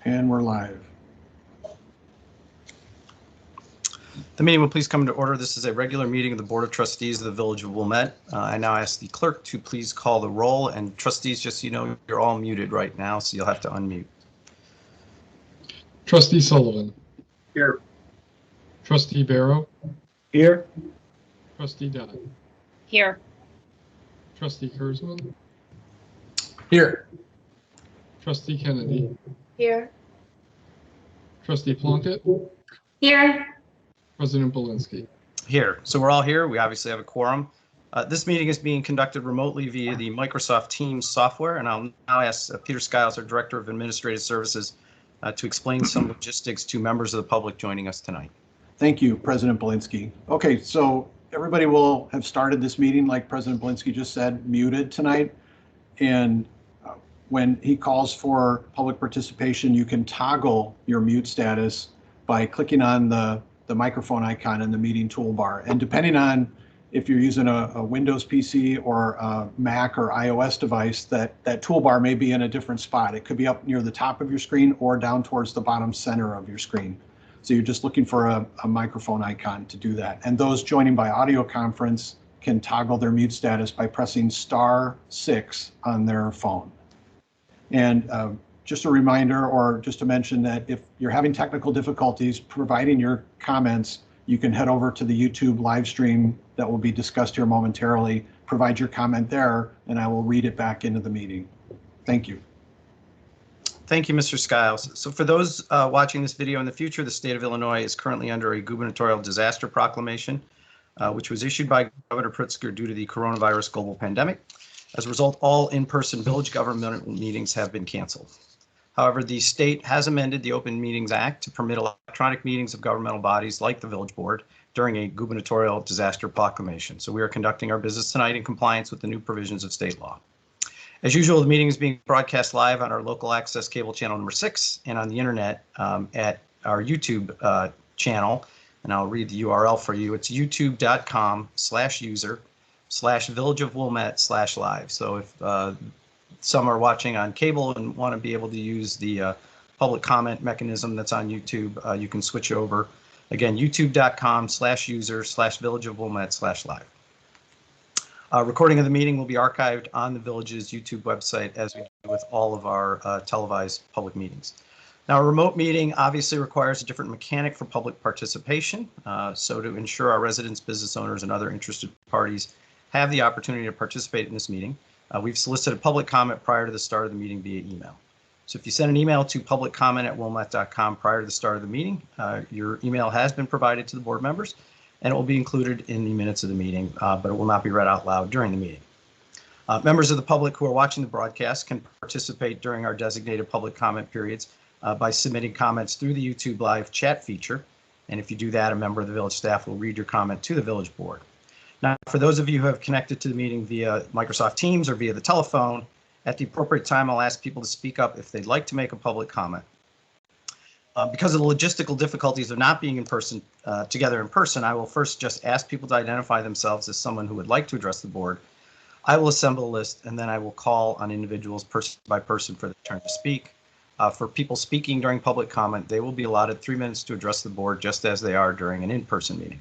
And we're live. The meeting will please come to order. This is a regular meeting of the Board of Trustees of the Village of Wilmette. I now ask the clerk to please call the roll. And trustees, just so you know, you're all muted right now, so you'll have to unmute. Trustee Sullivan. Here. Trustee Barrow. Here. Trustee Dodd. Here. Trustee Kurzman. Here. Trustee Kennedy. Here. Trustee Plunkett. Here. President Belinsky. Here. So we're all here. We obviously have a quorum. This meeting is being conducted remotely via the Microsoft Teams software, and I'll now ask Peter Skiles, our Director of Administrative Services, to explain some logistics to members of the public joining us tonight. Thank you, President Belinsky. Okay, so everybody will have started this meeting, like President Belinsky just said, muted tonight. And when he calls for public participation, you can toggle your mute status by clicking on the microphone icon in the meeting toolbar. And depending on if you're using a Windows PC or a Mac or iOS device, that toolbar may be in a different spot. It could be up near the top of your screen or down towards the bottom center of your screen. So you're just looking for a microphone icon to do that. And those joining by audio conference can toggle their mute status by pressing *6 on their phone. And just a reminder, or just to mention, that if you're having technical difficulties providing your comments, you can head over to the YouTube live stream that will be discussed here momentarily, provide your comment there, and I will read it back into the meeting. Thank you. Thank you, Mr. Skiles. So for those watching this video in the future, the state of Illinois is currently under a gubernatorial disaster proclamation, which was issued by Governor Pritzker due to the coronavirus global pandemic. As a result, all in-person village government meetings have been canceled. However, the state has amended the Open Meetings Act to permit electronic meetings of governmental bodies like the village board during a gubernatorial disaster proclamation. So we are conducting our business tonight in compliance with the new provisions of state law. As usual, the meeting is being broadcast live on our local access cable channel number 6 and on the internet at our YouTube channel. And I'll read the URL for you. It's youtube.com/user/villageofwilmette/live. So if some are watching on cable and want to be able to use the public comment mechanism that's on YouTube, you can switch over. Again, youtube.com/user/villageofwilmette/live. Recording of the meeting will be archived on the village's YouTube website, as we do with all of our televised public meetings. Now, a remote meeting obviously requires a different mechanic for public participation. So to ensure our residents, business owners, and other interested parties have the opportunity to participate in this meeting, we've solicited public comment prior to the start of the meeting via email. So if you send an email to publiccomment@wilmette.com prior to the start of the meeting, your email has been provided to the board members, and it will be included in the minutes of the meeting, but it will not be read out loud during the meeting. Members of the public who are watching the broadcast can participate during our designated public comment periods by submitting comments through the YouTube live chat feature. And if you do that, a member of the village staff will read your comment to the village board. Now, for those of you who have connected to the meeting via Microsoft Teams or via the telephone, at the appropriate time, I'll ask people to speak up if they'd like to make a public comment. Because of the logistical difficulties of not being together in person, I will first just ask people to identify themselves as someone who would like to address the board. I will assemble a list, and then I will call on individuals person by person for their turn to speak. For people speaking during public comment, they will be allotted 3 minutes to address the board, just as they are during an in-person meeting.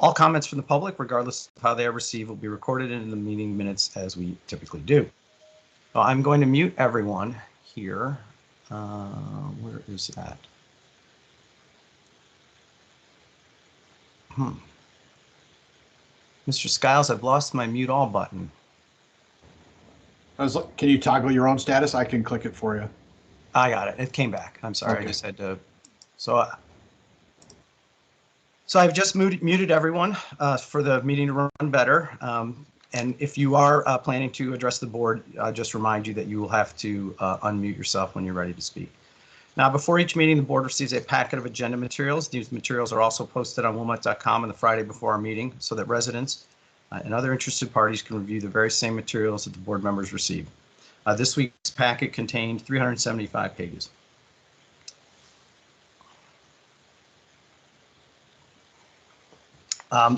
All comments from the public, regardless of how they are received, will be recorded in the meeting minutes as we typically do. So I'm going to mute everyone here. Where is that? Mr. Skiles, I've lost my mute all button. Can you toggle your own status? I can click it for you. I got it. It came back. I'm sorry. Okay. I just had to. So I've just muted everyone for the meeting to run better. And if you are planning to address the board, just remind you that you will have to unmute yourself when you're ready to speak. Now, before each meeting, the board receives a packet of agenda materials. These materials are also posted on wilmette.com on the Friday before our meeting so that residents and other interested parties can review the very same materials that the board members receive. This week's packet contained 375 pages.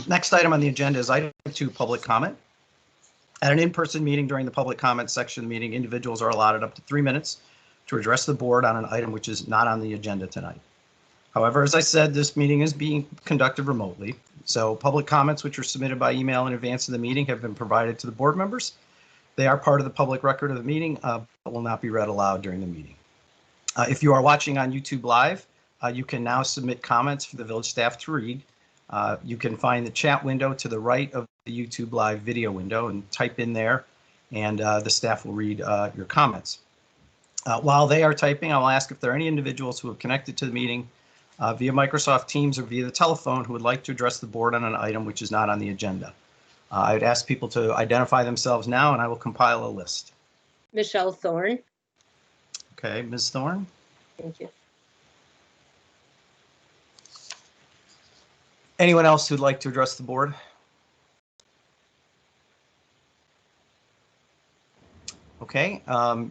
Next item on the agenda is item 2, public comment. At an in-person meeting during the public comment section of the meeting, individuals are allotted up to 3 minutes to address the board on an item which is not on the agenda tonight. However, as I said, this meeting is being conducted remotely, so public comments which were submitted by email in advance of the meeting have been provided to the board members. They are part of the public record of the meeting, but will not be read aloud during the meeting. If you are watching on YouTube Live, you can now submit comments for the village staff to read. You can find the chat window to the right of the YouTube Live video window and type in there, and the staff will read your comments. While they are typing, I will ask if there are any individuals who have connected to the meeting via Microsoft Teams or via the telephone who would like to address the board on an item which is not on the agenda. I would ask people to identify themselves now, and I will compile a list. Michelle Thorne. Okay, Ms. Thorne. Thank you. Anyone else who'd like to address the board? Okay,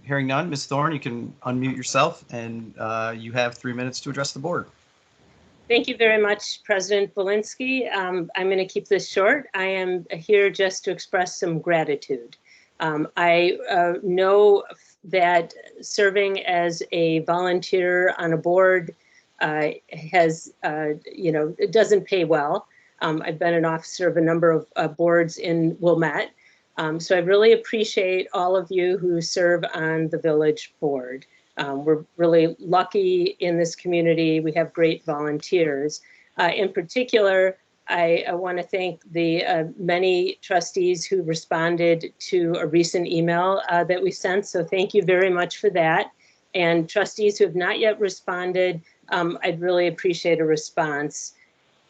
hearing none, Ms. Thorne, you can unmute yourself, and you have 3 minutes to address the board. Thank you very much, President Belinsky. I'm going to keep this short. I am here just to express some gratitude. I know that serving as a volunteer on a board has, it doesn't pay well. I've been an officer of a number of boards in Wilmette. So I really appreciate all of you who serve on the village board. We're really lucky in this community. We have great volunteers. In particular, I want to thank the many trustees who responded to a recent email that we sent. So thank you very much for that. And trustees who have not yet responded, I'd really appreciate a response.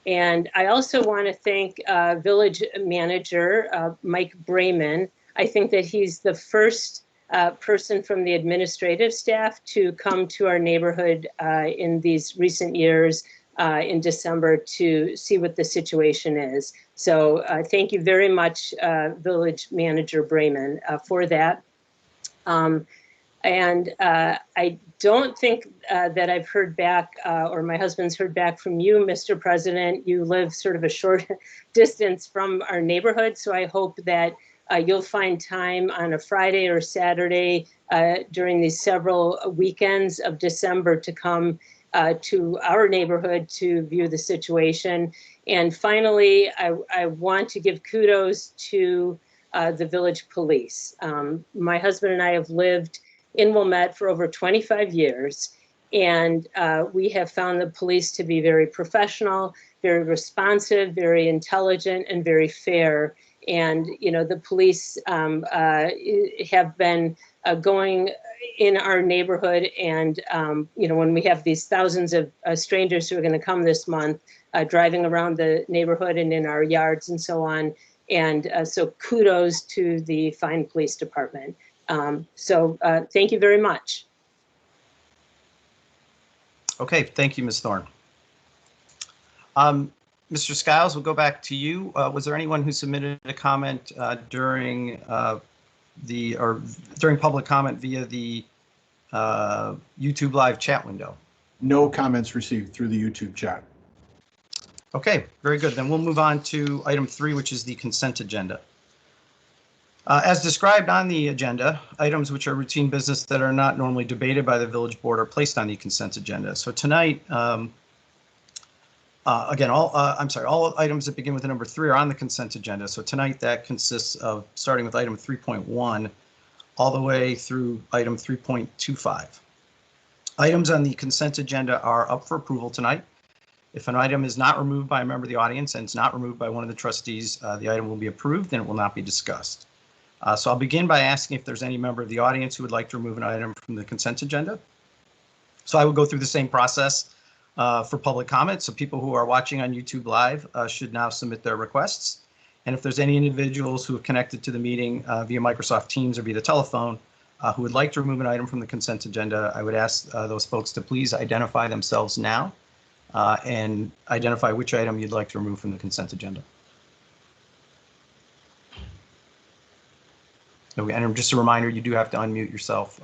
And I also want to thank village manager, Mike Brayman. I think that he's the first person from the administrative staff to come to our neighborhood in these recent years in December to see what the situation is. So thank you very much, Village Manager Brayman, for that. I don't think that I've heard back, or my husband's heard back from you, Mr. President. You live sort of a short distance from our neighborhood, so I hope that you'll find time on a Friday or Saturday during these several weekends of December to come to our neighborhood to view the situation. And finally, I want to give kudos to the village police. My husband and I have lived in Wilmette for over 25 years, and we have found the police to be very professional, very responsive, very intelligent, and very fair. And, the police have been going in our neighborhood, and, when we have these thousands of strangers who are going to come this month, driving around the neighborhood and in our yards and so on. And so kudos to the fine police department. Thank you very much. Okay, thank you, Ms. Thorne. Mr. Skiles, we'll go back to you. Was there anyone who submitted a comment during public comment via the YouTube Live chat window? No comments received through the YouTube chat. Okay, very good. Then we'll move on to item 3, which is the consent agenda. As described on the agenda, items which are routine business that are not normally debated by the village board are placed on the consent agenda. So tonight, again, all items that begin with the number 3 are on the consent agenda. So tonight that consists of starting with item 3.1 all the way through item 3.25. Items on the consent agenda are up for approval tonight. If an item is not removed by a member of the audience and it's not removed by one of the trustees, the item will be approved and it will not be discussed. So I'll begin by asking if there's any member of the audience who would like to remove an item from the consent agenda. So I will go through the same process for public comment. So people who are watching on YouTube Live should now submit their requests. And if there's any individuals who have connected to the meeting via Microsoft Teams or via the telephone who would like to remove an item from the consent agenda, I would ask those folks to please identify themselves now and identify which item you'd like to remove from the consent agenda. And just a reminder, you do have to unmute yourself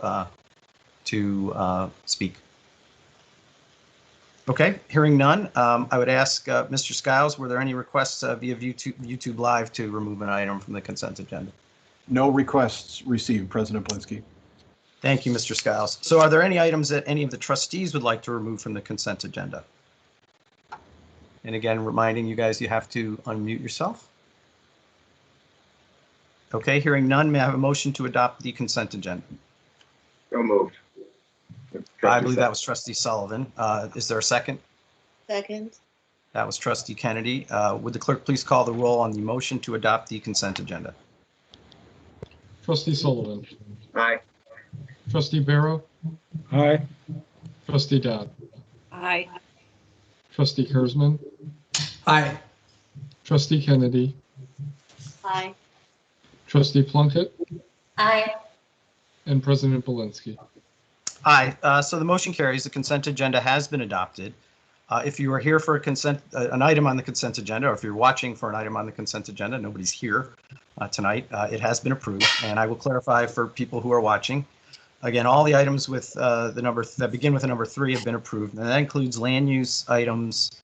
to speak. Okay, hearing none, I would ask Mr. Skiles, were there any requests via YouTube Live to remove an item from the consent agenda? No requests received, President Belinsky. Thank you, Mr. Skiles. So are there any items that any of the trustees would like to remove from the consent agenda? And again, reminding you guys, you have to unmute yourself. Okay, hearing none, may I have a motion to adopt the consent agenda? So moved. I believe that was trustee Sullivan. Is there a second? Second. That was trustee Kennedy. Would the clerk please call the roll on the motion to adopt the consent agenda? Trustee Sullivan. Aye. Trustee Barrow. Aye. Trustee Dodd. Aye. Trustee Kurzman. Aye. Trustee Kennedy. Aye. Trustee Plunkett. Aye. And President Belinsky. Aye. So the motion carries. The consent agenda has been adopted. If you are here for an item on the consent agenda, or if you're watching for an item on the consent agenda, nobody's here tonight, it has been approved. And I will clarify for people who are watching. Again, all the items with the number that begin with the number 3 have been approved. And that includes land use items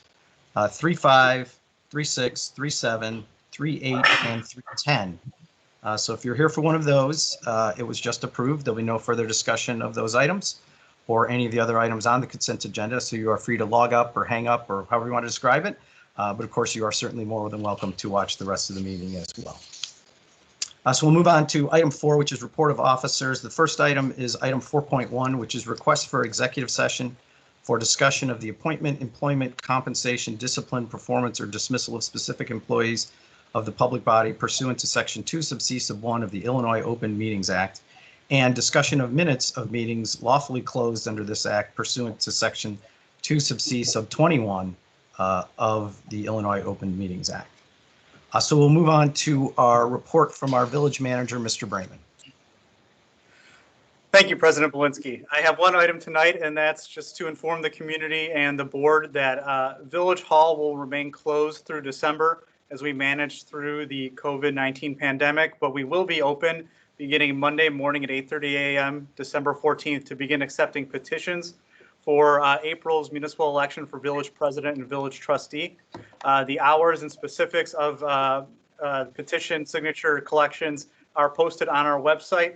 3.5, 3.6, 3.7, 3.8, and 3.10. So if you're here for one of those, it was just approved. There'll be no further discussion of those items or any of the other items on the consent agenda. So you are free to log up or hang up or however you want to describe it. But of course, you are certainly more than welcome to watch the rest of the meeting as well. So we'll move on to item 4, which is report of officers. The first item is item 4.1, which is request for executive session for discussion of the appointment, employment, compensation, discipline, performance, or dismissal of specific employees of the public body pursuant to Section 2 sub C sub 1 of the Illinois Open Meetings Act, and discussion of minutes of meetings lawfully closed under this act pursuant to Section 2 sub C sub 21 of the Illinois Open Meetings Act. So we'll move on to our report from our village manager, Mr. Brayman. Thank you, President Belinsky. I have one item tonight, and that's just to inform the community and the board that Village Hall will remain closed through December as we manage through the COVID-19 pandemic, but we will be open beginning Monday morning at 8:30 a.m., December 14th, to begin accepting petitions for April's municipal election for village president and village trustee. The hours and specifics of petition signature collections are posted on our website.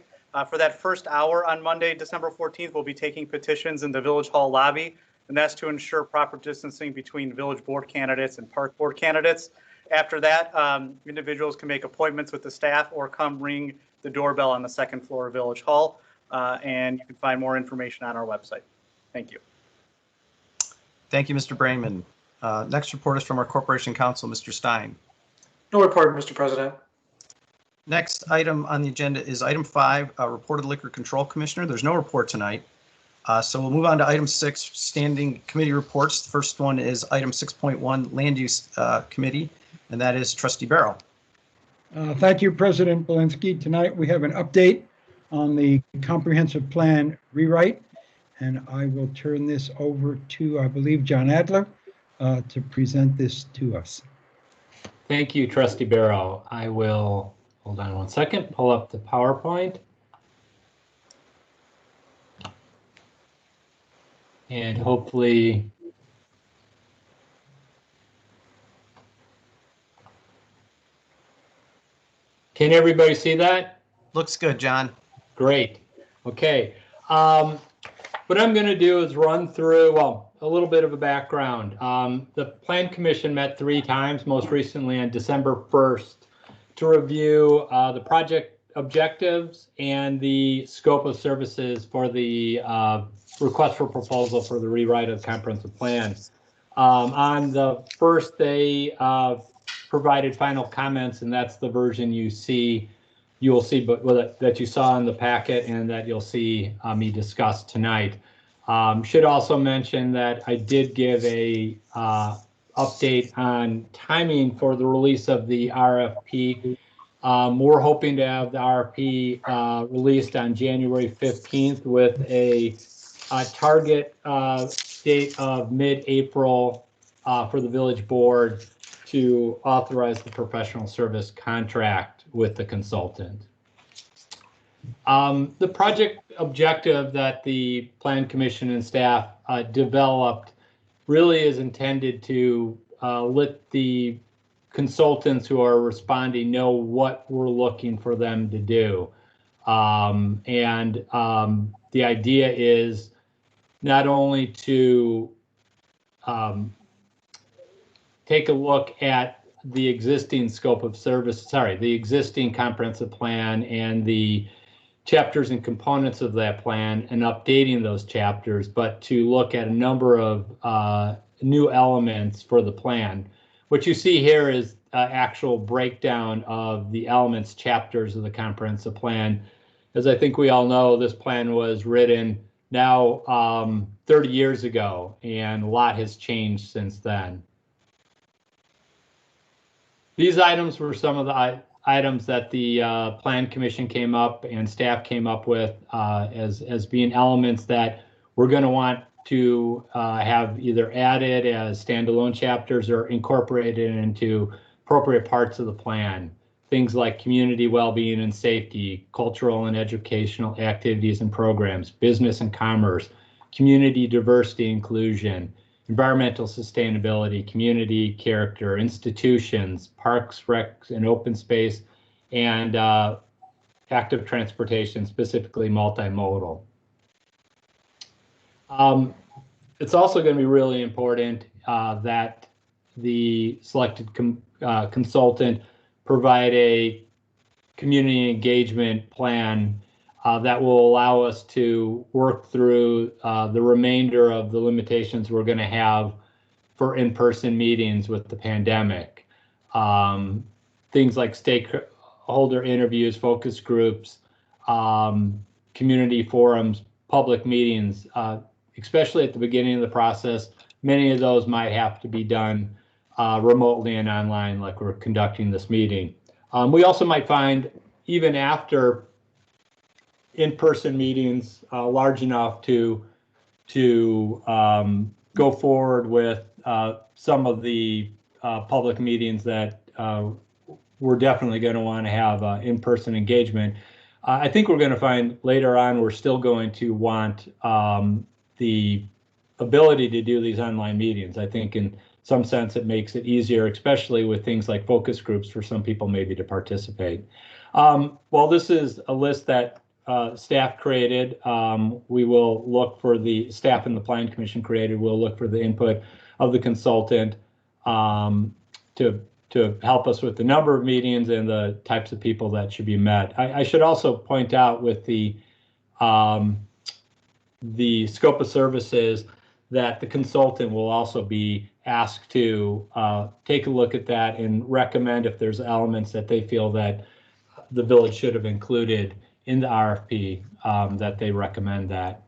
For that first hour on Monday, December 14th, we'll be taking petitions in the Village Hall lobby, and that's to ensure proper distancing between village board candidates and park board candidates. After that, individuals can make appointments with the staff or come ring the doorbell on the second floor of Village Hall, and you can find more information on our website. Thank you. Thank you, Mr. Brayman. Next report is from our Corporation Counsel, Mr. Stein. No report, Mr. President. Next item on the agenda is item 5, report of the Liquor Control Commissioner. There's no report tonight. So we'll move on to item 6, standing committee reports. The first one is item 6.1, Land Use Committee, and that is Trustee Barrow. Thank you, President Belinsky. Tonight we have an update on the comprehensive plan rewrite, and I will turn this over to, I believe, John Adler to present this to us. Thank you, Trustee Barrow. I will, hold on one second, pull up the PowerPoint. And hopefully can everybody see that? Looks good, John. Great. Okay. What I'm going to do is run through, well, a little bit of a background. The Plan Commission met 3 times, most recently on December 1st, to review the project objectives and the scope of services for the request for proposal for the rewrite of the comprehensive plan. On the first, they provided final comments, and that's the version you will see, but that you saw in the packet and that you'll see me discuss tonight. Should also mention that I did give a update on timing for the release of the RFP. We're hoping to have the RFP released on January 15th with a target date of mid-April for the village board to authorize the professional service contract with the consultant. The project objective that the Plan Commission and staff developed really is intended to let the consultants who are responding know what we're looking for them to do. The idea is not only to take a look at the existing scope of service, the existing comprehensive plan and the chapters and components of that plan and updating those chapters, but to look at a number of new elements for the plan. What you see here is actual breakdown of the elements chapters of the comprehensive plan. As I think we all know, this plan was written now 30 years ago, and a lot has changed since then. These items were some of the items that the Plan Commission came up and staff came up with as being elements that we're going to want to have either added as standalone chapters or incorporated into appropriate parts of the plan. Things like community well-being and safety, cultural and educational activities and programs, business and commerce, community diversity and inclusion, environmental sustainability, community character, institutions, parks, recs, and open space, and active transportation, specifically multimodal. It's also going to be really important that the selected consultant provide a community engagement plan that will allow us to work through the remainder of the limitations we're going to have for in-person meetings with the pandemic. Things like stakeholder interviews, focus groups, community forums, public meetings, especially at the beginning of the process. Many of those might have to be done remotely and online like we're conducting this meeting. We also might find, even after in-person meetings large enough to go forward with some of the public meetings that we're definitely going to want to have in-person engagement. I think we're going to find later on we're still going to want the ability to do these online meetings. I think in some sense it makes it easier, especially with things like focus groups for some people maybe to participate. Well, this is a list that staff created. We will look for the staff and the Plan Commission created. We'll look for the input of the consultant to help us with the number of meetings and the types of people that should be met. I should also point out with the scope of services that the consultant will also be asked to take a look at that and recommend if there's elements that they feel that the village should have included in the RFP, that they recommend that.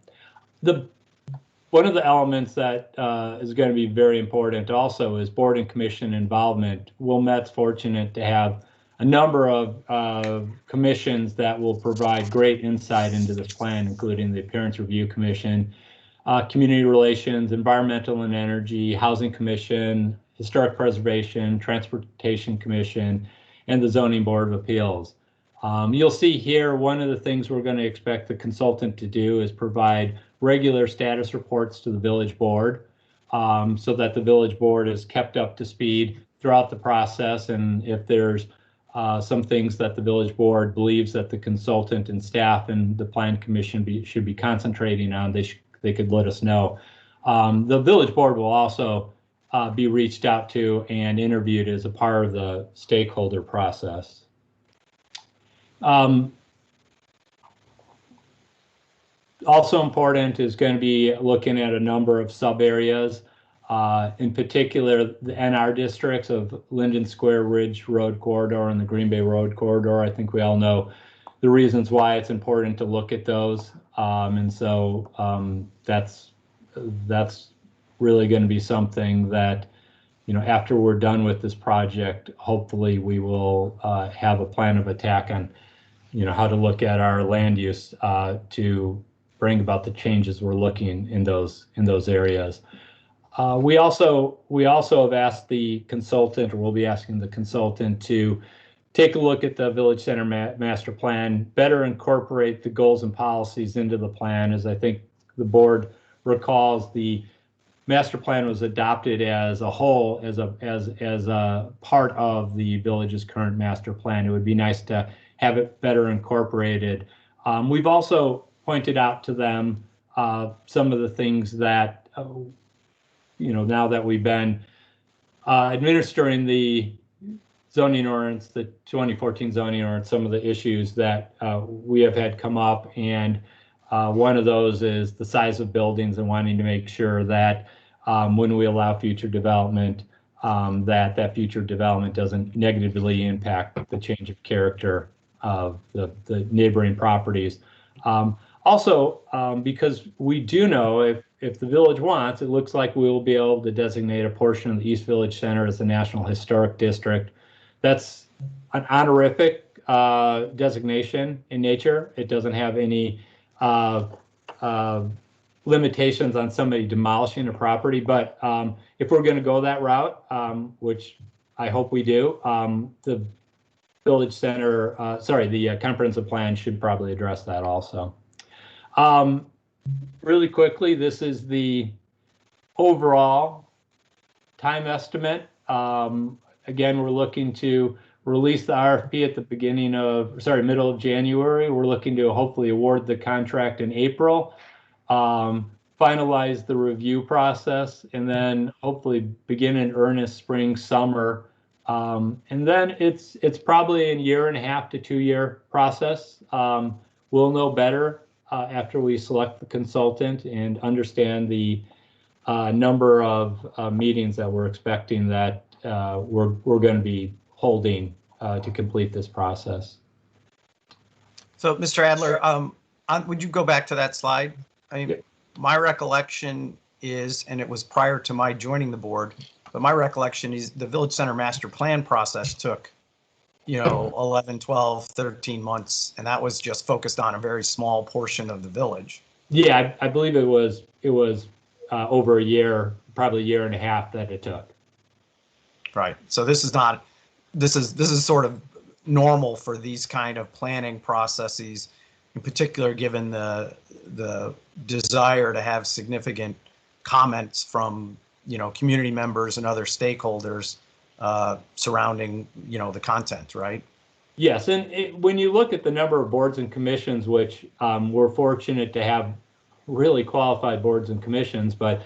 One of the elements that is going to be very important also is board and commission involvement. Wilmette's fortunate to have a number of commissions that will provide great insight into this plan, including the Appearance Review Commission, Community Relations, Environmental and Energy, Housing Commission, Historic Preservation, Transportation Commission, and the Zoning Board of Appeals. You'll see here one of the things we're going to expect the consultant to do is provide regular status reports to the village board so that the village board is kept up to speed throughout the process. And if there's some things that the village board believes that the consultant and staff and the Plan Commission should be concentrating on, they could let us know. The village board will also be reached out to and interviewed as a part of the stakeholder process. Also important is going to be looking at a number of sub areas, in particular the NR districts of Linden Square Ridge Road Corridor and the Green Bay Road Corridor. I think we all know the reasons why it's important to look at those, and so that's really going to be something that, you know, after we're done with this project, hopefully we will have a plan of attack on, you know, how to look at our land use to bring about the changes we're looking in those areas. We also have asked the consultant, or we'll be asking the consultant, to take a look at the Village Center Master Plan, better incorporate the goals and policies into the plan. As I think the board recalls, the master plan was adopted as a whole, as a part of the village's current master plan. It would be nice to have it better incorporated We've also pointed out to them some of the things that, now that we've been administering the zoning ordinance, the 2014 zoning ordinance, some of the issues that we have had come up. And one of those is the size of buildings and wanting to make sure that when we allow future development, that future development doesn't negatively impact the change of character of the neighboring properties. Also, because we do know if the village wants, it looks like we will be able to designate a portion of the East Village Center as the National Historic District. That's an honorific designation in nature. It doesn't have any limitations on somebody demolishing a property. But if we're going to go that route, which I hope we do, the Village Center, the comprehensive plan should probably address that also. Really quickly, this is the overall time estimate. Again, we're looking to release the RFP at the middle of January. We're looking to hopefully award the contract in April, finalize the review process, and then hopefully begin in earnest spring, summer. And then it's probably a 1.5 to 2 year process. We'll know better after we select the consultant and understand the number of meetings that we're expecting that we're going to be holding to complete this process. So, Mr. Adler, would you go back to that slide? I mean, my recollection is, and it was prior to my joining the board, but my recollection is the Village Center Master Plan process took, 11, 12, 13 months, and that was just focused on a very small portion of the village. Yeah, I believe it was over a year, probably 1.5 years that it took. Right. So this is sort of normal for these kind of planning processes, in particular, given the desire to have significant comments from, community members and other stakeholders surrounding, the content, right? Yes, and when you look at the number of boards and commissions, which we're fortunate to have really qualified boards and commissions, but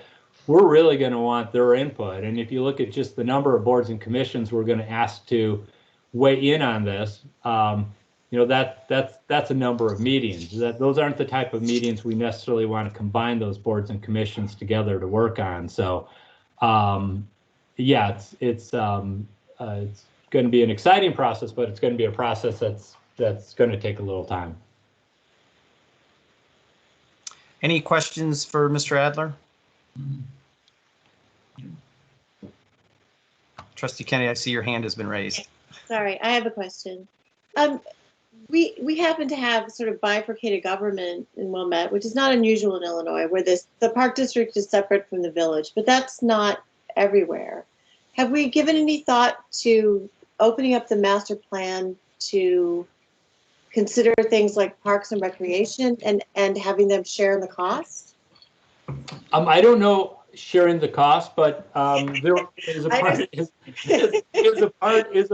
we're really going to want their input. And if you look at just the number of boards and commissions we're going to ask to weigh in on this, that's a number of meetings. Those aren't the type of meetings we necessarily want to combine those boards and commissions together to work on. So, it's going to be an exciting process, but it's going to be a process that's going to take a little time. Any questions for Mr. Adler? Trustee Kennedy, I see your hand has been raised. Sorry, I have a question. We happen to have sort of bifurcated government in Wilmette, which is not unusual in Illinois, where the park district is separate from the village, but that's not everywhere. Have we given any thought to opening up the master plan to consider things like parks and recreation and having them share in the cost? I don't know sharing the cost, but there is a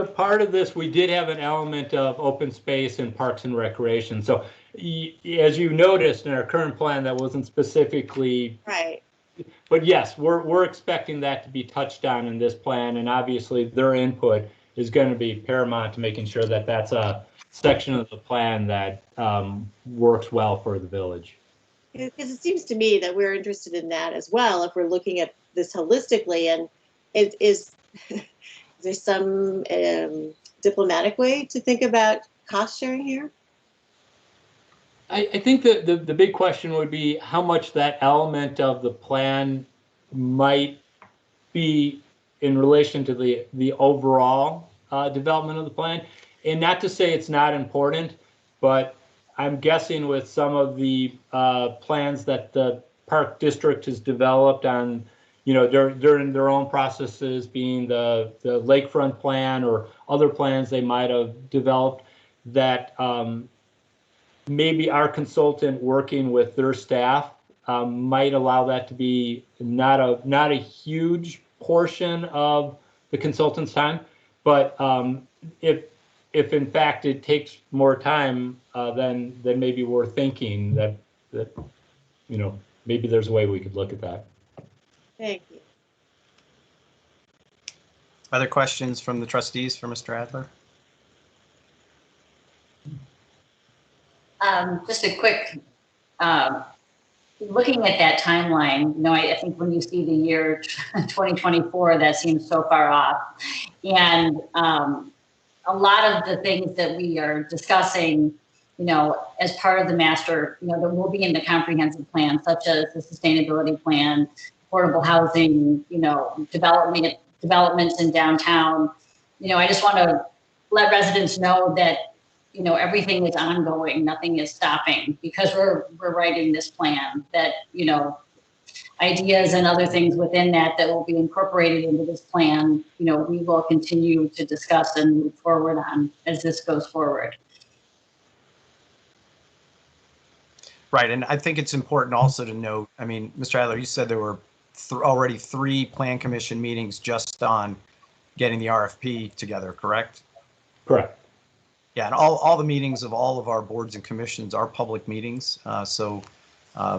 part of this. We did have an element of open space and parks and recreation. So as you noticed in our current plan, that wasn't specifically right. But yes, we're expecting that to be touched on in this plan, and obviously their input is going to be paramount to making sure that that's a section of the plan that works well for the village. Because it seems to me that we're interested in that as well, if we're looking at this holistically. And is there some diplomatic way to think about cost sharing here? I think that the big question would be how much that element of the plan might be in relation to the overall development of the plan. And not to say it's not important, but I'm guessing with some of the plans that the park district has developed on, during their own processes, being the lakefront plan or other plans they might have developed, that maybe our consultant working with their staff might allow that to be not a huge portion of the consultant's time. But if if in fact it takes more time, then maybe we're thinking that maybe there's a way we could look at that. Thank you. Other questions from the trustees for Mr. Adler? Just a quick, looking at that timeline, I think when you see the year 2024, that seems so far off. And a lot of the things that we are discussing, as part of the master, that will be in the comprehensive plan, such as the sustainability plan, affordable housing, developments in downtown. I just want to let residents know that everything is ongoing, nothing is stopping, because we're writing this plan, that ideas and other things within that will be incorporated into this plan, we will continue to discuss and move forward on as this goes forward. Right, and I think it's important also to note, I mean, Mr. Adler, you said there were already 3 Plan Commission meetings just on getting the RFP together, correct? Correct. Yeah, and all the meetings of all of our boards and commissions are public meetings, so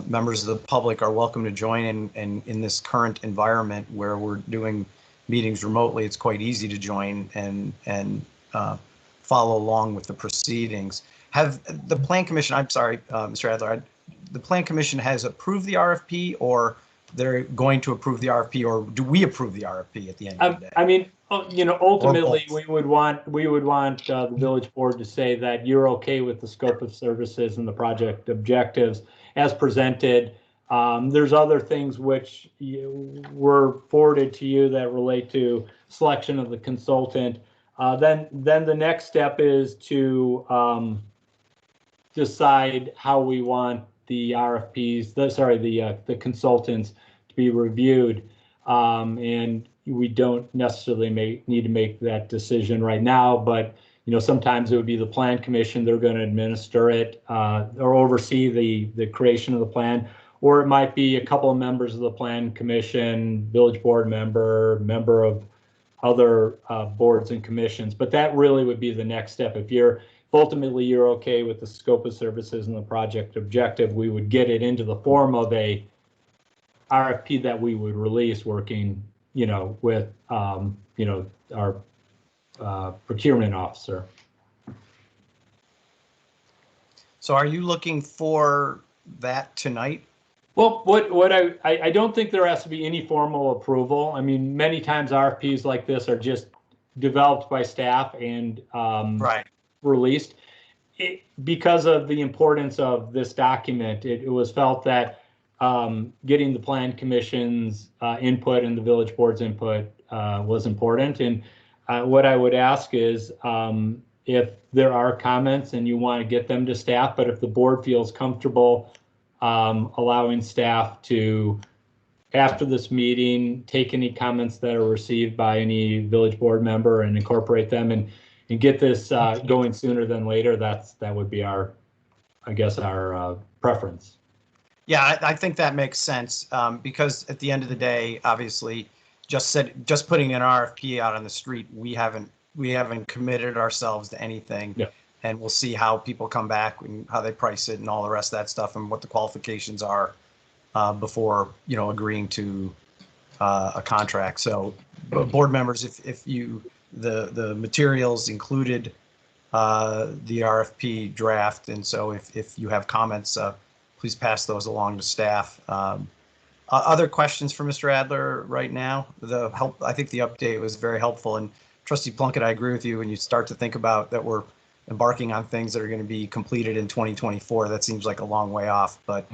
members of the public are welcome to join in. And in this current environment where we're doing meetings remotely, it's quite easy to join and follow along with the proceedings. Have the Plan Commission, I'm sorry, Mr. Adler, the Plan Commission has approved the RFP, or they're going to approve the RFP, or do we approve the RFP at the end of the day? I mean, ultimately, we would want the village board to say that you're okay with the scope of services and the project objectives as presented. There's other things which were forwarded to you that relate to selection of the consultant. Then the next step is to decide how we want the RFPs, the consultants to be reviewed, and we don't necessarily need to make that decision right now, but sometimes it would be the Plan Commission. They're going to administer it or oversee the creation of the plan, or it might be a couple of members of the Plan Commission, village board member of other boards and commissions. But that really would be the next step. If ultimately you're okay with the scope of services and the project objective, we would get it into the form of a RFP that we would release, working with our procurement officer. So are you looking for that tonight? Well, what I don't think there has to be any formal approval. I mean, many times RFPs like this are just developed by staff and released. Because of the importance of this document, it was felt that getting the Plan Commission's input and the village board's input was important. And what I would ask is if there are comments and you want to get them to staff, but if the board feels comfortable allowing staff to, after this meeting, take any comments that are received by any village board member and incorporate them and get this going sooner than later, that would be our preference. Yeah, I think that makes sense because at the end of the day, obviously, just putting an RFP out on the street, we haven't committed ourselves to anything. Yeah. And we'll see how people come back and how they price it and all the rest of that stuff and what the qualifications are before agreeing to a contract. So, board members, if the materials included the RFP draft, and so if you have comments, please pass those along to staff. Other questions for Mr. Adler right now? I think the update was very helpful, and Trustee Plunkett, I agree with you. When you start to think about that we're embarking on things that are going to be completed in 2024, that seems like a long way off, but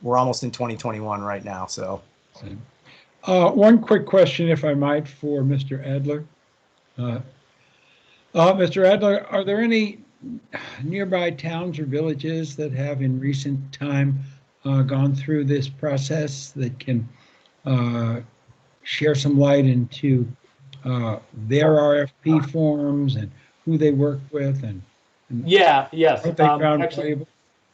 we're almost in 2021 right now. So, one quick question, if I might, for Mr. Adler. Mr. Adler, are there any nearby towns or villages that have in recent time gone through this process that can share some light into their RFP forms and who they work with and yes. what they found Actually, valuable?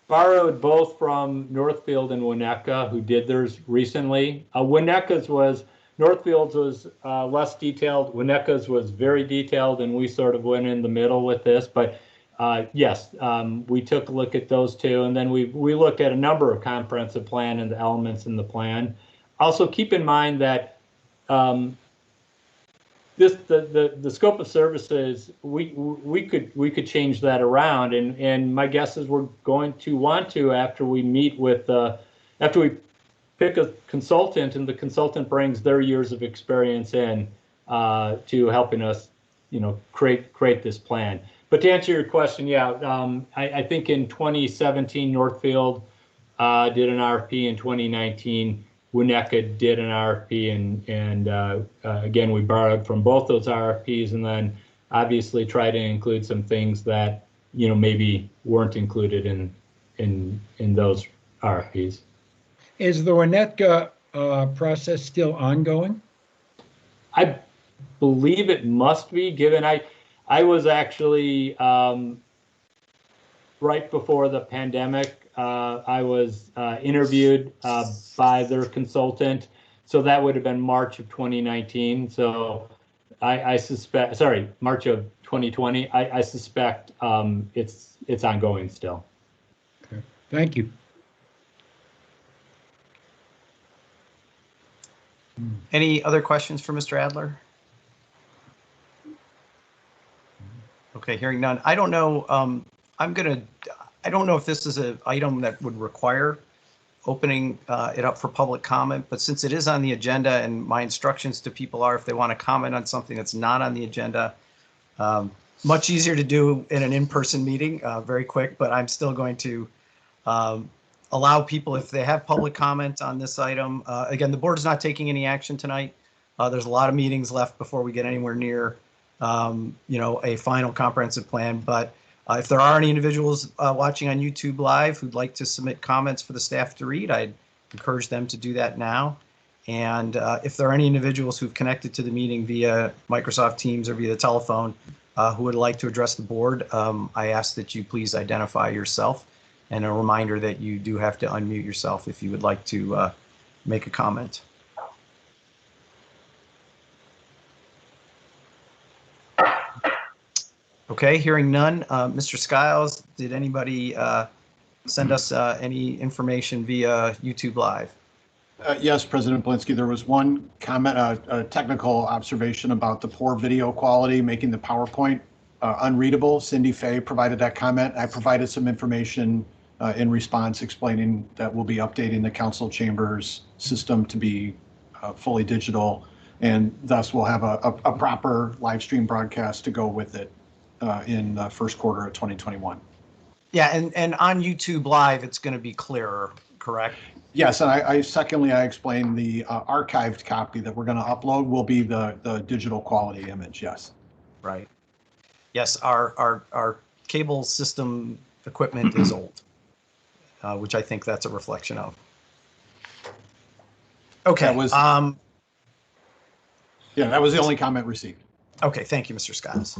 Borrowed both from Northfield and Winnetka, who did theirs recently. Winnetka's was Northfield's was less detailed. Winnebago's was very detailed, and we sort of went in the middle with this. But yes, we took a look at those two, and then we looked at a number of comprehensive plan and the elements in the plan. Also, keep in mind that the scope of services, we could change that around, and my guess is we're going to want to after we meet with after we pick a consultant and the consultant brings their years of experience in to helping us, create this plan. But to answer your question, yeah, I think in 2017 Northfield did an RFP. In 2019 Winnetka did an RFP, and again, we borrowed from both those RFPs, and then obviously try to include some things that maybe weren't included in those RFPs. Is the Winnetka process still ongoing? I believe it must be, given I was actually right before the pandemic. I was interviewed by their consultant, so that would have been March of 2019. So I suspect, sorry, March of 2020. I suspect it's ongoing still. Okay. Thank you. Any other questions for Mr. Adler? Okay, hearing none. I don't know. I don't know if this is an item that would require opening it up for public comment, but since it is on the agenda, and my instructions to people are if they want to comment on something that's not on the agenda, much easier to do in an in-person meeting, very quick, but I'm still going to allow people, if they have public comment on this item. Again, the board is not taking any action tonight. There's a lot of meetings left before we get anywhere near a final comprehensive plan, but if there are any individuals watching on YouTube Live who'd like to submit comments for the staff to read, I'd encourage them to do that now. And if there are any individuals who've connected to the meeting via Microsoft Teams or via the telephone who would like to address the board, I ask that you please identify yourself, and a reminder that you do have to unmute yourself if you would like to make a comment. Okay, hearing none. Mr. Skiles, did anybody send us any information via YouTube Live? Yes, President Blinsky, there was one comment, a technical observation about the poor video quality, making the PowerPoint unreadable. Cindy Fay provided that comment. I provided some information in response explaining that we'll be updating the council chambers system to be fully digital, and thus we'll have a proper live stream broadcast to go with it in the first quarter of 2021. Yeah, and on YouTube Live, it's going to be clearer, correct? Yes, and secondly, I explained the archived copy that we're going to upload will be the digital quality image, yes. Right. Yes, our cable system equipment is old, which I think that's a reflection of. Okay. That was, yeah, that was the only comment received. Okay, thank you, Mr. Skiles.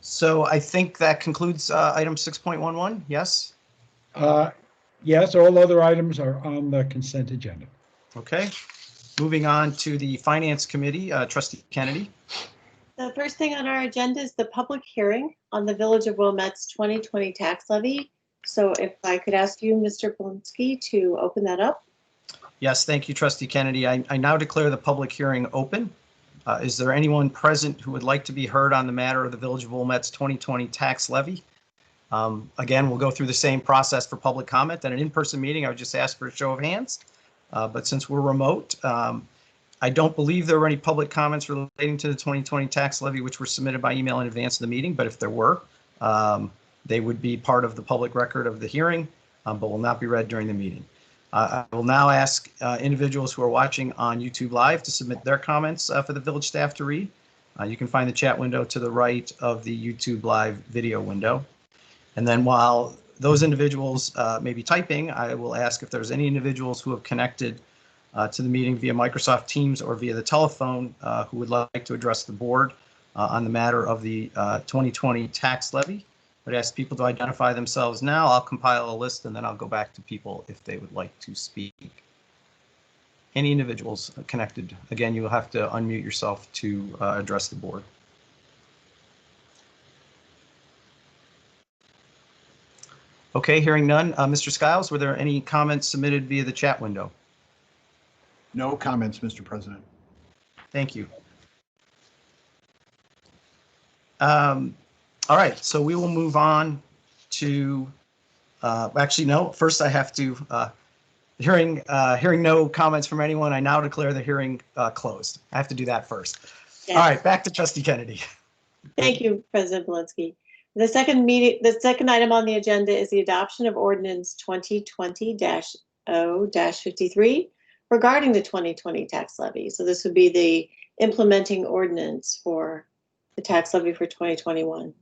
So I think that concludes item 6.11, yes? Yes, all other items are on the consent agenda. Okay, moving on to the Finance Committee, Trustee Kennedy. The first thing on our agenda is the public hearing on the Village of Wilmette's 2020 tax levy. So if I could ask you, Mr. Blinsky, to open that up. Yes, thank you, Trustee Kennedy. I now declare the public hearing open. Is there anyone present who would like to be heard on the matter of the Village of Wilmette's 2020 tax levy? Again, we'll go through the same process for public comment. At an in-person meeting, I would just ask for a show of hands. But since we're remote, I don't believe there were any public comments relating to the 2020 tax levy which were submitted by email in advance of the meeting. But if there were, they would be part of the public record of the hearing, but will not be read during the meeting. I will now ask individuals who are watching on YouTube Live to submit their comments for the village staff to read. You can find the chat window to the right of the YouTube Live video window. And then while those individuals may be typing, I will ask if there's any individuals who have connected to the meeting via Microsoft Teams or via the telephone who would like to address the board on the matter of the 2020 tax levy. I'd ask people to identify themselves now. I'll compile a list and then I'll go back to people if they would like to speak. any individuals connected. Again, you'll have to unmute yourself to address the board. Okay, hearing none. Mr. Skiles, were there any comments submitted via the chat window? No comments, Mr. President. Thank you. All right, so we will move on to, actually, no, first I have to, hearing no comments from anyone, I now declare the hearing closed. I have to do that first. Yes. All right, back to Trustee Kennedy. Thank you, President Valinsky. The second item on the agenda is the adoption of ordinance 2020-0-53 regarding the 2020 tax levy. So this would be the implementing ordinance for the tax levy for 2021.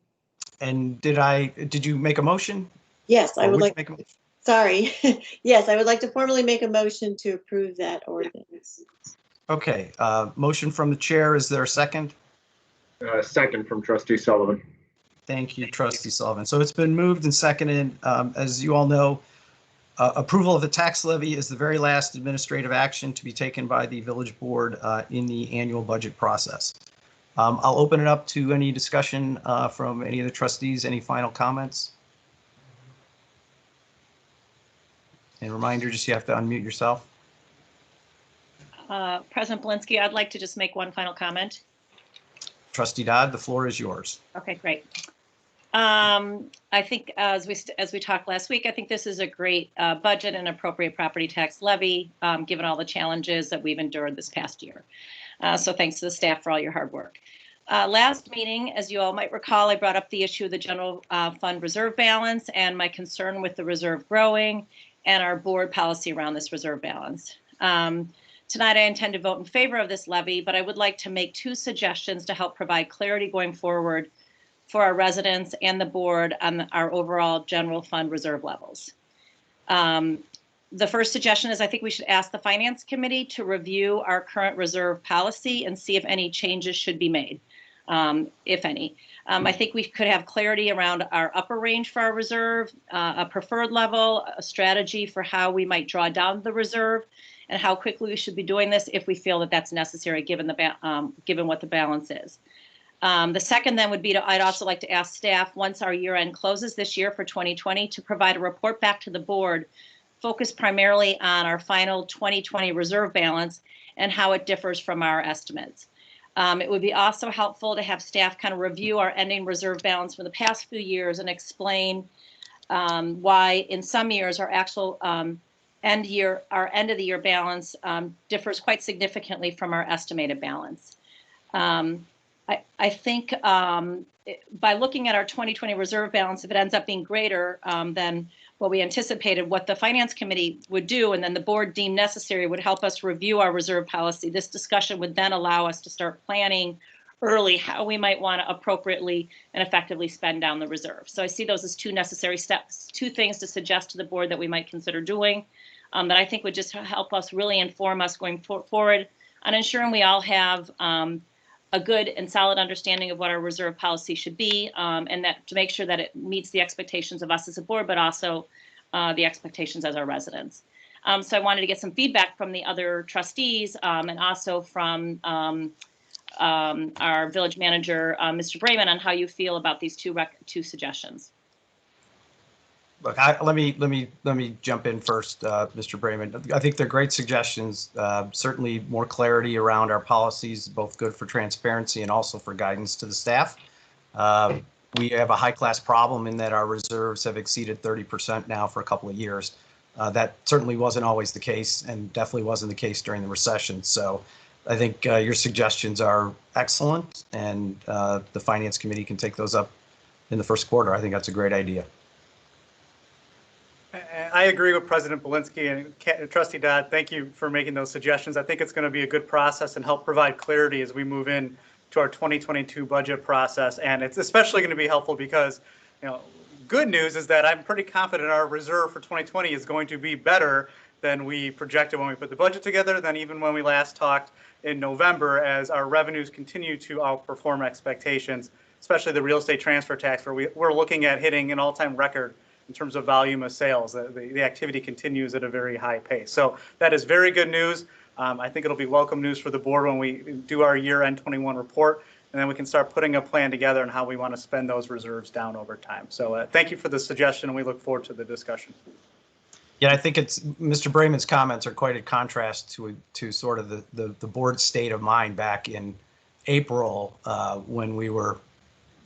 And did you make a motion? Yes, I Or would you like, make a motion? sorry. Yes, I would like to formally make a motion to approve that ordinance. Okay, motion from the chair. Is there a second? Second from Trustee Sullivan. Thank you, Trustee Sullivan. So it's been moved and seconded. As you all know, approval of the tax levy is the very last administrative action to be taken by the village board in the annual budget process. I'll open it up to any discussion from any of the trustees. Any final comments? And reminder, just you have to unmute yourself. President Belinsky, I'd like to just make one final comment. Trustee Dodd, the floor is yours. Okay, great. I think as we talked last week, I think this is a great budget and appropriate property tax levy, given all the challenges that we've endured this past year. So thanks to the staff for all your hard work. Last meeting, as you all might recall, I brought up the issue of the general fund reserve balance and my concern with the reserve growing and our board policy around this reserve balance. Tonight, I intend to vote in favor of this levy, but I would like to make two suggestions to help provide clarity going forward for our residents and the board on our overall general fund reserve levels. The first suggestion is I think we should ask the Finance Committee to review our current reserve policy and see if any changes should be made, if any. I think we could have clarity around our upper range for our reserve, a preferred level, a strategy for how we might draw down the reserve, and how quickly we should be doing this if we feel that that's necessary given given what the balance is. The second then would be I'd also like to ask staff, once our year end closes this year for 2020, to provide a report back to the board focused primarily on our final 2020 reserve balance and how it differs from our estimates. It would be also helpful to have staff kind of review our ending reserve balance for the past few years and explain why in some years our actual end of the year balance differs quite significantly from our estimated balance. I think by looking at our 2020 reserve balance, if it ends up being greater than what we anticipated, what the Finance Committee would do, and then the board deemed necessary, would help us review our reserve policy. This discussion would then allow us to start planning early how we might want to appropriately and effectively spend down the reserve. So I see those as two necessary steps, two things to suggest to the board that we might consider doing that I think would just help us really inform us going forward on ensuring we all have a good and solid understanding of what our reserve policy should be, and that to make sure that it meets the expectations of us as a board, but also the expectations as our residents. So I wanted to get some feedback from the other trustees and also from our village manager, Mr. Brayman, on how you feel about these two suggestions. Look, let me jump in first, Mr. Brayman. I think they're great suggestions. Certainly more clarity around our policies, both good for transparency and also for guidance to the staff. We have a high-class problem in that our reserves have exceeded 30% now for a couple of years. That certainly wasn't always the case, and definitely wasn't the case during the recession. So I think your suggestions are excellent, and the Finance Committee can take those up in the first quarter. I think that's a great idea. I agree with President Belinsky and Trustee Dodd. Thank you for making those suggestions. I think it's going to be a good process and help provide clarity as we move in to our 2022 budget process. And it's especially going to be helpful because, good news is that I'm pretty confident our reserve for 2020 is going to be better than we projected when we put the budget together, than even when we last talked in November, as our revenues continue to outperform expectations, especially the real estate transfer tax, where we're looking at hitting an all-time record in terms of volume of sales. The activity continues at a very high pace. So that is very good news. I think it'll be welcome news for the board when we do our year-end 21 report, and then we can start putting a plan together on how we want to spend those reserves down over time. So thank you for the suggestion, and we look forward to the discussion. Yeah, I think it's Mr. Brayman's comments are quite a contrast to sort of the board's state of mind back in April when we were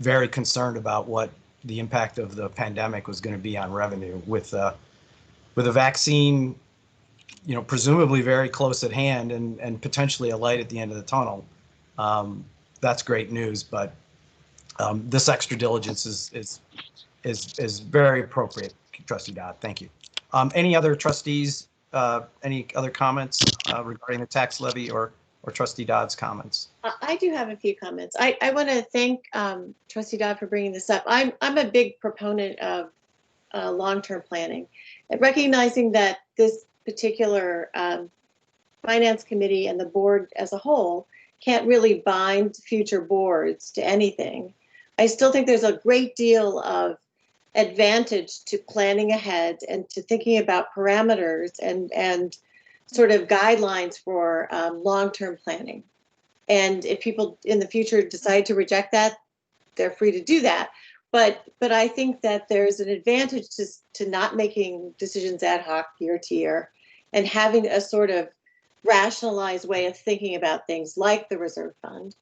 very concerned about what the impact of the pandemic was going to be on revenue with a vaccine, presumably very close at hand and potentially a light at the end of the tunnel. That's great news, but this extra diligence is very appropriate, Trustee Dodd. Thank you. Any other trustees, any other comments regarding the tax levy or Trustee Dodd's comments? I do have a few comments. I want to thank Trustee Dodd for bringing this up. I'm a big proponent of long-term planning, and recognizing that this particular finance committee and the board as a whole can't really bind future boards to anything. I still think there's a great deal of advantage to planning ahead and to thinking about parameters and sort of guidelines for long-term planning. And if people in the future decide to reject that, they're free to do that. But I think that there's an advantage to not making decisions ad hoc year to year and having a sort of rationalized way of thinking about things like the reserve fund.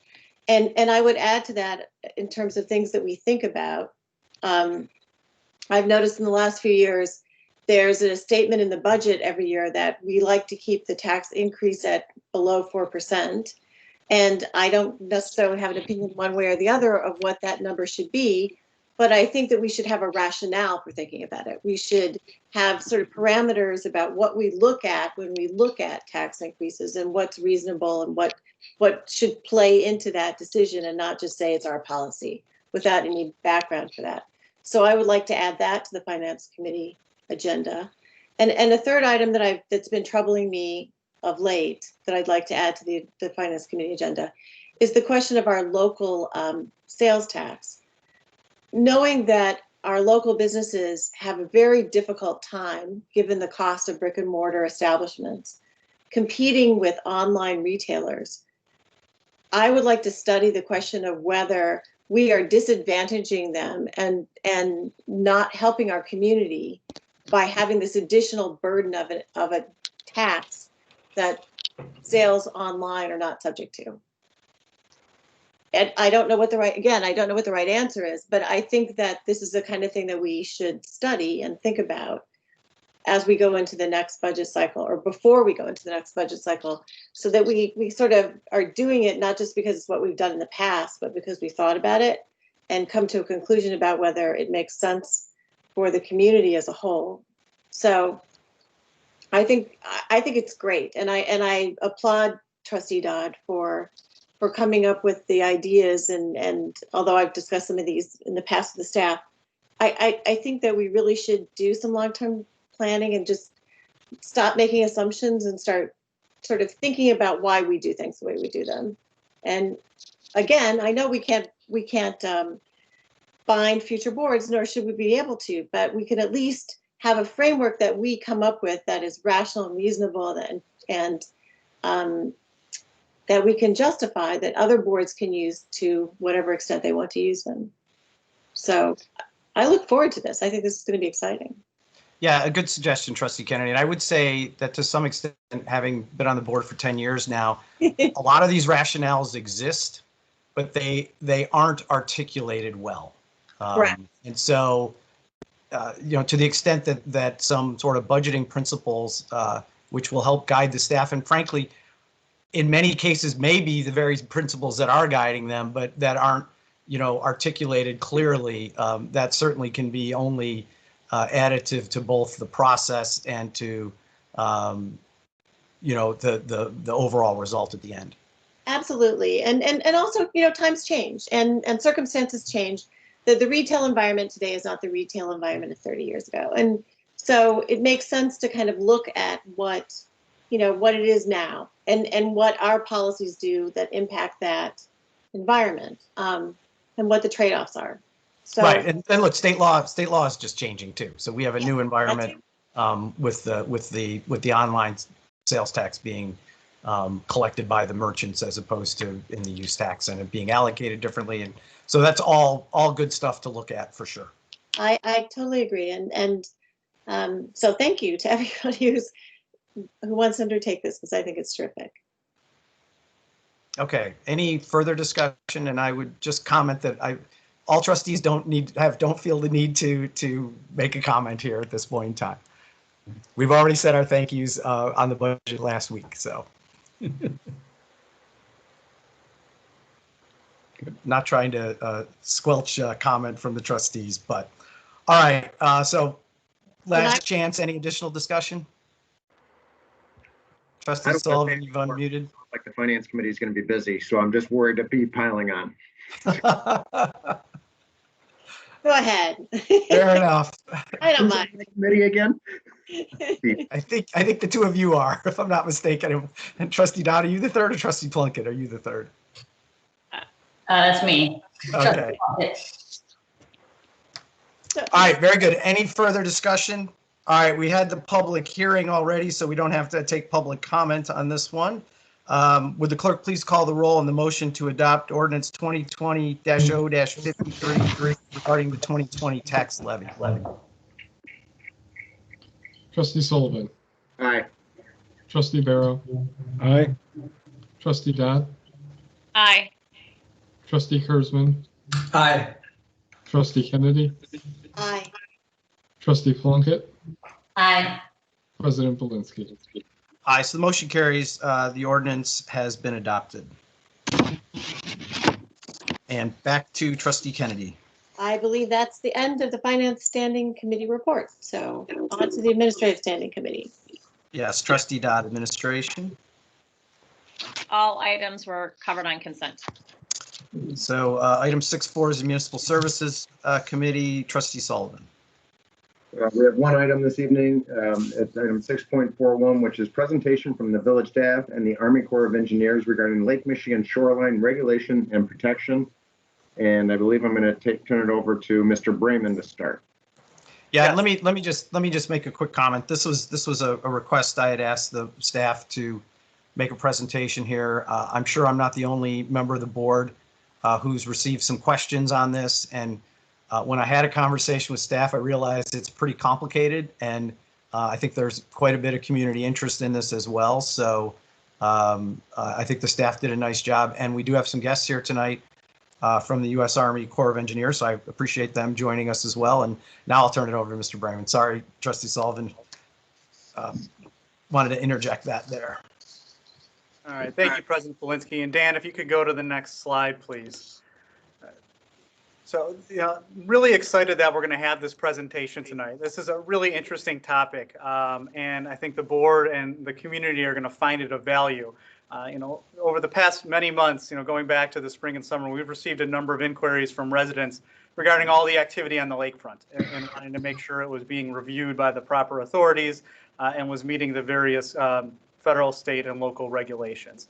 And I would add to that in terms of things that we think about. I've noticed in the last few years, there's a statement in the budget every year that we like to keep the tax increase at below 4%. And I don't necessarily have an opinion one way or the other of what that number should be, but I think that we should have a rationale for thinking about it. We should have sort of parameters about what we look at when we look at tax increases and what's reasonable and what should play into that decision, and not just say it's our policy without any background for that. So I would like to add that to the Finance Committee agenda. And a third item that's been troubling me of late that I'd like to add to the Finance Committee agenda is the question of our local sales tax. Knowing that our local businesses have a very difficult time, given the cost of brick and mortar establishments, competing with online retailers, I would like to study the question of whether we are disadvantaging them and not helping our community by having this additional burden of a tax that sales online are not subject to. And I don't know what the right answer is, but I think that this is the kind of thing that we should study and think about as we go into the next budget cycle, or before we go into the next budget cycle, so that we sort of are doing it not just because it's what we've done in the past, but because we thought about it and come to a conclusion about whether it makes sense for the community as a whole. So I think it's great, and I applaud Trustee Dodd for coming up with the ideas, and although I've discussed some of these in the past with the staff, I think that we really should do some long-term planning and just stop making assumptions and start sort of thinking about why we do things the way we do them. And again, I know we can't bind future boards, nor should we be able to, but we can at least have a framework that we come up with that is rational and reasonable, and that we can justify, that other boards can use to whatever extent they want to use them. So I look forward to this. I think this is going to be exciting. Yeah, a good suggestion, Trustee Kennedy. And I would say that to some extent, having been on the board for 10 years now, a lot of these rationales exist, but they aren't articulated well. Correct. And so, to the extent that some sort of budgeting principles, which will help guide the staff, and frankly, in many cases, maybe the very principles that are guiding them, but that aren't, articulated clearly, that certainly can be only additive to both the process and to, the overall result at the end. Absolutely. And also, times change and circumstances change. The retail environment today is not the retail environment of 30 years ago. And so it makes sense to kind of look at what it is now and what our policies do that impact that environment, and what the trade-offs are. So, right, and look, state law is just changing too. So we have a new environment with the online sales tax being collected by the merchants as opposed to in the use tax and it being allocated differently. And so that's all good stuff to look at for sure. I totally agree. So thank you to everybody who wants to undertake this, because I think it's terrific. Okay, any further discussion? And I would just comment that all trustees don't feel the need to make a comment here at this point in time. We've already said our thank yous on the budget last week, so. Not trying to squelch a comment from the trustees, but all right. So last chance, any additional discussion? Trustee Sullivan, you've unmuted. Like the finance committee is going to be busy, so I'm just worried to be piling on. Go ahead. Fair enough. I don't mind. Committee again? I think the two of you are, if I'm not mistaken. And Trustee Dodd, are you the third, or Trustee Plunkett, are you the third? That's me. Okay. All right, very good. Any further discussion? All right, we had the public hearing already, so we don't have to take public comment on this one. Would the clerk please call the roll on the motion to adopt ordinance 2020-0-53 regarding the 2020 tax levy? Trustee Sullivan. Aye. Trustee Barrow. Aye. Trustee Dodd. Aye. Trustee Kurzman. Aye. Trustee Kennedy. Aye. Trustee Plunkett. Aye. President Belinsky. Aye, so the motion carries. The ordinance has been adopted. And back to Trustee Kennedy. I believe that's the end of the Finance Standing Committee report. So on to the Administrative Standing Committee. Yes, Trustee Dodd, administration. All items were covered on consent. So item 6.4 is the Municipal Services Committee. Trustee Sullivan. We have one item this evening. It's item 6.41, which is presentation from the village staff and the Army Corps of Engineers regarding Lake Michigan shoreline regulation and protection. And I believe I'm going to turn it over to Mr. Brayman to start. Yeah, let me just make a quick comment. This was a request. I had asked the staff to make a presentation here. I'm sure I'm not the only member of the board who's received some questions on this. And when I had a conversation with staff, I realized it's pretty complicated, and I think there's quite a bit of community interest in this as well. So I think the staff did a nice job, and we do have some guests here tonight from the U.S. Army Corps of Engineers, so I appreciate them joining us as well. And now I'll turn it over to Mr. Brayman. Sorry, Trustee Sullivan, wanted to interject that there. All right, thank you, President Belinsky. And Dan, if you could go to the next slide, please. So, really excited that we're going to have this presentation tonight. This is a really interesting topic, and I think the board and the community are going to find it of value. Over the past many months, going back to the spring and summer, we've received a number of inquiries from residents regarding all the activity on the lakefront and wanting to make sure it was being reviewed by the proper authorities and was meeting the various federal, state, and local regulations.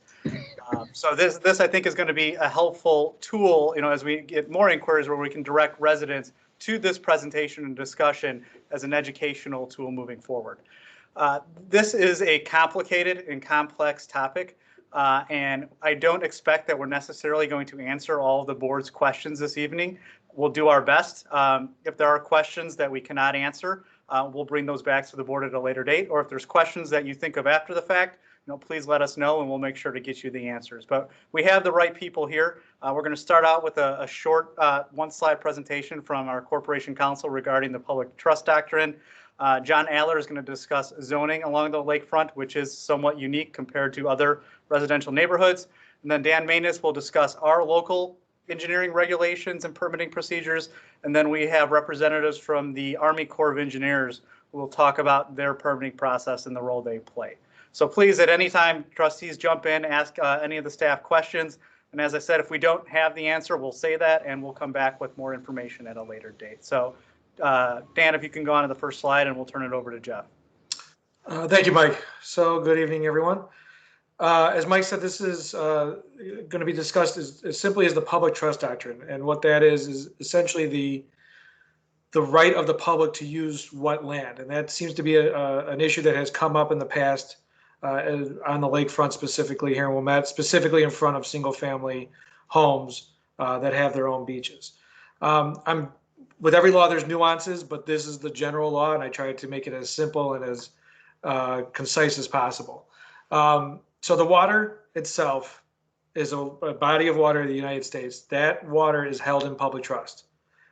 So this I think is going to be a helpful tool, as we get more inquiries where we can direct residents to this presentation and discussion as an educational tool moving forward. This is a complicated and complex topic, and I don't expect that we're necessarily going to answer all of the board's questions this evening. We'll do our best. If there are questions that we cannot answer, we'll bring those back to the board at a later date, or if there's questions that you think of after the fact, please let us know and we'll make sure to get you the answers. But we have the right people here. We're going to start out with a short one-slide presentation from our Corporation Counsel regarding the public trust doctrine. John Adler is going to discuss zoning along the lakefront, which is somewhat unique compared to other residential neighborhoods. And then Dan Manus will discuss our local engineering regulations and permitting procedures. And then we have representatives from the Army Corps of Engineers who will talk about their permitting process and the role they play. So please, at any time, trustees jump in, ask any of the staff questions. And as I said, if we don't have the answer, we'll say that and we'll come back with more information at a later date. So Dan, if you can go on to the first slide and we'll turn it over to Jeff. Thank you, Mike. So good evening, everyone. As Mike said, this is going to be discussed as simply as the public trust doctrine. And what that is essentially the right of the public to use what land. And that seems to be an issue that has come up in the past on the lakefront, specifically here in Wilmette, specifically in front of single-family homes that have their own beaches. With every law, there's nuances, but this is the general law, and I tried to make it as simple and as concise as possible. So the water itself is a body of water in the United States. That water is held in public trust,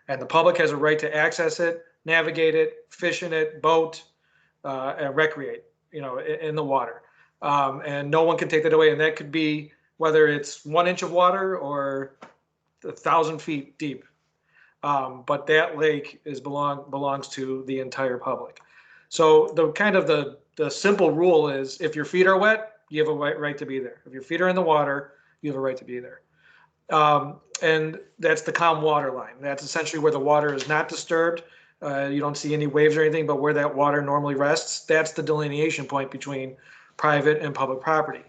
and the public has a right to access it, navigate it, fish in it, boat, and recreate, in the water. And no one can take that away. And that could be whether it's 1 inch of water or 1,000 feet deep. But that lake belongs to the entire public. So the simple rule is, if your feet are wet, you have a right to be there. If your feet are in the water, you have a right to be there. And that's the calm water line. That's essentially where the water is not disturbed. You don't see any waves or anything, but where that water normally rests, that's the delineation point between private and public property.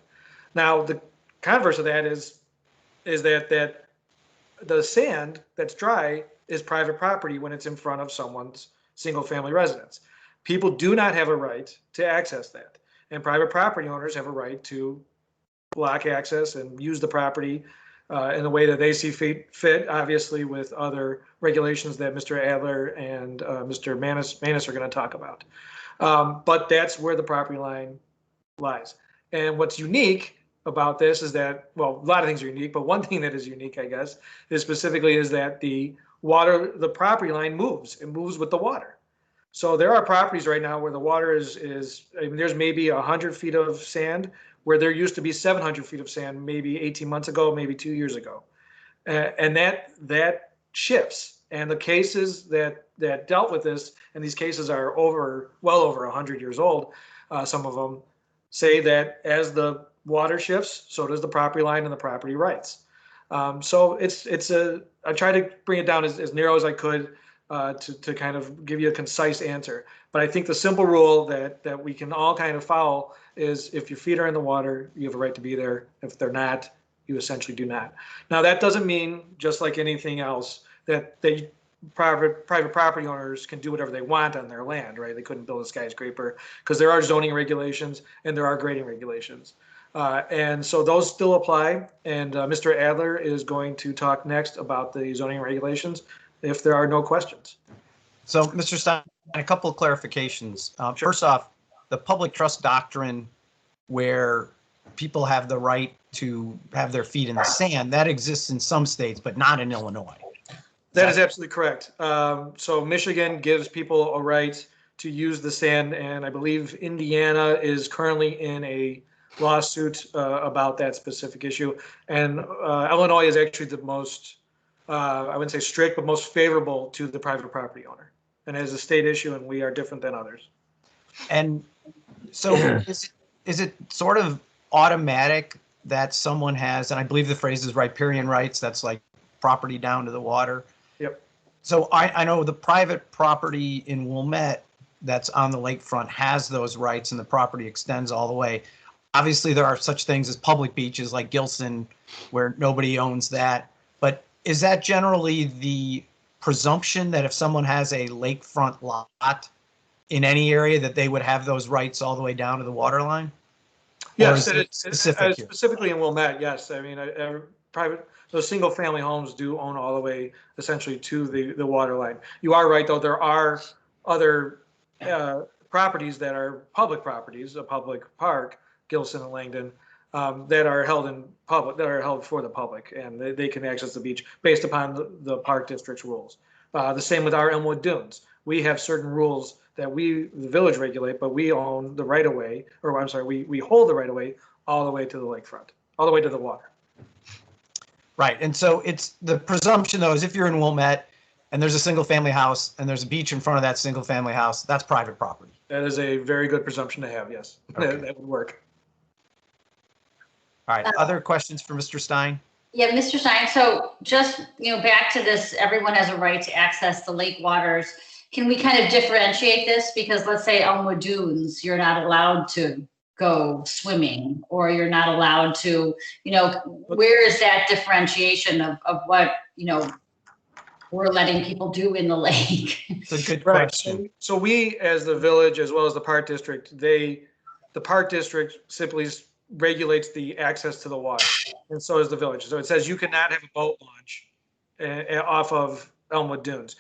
Now, the converse of that is that the sand that's dry is private property when it's in front of someone's single-family residence. People do not have a right to access that, and private property owners have a right to block access and use the property in the way that they see fit, obviously with other regulations that Mr. Adler and Mr. Manis are going to talk about. But that's where the property line lies. And what's unique about this is that, well, a lot of things are unique, but one thing that is unique, I guess, is that the property line moves. It moves with the water. So there are properties right now where the water is there's maybe 100 feet of sand where there used to be 700 feet of sand maybe 18 months ago, maybe 2 years ago. And that shifts. And the cases that dealt with this, and these cases are well over 100 years old, some of them say that as the water shifts, so does the property line and the property rights. So I try to bring it down as narrow as I could to kind of give you a concise answer. But I think the simple rule that we can all kind of follow is, if your feet are in the water, you have a right to be there. If they're not, you essentially do not. Now, that doesn't mean, just like anything else, that private property owners can do whatever they want on their land, right? They couldn't build a skyscraper, because there are zoning regulations and there are grading regulations. And so those still apply. And Mr. Adler is going to talk next about the zoning regulations, if there are no questions. So, Mr. Stein, a couple of clarifications. Sure. First off, the public trust doctrine, where people have the right to have their feet in the sand, that exists in some states, but not in Illinois. That is absolutely correct. So Michigan gives people a right to use the sand, and I believe Indiana is currently in a lawsuit about that specific issue. And Illinois is actually the most, I wouldn't say strict, but most favorable to the private property owner. And it is a state issue, and we are different than others. And so is it sort of automatic that someone has, and I believe the phrase is riparian rights, that's like property down to the water? Yep. So I know the private property in Wilmette that's on the lakefront has those rights, and the property extends all the way. Obviously, there are such things as public beaches like Gilson, where nobody owns that. But is that generally the presumption, that if someone has a lakefront lot in any area, that they would have those rights all the way down to the water line? Yes, Specific specifically in Wilmette, yes. I mean, those single family homes do own all the way essentially to the water line. You are right, though, there are other properties that are public properties, a public park, Gilson and Langdon, that are held for the public, and they can access the beach based upon the park district's rules. The same with our Elmwood Dunes. We have certain rules that the village regulate, but we own the right of way, or I'm sorry, we hold the right of way all the way to the lakefront, all the way to the water. Right. And so it's the presumption, though, is if you're in Wilmette and there's a single family house and there's a beach in front of that single family house, that's private property. That is a very good presumption to have, yes. Okay. That would work. All right. Other questions for Mr. Stein? Yeah, Mr. Stein, so just, back to this, everyone has a right to access the lake waters. Can we kind of differentiate this? Because let's say Elmwood Dunes, you're not allowed to go swimming, or you're not allowed to, where is that differentiation of what, we're letting people do in the lake? It's a good Right. question. So we, as the village, as well as the park district, they The park district simply regulates the access to the water, and so does the village. So it says you cannot have a boat launch off of Elmwood Dunes.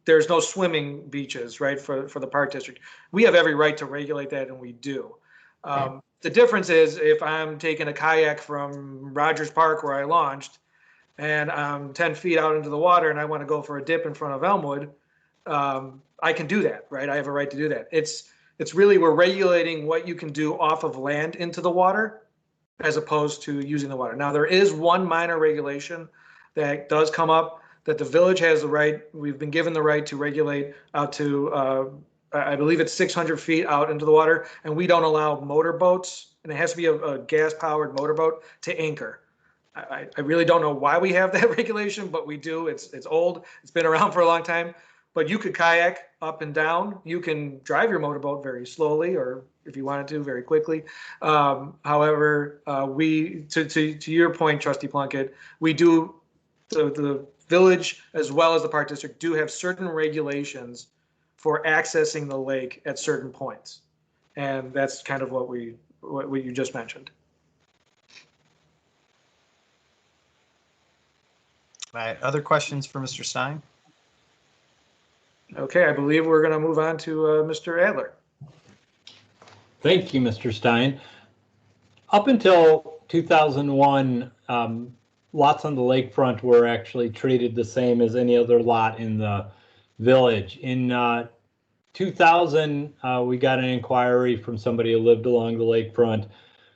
There's no swimming beaches, right, for the park district. We have every right to regulate that, and we do. The difference is if I'm taking a kayak from Rogers Park where I launched, and I'm 10 feet out into the water and I want to go for a dip in front of Elmwood, I can do that, right? I have a right to do that. It's really, we're regulating what you can do off of land into the water as opposed to using the water. Now, there is one minor regulation that does come up that the village has the right, we've been given the right to regulate out to, I believe it's 600 feet out into the water, and we don't allow motorboats, and it has to be a gas-powered motorboat to anchor. I really don't know why we have that regulation, but we do. It's old. It's been around for a long time. But you could kayak up and down. You can drive your motorboat very slowly, or if you wanted to, very quickly. However, to your point, Trustee Plunkett, we do, the village as well as the park district do have certain regulations for accessing the lake at certain points, and that's kind of what you just mentioned. All right, other questions for Mr. Stein? Okay, I believe we're going to move on to Mr. Adler. Thank you, Mr. Stein. Up until 2001, lots on the lakefront were actually treated the same as any other lot in the village. In 2000, we got an inquiry from somebody who lived along the lakefront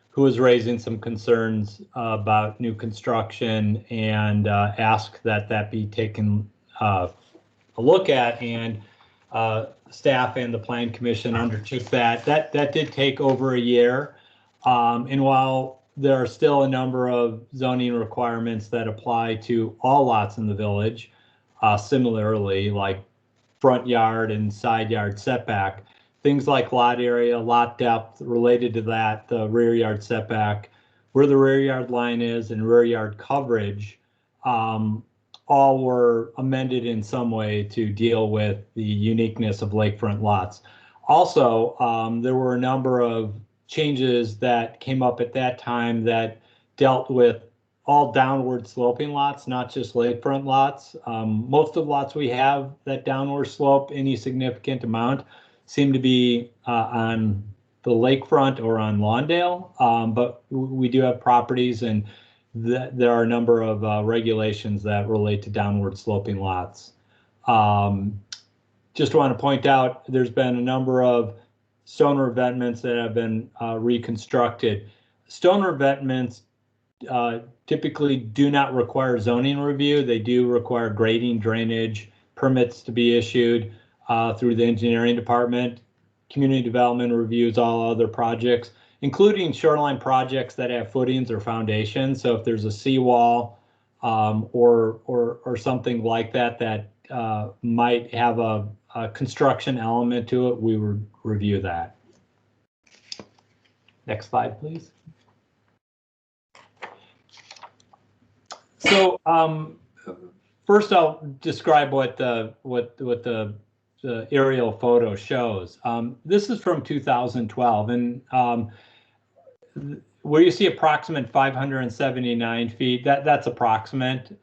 who was raising some concerns about new construction and asked that be taken a look at, and staff and the Plan Commission undertook that. That did take over a year, and while there are still a number of zoning requirements that apply to all lots in the village, similarly, like front yard and side yard setback, things like lot area, lot depth related to that, the rear yard setback, where the rear yard line is, and rear yard coverage, all were amended in some way to deal with the uniqueness of lakefront lots. Also, there were a number of changes that came up at that time that dealt with all downward sloping lots, not just lakefront lots. Most of the lots we have that downward slope any significant amount seem to be on the lakefront or on Lawndale, but we do have properties, and there are a number of regulations that relate to downward sloping lots. Just want to point out, there's been a number of stone revetments that have been reconstructed. Stone revetments typically do not require zoning review. They do require grading, drainage, permits to be issued through the engineering department. Community development reviews all other projects, including shoreline projects that have footings or foundations. So if there's a seawall or something like that that might have a construction element to it, we would review that. Next slide, please. So first, I'll describe what the aerial photo shows. This is from 2012, and where you see approximate 579 feet, that's approximate.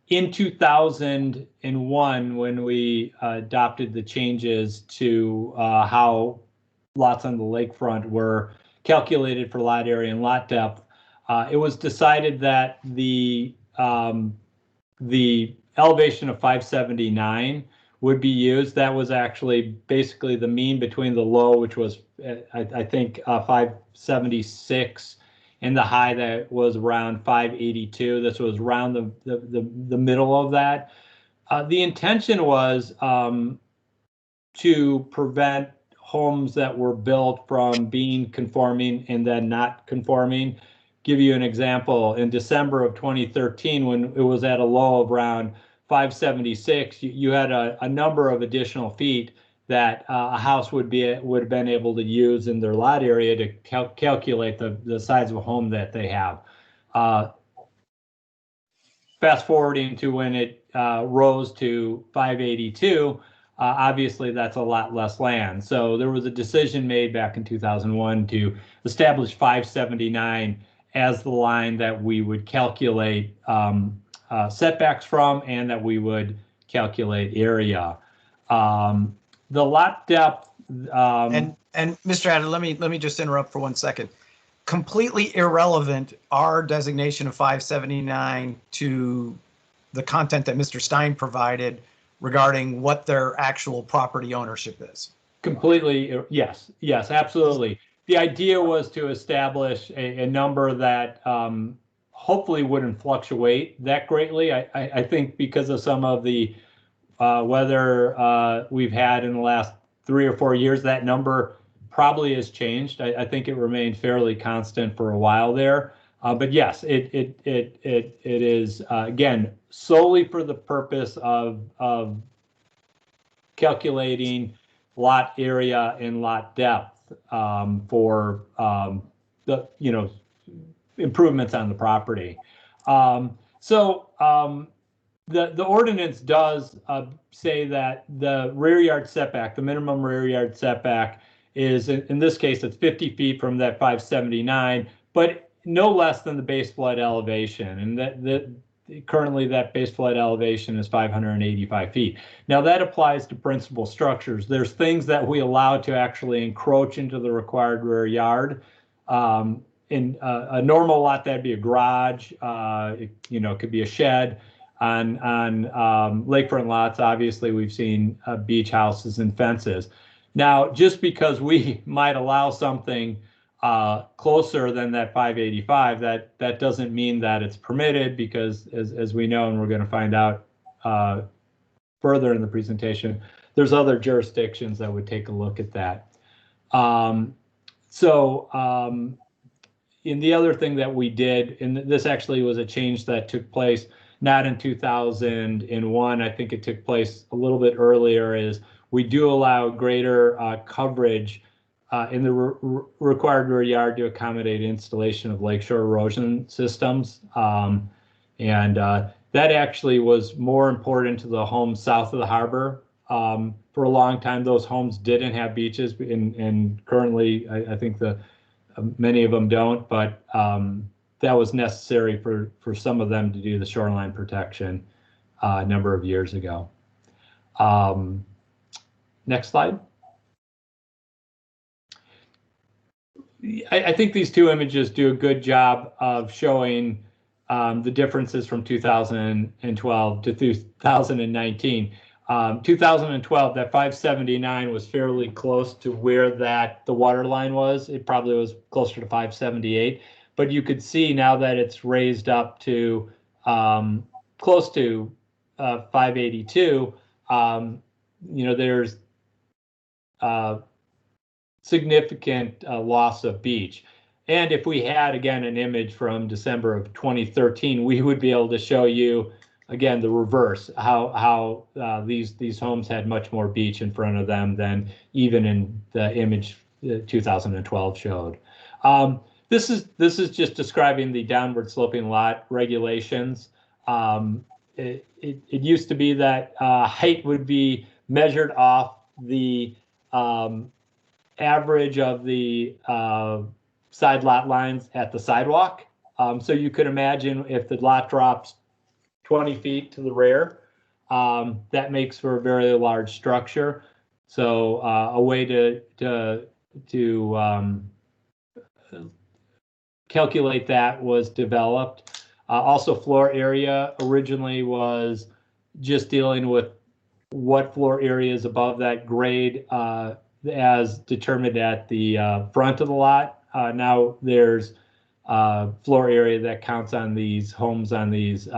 In 2001, when we adopted the changes to how lots on the lakefront were calculated for lot area and lot depth, it was decided that the elevation of 579 would be used. That was actually basically the mean between the low, which was I think 576, and the high that was around 582. This was around the middle of that. The intention was to prevent homes that were built from being conforming and then not conforming. Give you an example, in December of 2013, when it was at a low of around 576, you had a number of additional feet that a house would have been able to use in their lot area to calculate the size of a home that they have. Fast forwarding to when it rose to 582, obviously that's a lot less land. So there was a decision made back in 2001 to establish 579 as the line that we would calculate setbacks from, and that we would calculate area. The lot depth. And Mr. Adler, let me just interrupt for 1 second. Completely irrelevant, our designation of 579 to the content that Mr. Stein provided regarding what their actual property ownership is. Completely, yes, absolutely. The idea was to establish a number that hopefully wouldn't fluctuate that greatly. I think because of some of the weather we've had in the last 3 or 4 years, that number probably has changed. I think it remained fairly constant for a while there. But yes, it is again solely for the purpose of calculating lot area and lot depth for the improvements on the property. The ordinance does say that the rear yard setback, the minimum rear yard setback, is in this case it's 50 feet from that 579, but no less than the base flood elevation, and that currently that base flood elevation is 585 feet. Now that applies to principal structures. There's things that we allow to actually encroach into the required rear yard. In a normal lot, that'd be a garage. It could be a shed. On lakefront lots, obviously, we've seen beach houses and fences. Now, just because we might allow something closer than that 585, that doesn't mean that it's permitted, because as we know, and we're going to find out further in the presentation, there's other jurisdictions that would take a look at that. And the other thing that we did, and this actually was a change that took place not in 2001, I think it took place a little bit earlier, is we do allow greater coverage in the required rear yard to accommodate installation of lakeshore erosion systems. And that actually was more important to the homes south of the harbor. For a long time, those homes didn't have beaches, and currently I think many of them don't, but that was necessary for some of them to do the shoreline protection a number of years ago. Next slide. I think these two images do a good job of showing the differences from 2012 to 2019. 2012, that 579 was fairly close to where the water line was. It probably was closer to 578, but you could see now that it's raised up to close to 582. There's significant loss of beach. And if we had, again, an image from December of 2013, we would be able to show you, again, the reverse, how these homes had much more beach in front of them than even in the image 2012 showed. This is just describing the downward sloping lot regulations. It used to be that height would be measured off the average of the side lot lines at the sidewalk. So you could imagine if the lot drops 20 feet to the rear, that makes for a very large structure. So a way to calculate that was developed. Also, floor area originally was just dealing with what floor area is above that grade as determined at the front of the lot. Now there's floor area that counts on these homes on these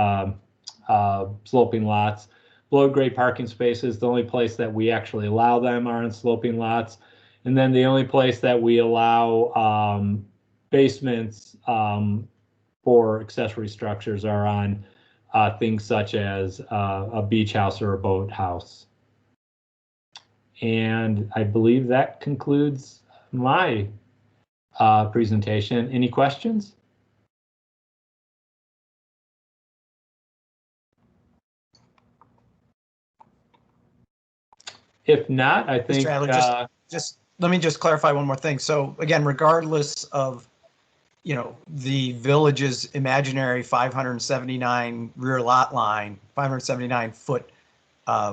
sloping lots. Below grade parking spaces, the only place that we actually allow them are in sloping lots. And then the only place that we allow basements for accessory structures are on things such as a beach house or a boat house. And I believe that concludes my presentation. Any questions? If not, I think, Mr. Adler, let me just clarify one more thing. So again, regardless of, the village's imaginary 579 rear lot line, 579 foot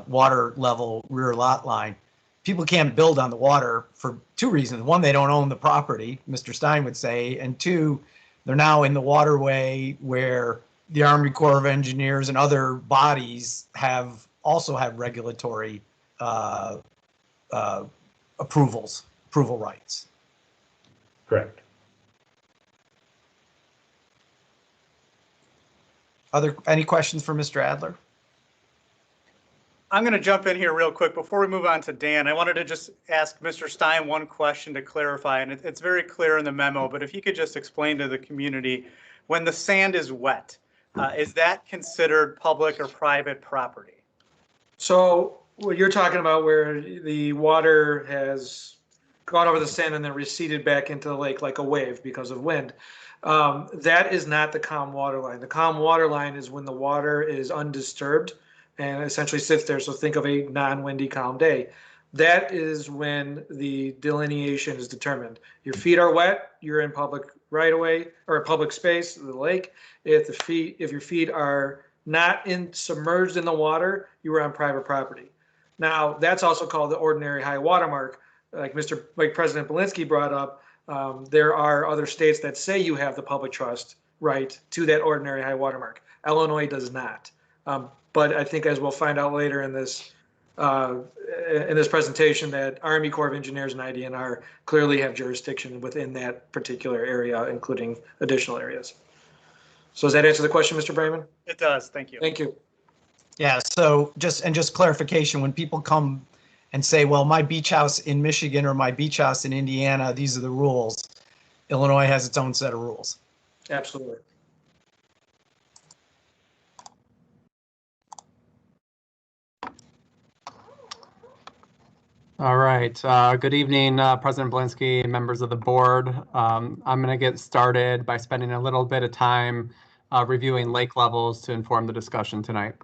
water level rear lot line, people can't build on the water for two reasons. One, they don't own the property, Mr. Stein would say, and two, they're now in the waterway where the Army Corps of Engineers and other bodies also have regulatory approval rights. correct. Any questions for Mr. Adler? I'm going to jump in here real quick. Before we move on to Dan, I wanted to just ask Mr. Stein one question to clarify, and it's very clear in the memo, but if you could just explain to the community, when the sand is wet, is that considered public or private property? So what you're talking about where the water has gone over the sand and then receded back into the lake like a wave because of wind. That is not the calm water line. The calm water line is when the water is undisturbed and essentially sits there. So think of a non-windy, calm day. That is when the delineation is determined. Your feet are wet, you're in public right of way or a public space, the lake. If your feet are not submerged in the water, you are on private property. Now that's also called the ordinary high water mark. Like President Belinsky brought up, there are other states that say you have the public trust right to that ordinary high water mark. Illinois does not. But I think, as we'll find out later in this presentation, that Army Corps of Engineers and IDNR clearly have jurisdiction within that particular area, including additional areas. So does that answer the question, Mr. Brayman? It does. Thank you. Thank you. Yeah, so just clarification, when people come and say, well, my beach house in Michigan or my beach house in Indiana, these are the rules. Illinois has its own set of rules. Absolutely. All right. Good evening, President Belinsky and members of the board. I'm going to get started by spending a little bit of time reviewing lake levels to inform the discussion tonight.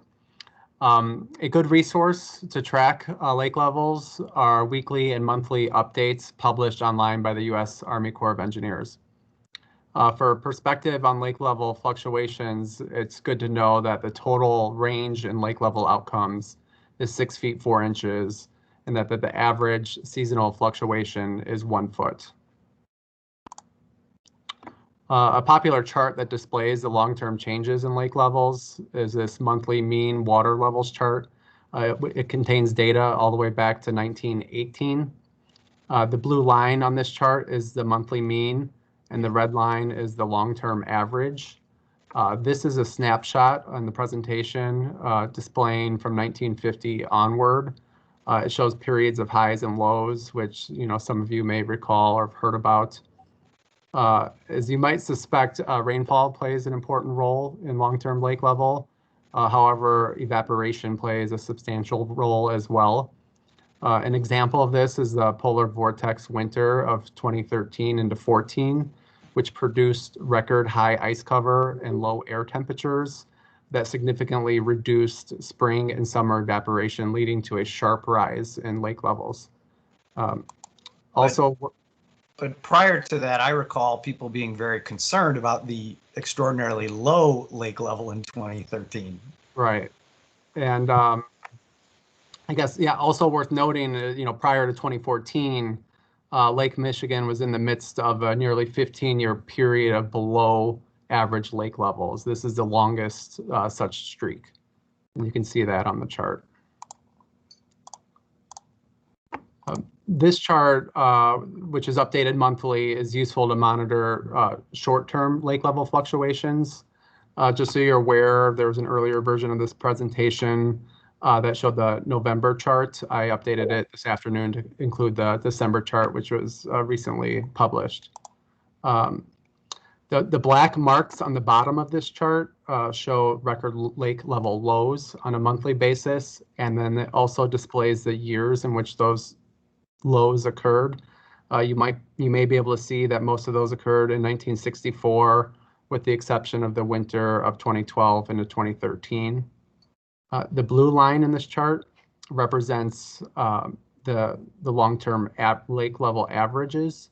A good resource to track lake levels are weekly and monthly updates published online by the U.S. Army Corps of Engineers. For perspective on lake level fluctuations, it's good to know that the total range in lake level outcomes is 6 feet 4 inches, and that the average seasonal fluctuation is 1 foot. A popular chart that displays the long-term changes in lake levels is this monthly mean water levels chart. It contains data all the way back to 1918. The blue line on this chart is the monthly mean, and the red line is the long-term average. This is a snapshot on the presentation displaying from 1950 onward. It shows periods of highs and lows, which some of you may recall or have heard about. As you might suspect, rainfall plays an important role in long-term lake level. However, evaporation plays a substantial role as well. An example of this is the polar vortex winter of 2013 into 14, which produced record high ice cover and low air temperatures that significantly reduced spring and summer evaporation, leading to a sharp rise in lake levels. But prior to that, I recall people being very concerned about the extraordinarily low lake level in 2013. Right. And I guess, yeah, also worth noting, prior to 2014, Lake Michigan was in the midst of a nearly 15-year period of below average lake levels. This is the longest such streak. And you can see that on the chart. This chart, which is updated monthly, is useful to monitor short-term lake level fluctuations. Just so you're aware, there was an earlier version of this presentation that showed the November chart. I updated it this afternoon to include the December chart, which was recently published. The black marks on the bottom of this chart show record lake level lows on a monthly basis, and then it also displays the years in which those lows occurred. You may be able to see that most of those occurred in 1964, with the exception of the winter of 2012 into 2013. The blue line in this chart represents the long-term lake level averages,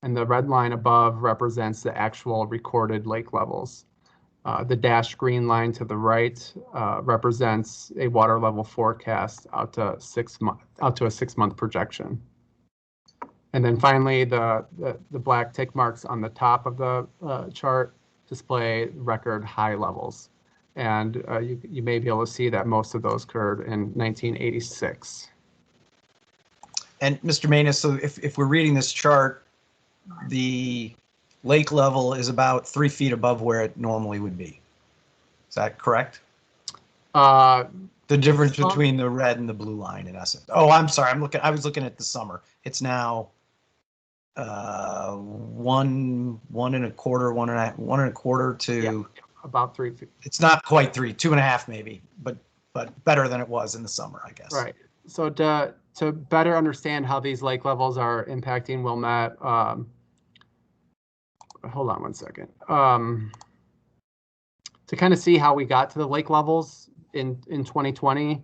and the red line above represents the actual recorded lake levels. The dashed green line to the right represents a water level forecast out to a 6-month projection. And then finally, the black tick marks on the top of the chart display record high levels. And you may be able to see that most of those occurred in 1986. And Mr. Manus, so if we're reading this chart, the lake level is about 3 feet above where it normally would be. Is that correct? The difference between the red and the blue line, in essence. Oh, I'm sorry. I was looking at the summer. It's now 1.25 to about 3 feet. It's not quite 3, 2.5 maybe, but better than it was in the summer, I guess. Right. So to better understand how these lake levels are impacting Wilmette, hold on one second. To kind of see how we got to the lake levels in 2020,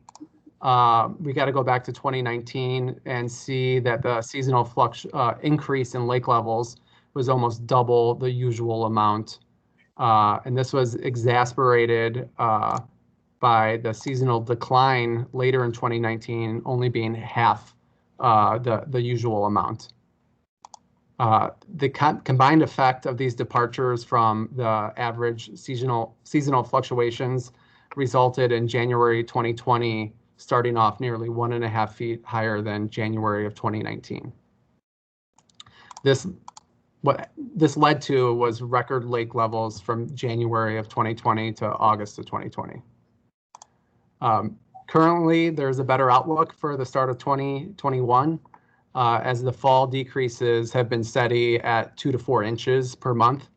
we got to go back to 2019 and see that the seasonal increase in lake levels was almost double the usual amount. And this was exacerbated by the seasonal decline later in 2019, only being half the usual amount. The combined effect of these departures from the average seasonal fluctuations resulted in January 2020 starting off nearly 1.5 feet higher than January of 2019. What this led to was record lake levels from January of 2020 to August of 2020. Currently, there's a better outlook for the start of 2021. As the fall decreases have been steady at 2 to 4 inches per month.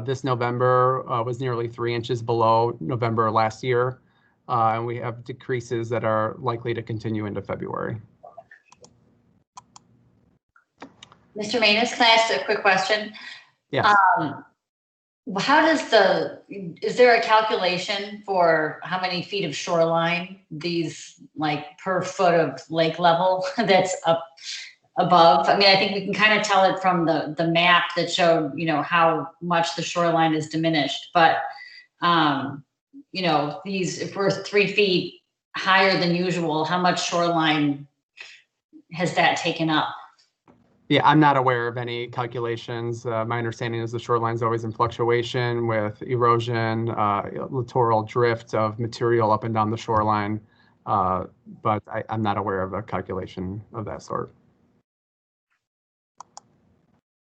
This November was nearly 3 inches below November last year, and we have decreases that are likely to continue into February. Mr. Manus, can I ask a quick question? Yes. Is there a calculation for how many feet of shoreline these, like, per foot of lake level that's up above? I mean, I think we can kind of tell it from the map that showed, how much the shoreline is diminished. But, if we're 3 feet higher than usual, how much shoreline has that taken up? Yeah, I'm not aware of any calculations. My understanding is the shoreline is always in fluctuation with erosion, littoral drift of material up and down the shoreline, but I'm not aware of a calculation of that sort.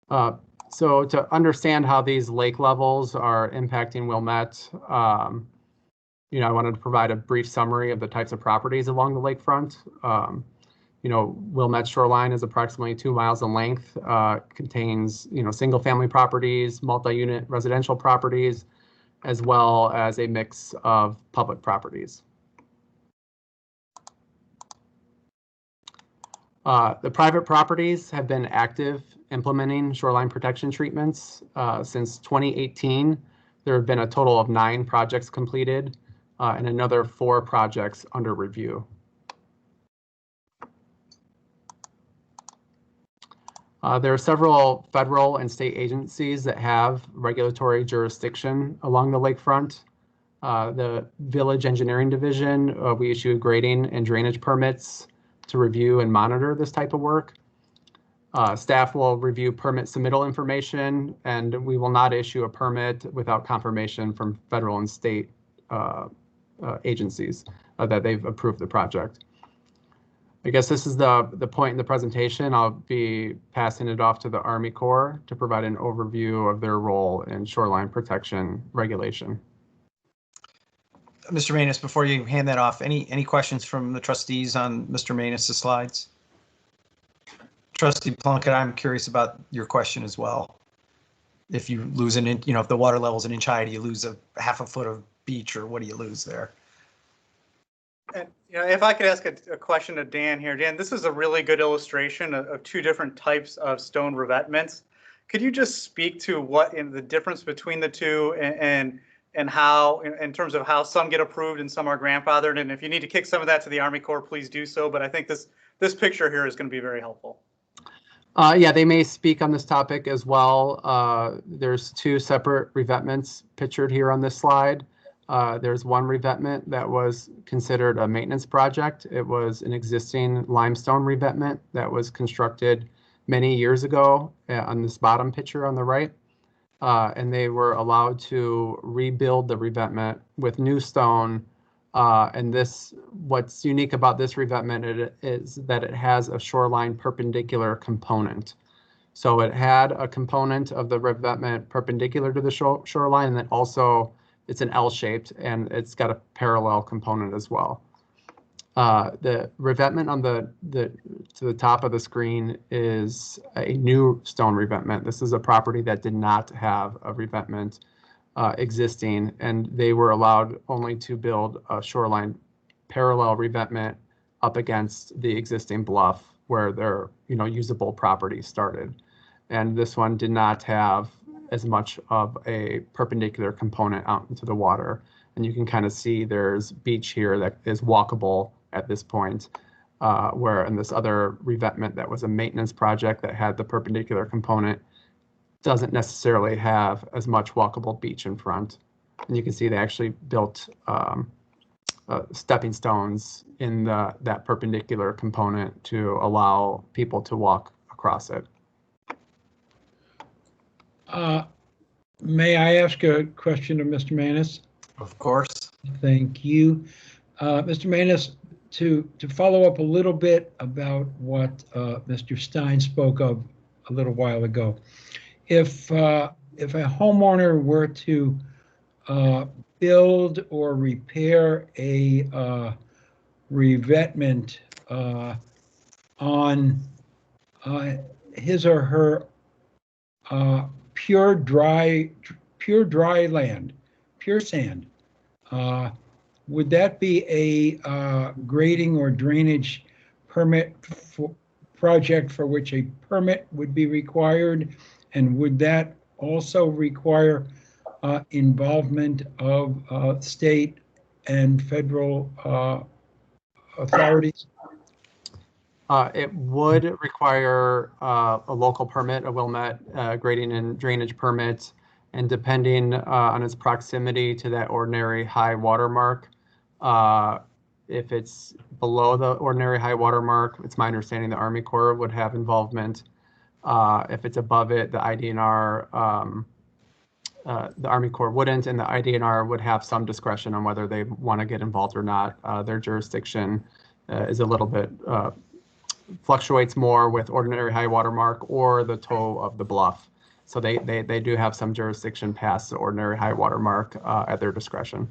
So to understand how these lake levels are impacting Wilmette, I wanted to provide a brief summary of the types of properties along the lakefront. Wilmette shoreline is approximately 2 miles in length, contains, single-family properties, multi-unit residential properties, as well as a mix of public properties. The private properties have been active implementing shoreline protection treatments. Since 2018, there have been a total of 9 projects completed and another 4 projects under review. There are several federal and state agencies that have regulatory jurisdiction along the lakefront. The Village Engineering Division, we issue grading and drainage permits to review and monitor this type of work. Staff will review permit submittal information, and we will not issue a permit without confirmation from federal and state agencies that they've approved the project. I guess this is the point in the presentation. I'll be passing it off to the Army Corps to provide an overview of their role in shoreline protection regulation. Mr. Manus, before you hand that off, any questions from the trustees on Mr. Manus' slides? Trustee Plunkett, I'm curious about your question as well. If you lose an inch, if the water level is an inch high, do you lose a half a foot of beach, or what do you lose there? And if I could ask a question to Dan here. Dan, this is a really good illustration of 2 different types of stone revetments. Could you just speak to what the difference between the 2 and how, in terms of how some get approved and some are grandfathered? And if you need to kick some of that to the Army Corps, please do so. But I think this this picture here is going to be very helpful. Yeah, they may speak on this topic as well. There's two separate revetments pictured here on this slide. There's one revetment that was considered a maintenance project. It was an existing limestone revetment that was constructed many years ago on this bottom picture on the right. And they were allowed to rebuild the revetment with new stone. And what's unique about this revetment is that it has a shoreline perpendicular component. So it had a component of the revetment perpendicular to the shoreline, and then also it's an L-shaped, and it's got a parallel component as well. The revetment on to the top of the screen is a new stone revetment. This is a property that did not have a revetment existing, and they were allowed only to build a shoreline parallel revetment up against the existing bluff where their usable property started. And this one did not have as much of a perpendicular component out into the water. And you can kind of see there's beach here that is walkable at this point, where in this other revetment that was a maintenance project that had the perpendicular component doesn't necessarily have as much walkable beach in front. And you can see they actually built stepping stones in that perpendicular component to allow people to walk across it. May I ask a question of Mr. Manis? Of course. Thank you. Mr. Manis, to follow up a little bit about what Mr. Stein spoke of a little while ago. If a homeowner were to build or repair a revetment on his or her pure dry land, pure sand, would that be a grading or drainage permit project for which a permit would be required? And would that also require involvement of state and federal authorities? It would require a local permit, a Wilmette grading and drainage permit, and depending on its proximity to that ordinary high water mark, if it's below the ordinary high water mark, it's my understanding the Army Corps would have involvement. If it's above it, the IDNR, the Army Corps wouldn't, and the IDNR would have some discretion on whether they want to get involved or not. Their jurisdiction is a little bit fluctuates more with ordinary high water mark or the toe of the bluff. So they do have some jurisdiction past the ordinary high water mark at their discretion.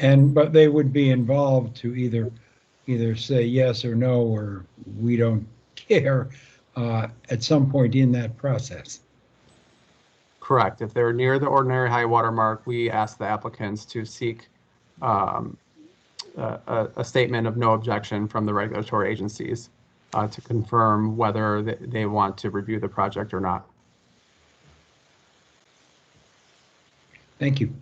But they would be involved to either say yes or no, or we don't care at some point in that process. Correct. If they're near the ordinary high water mark, we ask the applicants to seek a statement of no objection from the regulatory agencies to confirm whether they want to review the project or not. Thank you.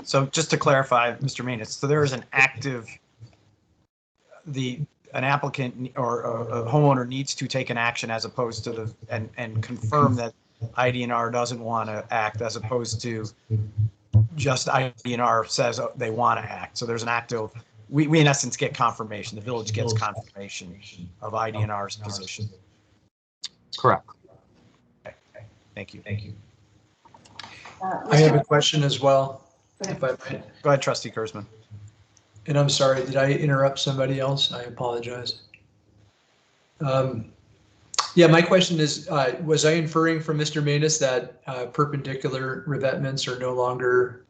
So just to clarify, Mr. Manis, so there is an active, an applicant or a homeowner needs to take an action as opposed to and confirm that IDNR doesn't want to act, as opposed to just IDNR says they want to act. So there's an active, we in essence get confirmation, the village gets confirmation of IDNR's position. Correct. Okay. Thank you. I have a question as well, if I might. Go ahead, Trustee Kurzman. And I'm sorry, did I interrupt somebody else? I apologize. Yeah, my question is, was I inferring from Mr. Manis that perpendicular revetments are no longer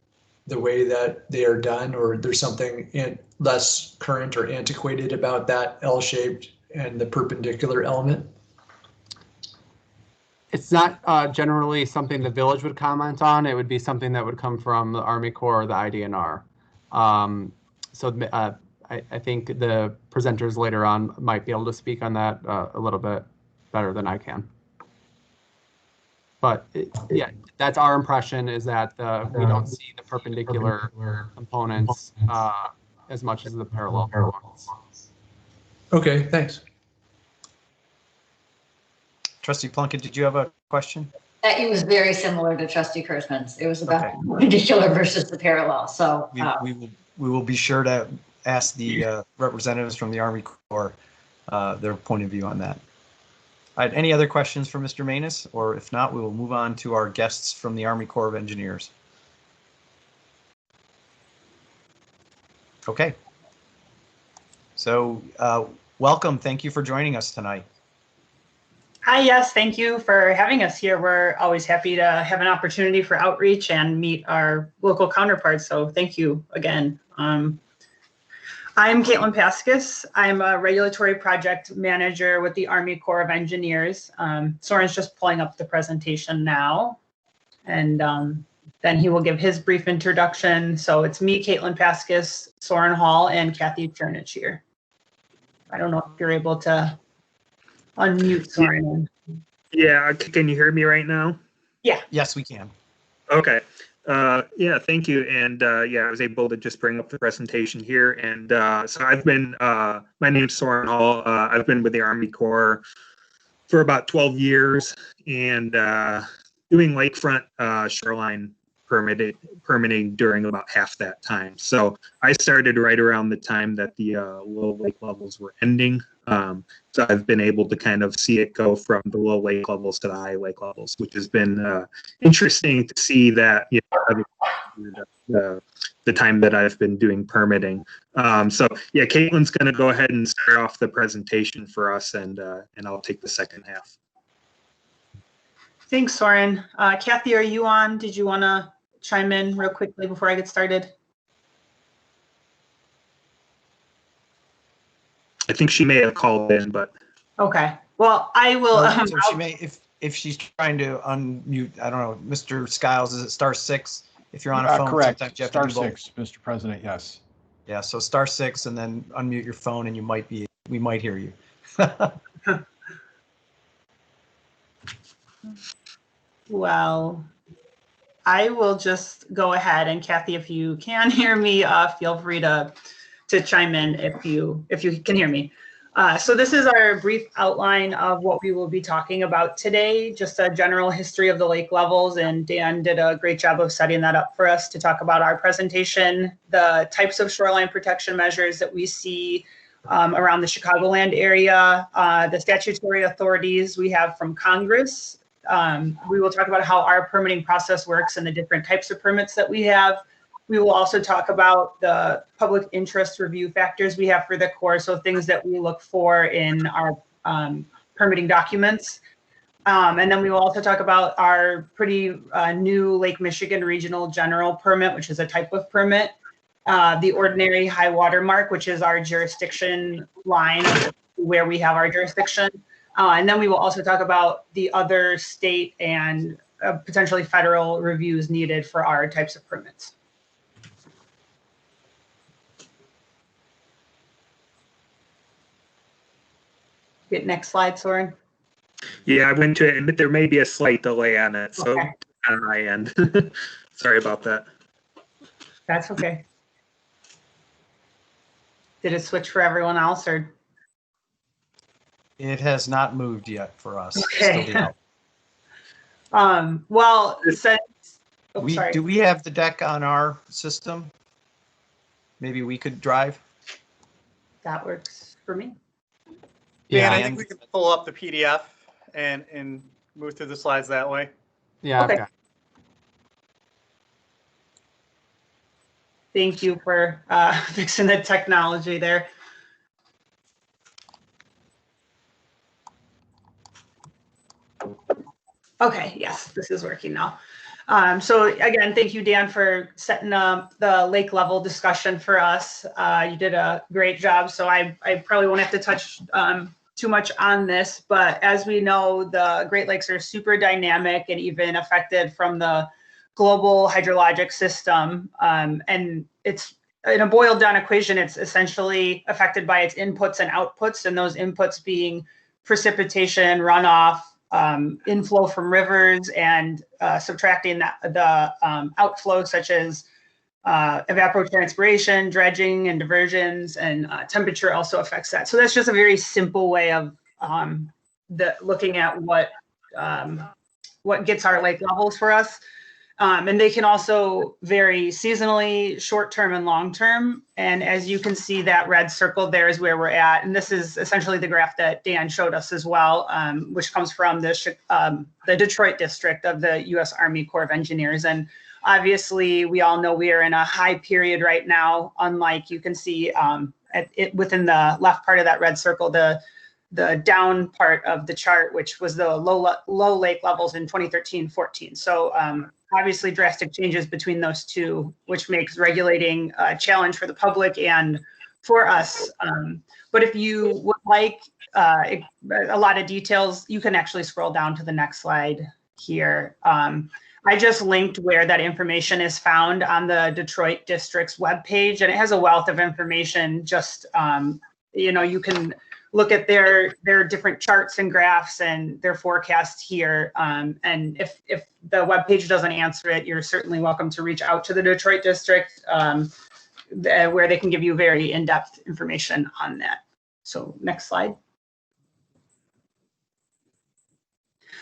the way that they are done, or there's something less current or antiquated about that L-shaped and the perpendicular element? It's not generally something the village would comment on. It would be something that would come from the Army Corps or the IDNR. I think the presenters later on might be able to speak on that a little bit better than I can. But yeah, that's our impression, is that we don't see the perpendicular components as much as the parallel components. Okay, thanks. Trustee Plunkett, did you have a question? It was very similar to Trustee Kurzman's. It was about the perpendicular versus the parallel. So We will be sure to ask the representatives from the Army Corps their point of view on that. All right, any other questions for Mr. Manus? Or if not, we will move on to our guests from the Army Corps of Engineers. Okay. So welcome. Thank you for joining us tonight. Hi, yes, thank you for having us here. We're always happy to have an opportunity for outreach and meet our local counterparts. So thank you again. I'm Caitlin Paskus. I'm a regulatory project manager with the Army Corps of Engineers. Soren's just pulling up the presentation now, and then he will give his brief introduction. So it's me, Caitlin Paskus, Soren Hall, and Kathy Chernich here. I don't know if you're able to unmute Soren. Yeah, can you hear me right now? Yeah. Yes, we can. Okay. Yeah, thank you. And yeah, I was able to just bring up the presentation here. And so I've been, my name's Soren Hall. I've been with the Army Corps for about 12 years and doing lakefront shoreline permitting during about half that time. So I started right around the time that the low lake levels were ending. So I've been able to kind of see it go from the low lake levels to the high lake levels, which has been interesting to see that, you know, the time that I've been doing permitting. So yeah, Caitlin's going to go ahead and start off the presentation for us, and I'll take the second half. Thanks, Soren. Kathy, are you on? Did you want to chime in real quickly before I get started? I think she may have called in, but okay. Well, I will. So she may, if she's trying to unmute, I don't know, Mr. Skiles, is it *6? If you're on a phone, correct. sometimes you have to do both. *6, Mr. President. Yes. Yeah. So *6, and then unmute your phone, and we might hear you. Well, I will just go ahead, and Kathy, if you can hear me, feel free to chime in if you can hear me. So this is our brief outline of what we will be talking about today, just a general history of the lake levels, and Dan did a great job of setting that up for us to talk about our presentation, the types of shoreline protection measures that we see around the Chicagoland area, the statutory authorities we have from Congress. We will talk about how our permitting process works and the different types of permits that we have. We will also talk about the public interest review factors we have for the Corps, so things that we look for in our permitting documents. And then we will also talk about our pretty new Lake Michigan Regional General Permit, which is a type of permit, the ordinary high water mark, which is our jurisdiction line where we have our jurisdiction. And then we will also talk about the other state and potentially federal reviews needed for our types of permits. Get next slide, Soren. yeah, I went to it, but there may be a slight delay on it, so Okay. on my end. Sorry about that. That's okay. Did it switch for everyone else, or? It has not moved yet for us. Okay. Still the Well, since sorry. Do we have the deck on our system? Maybe we could drive. That works for me. Yeah, I think we can pull up the PDF and move through the slides that way. Yeah. Okay. Thank you for fixing the technology there. Okay, yes, this is working now. So again, thank you, Dan, for setting up the lake level discussion for us. You did a great job, so I probably won't have to touch too much on this, but as we know, the Great Lakes are super dynamic and even affected from the global hydrologic system. And it's, in a boiled down equation, it's essentially affected by its inputs and outputs, and those inputs being precipitation, runoff, inflow from rivers, and subtracting the outflow, such as evapotranspiration, dredging, and diversions, and temperature also affects that. So that's just a very simple way of looking at what gets our lake levels for us. And they can also vary seasonally, short-term and long-term. And as you can see, that red circle there is where we're at. And this is essentially the graph that Dan showed us as well, which comes from the Detroit district of the U.S. Army Corps of Engineers. And obviously, we all know we are in a high period right now, unlike you can see within the left part of that red circle, the down part of the chart, which was the low lake levels in 2013-14. So obviously drastic changes between those two, which makes regulating a challenge for the public and for us. But if you would like a lot of details, you can actually scroll down to the next slide here. I just linked where that information is found on the Detroit District's webpage, and it has a wealth of information. Just, you can look at their different charts and graphs and their forecast here. And if the webpage doesn't answer it, you're certainly welcome to reach out to the Detroit District, where they can give you very in-depth information on that. So next slide.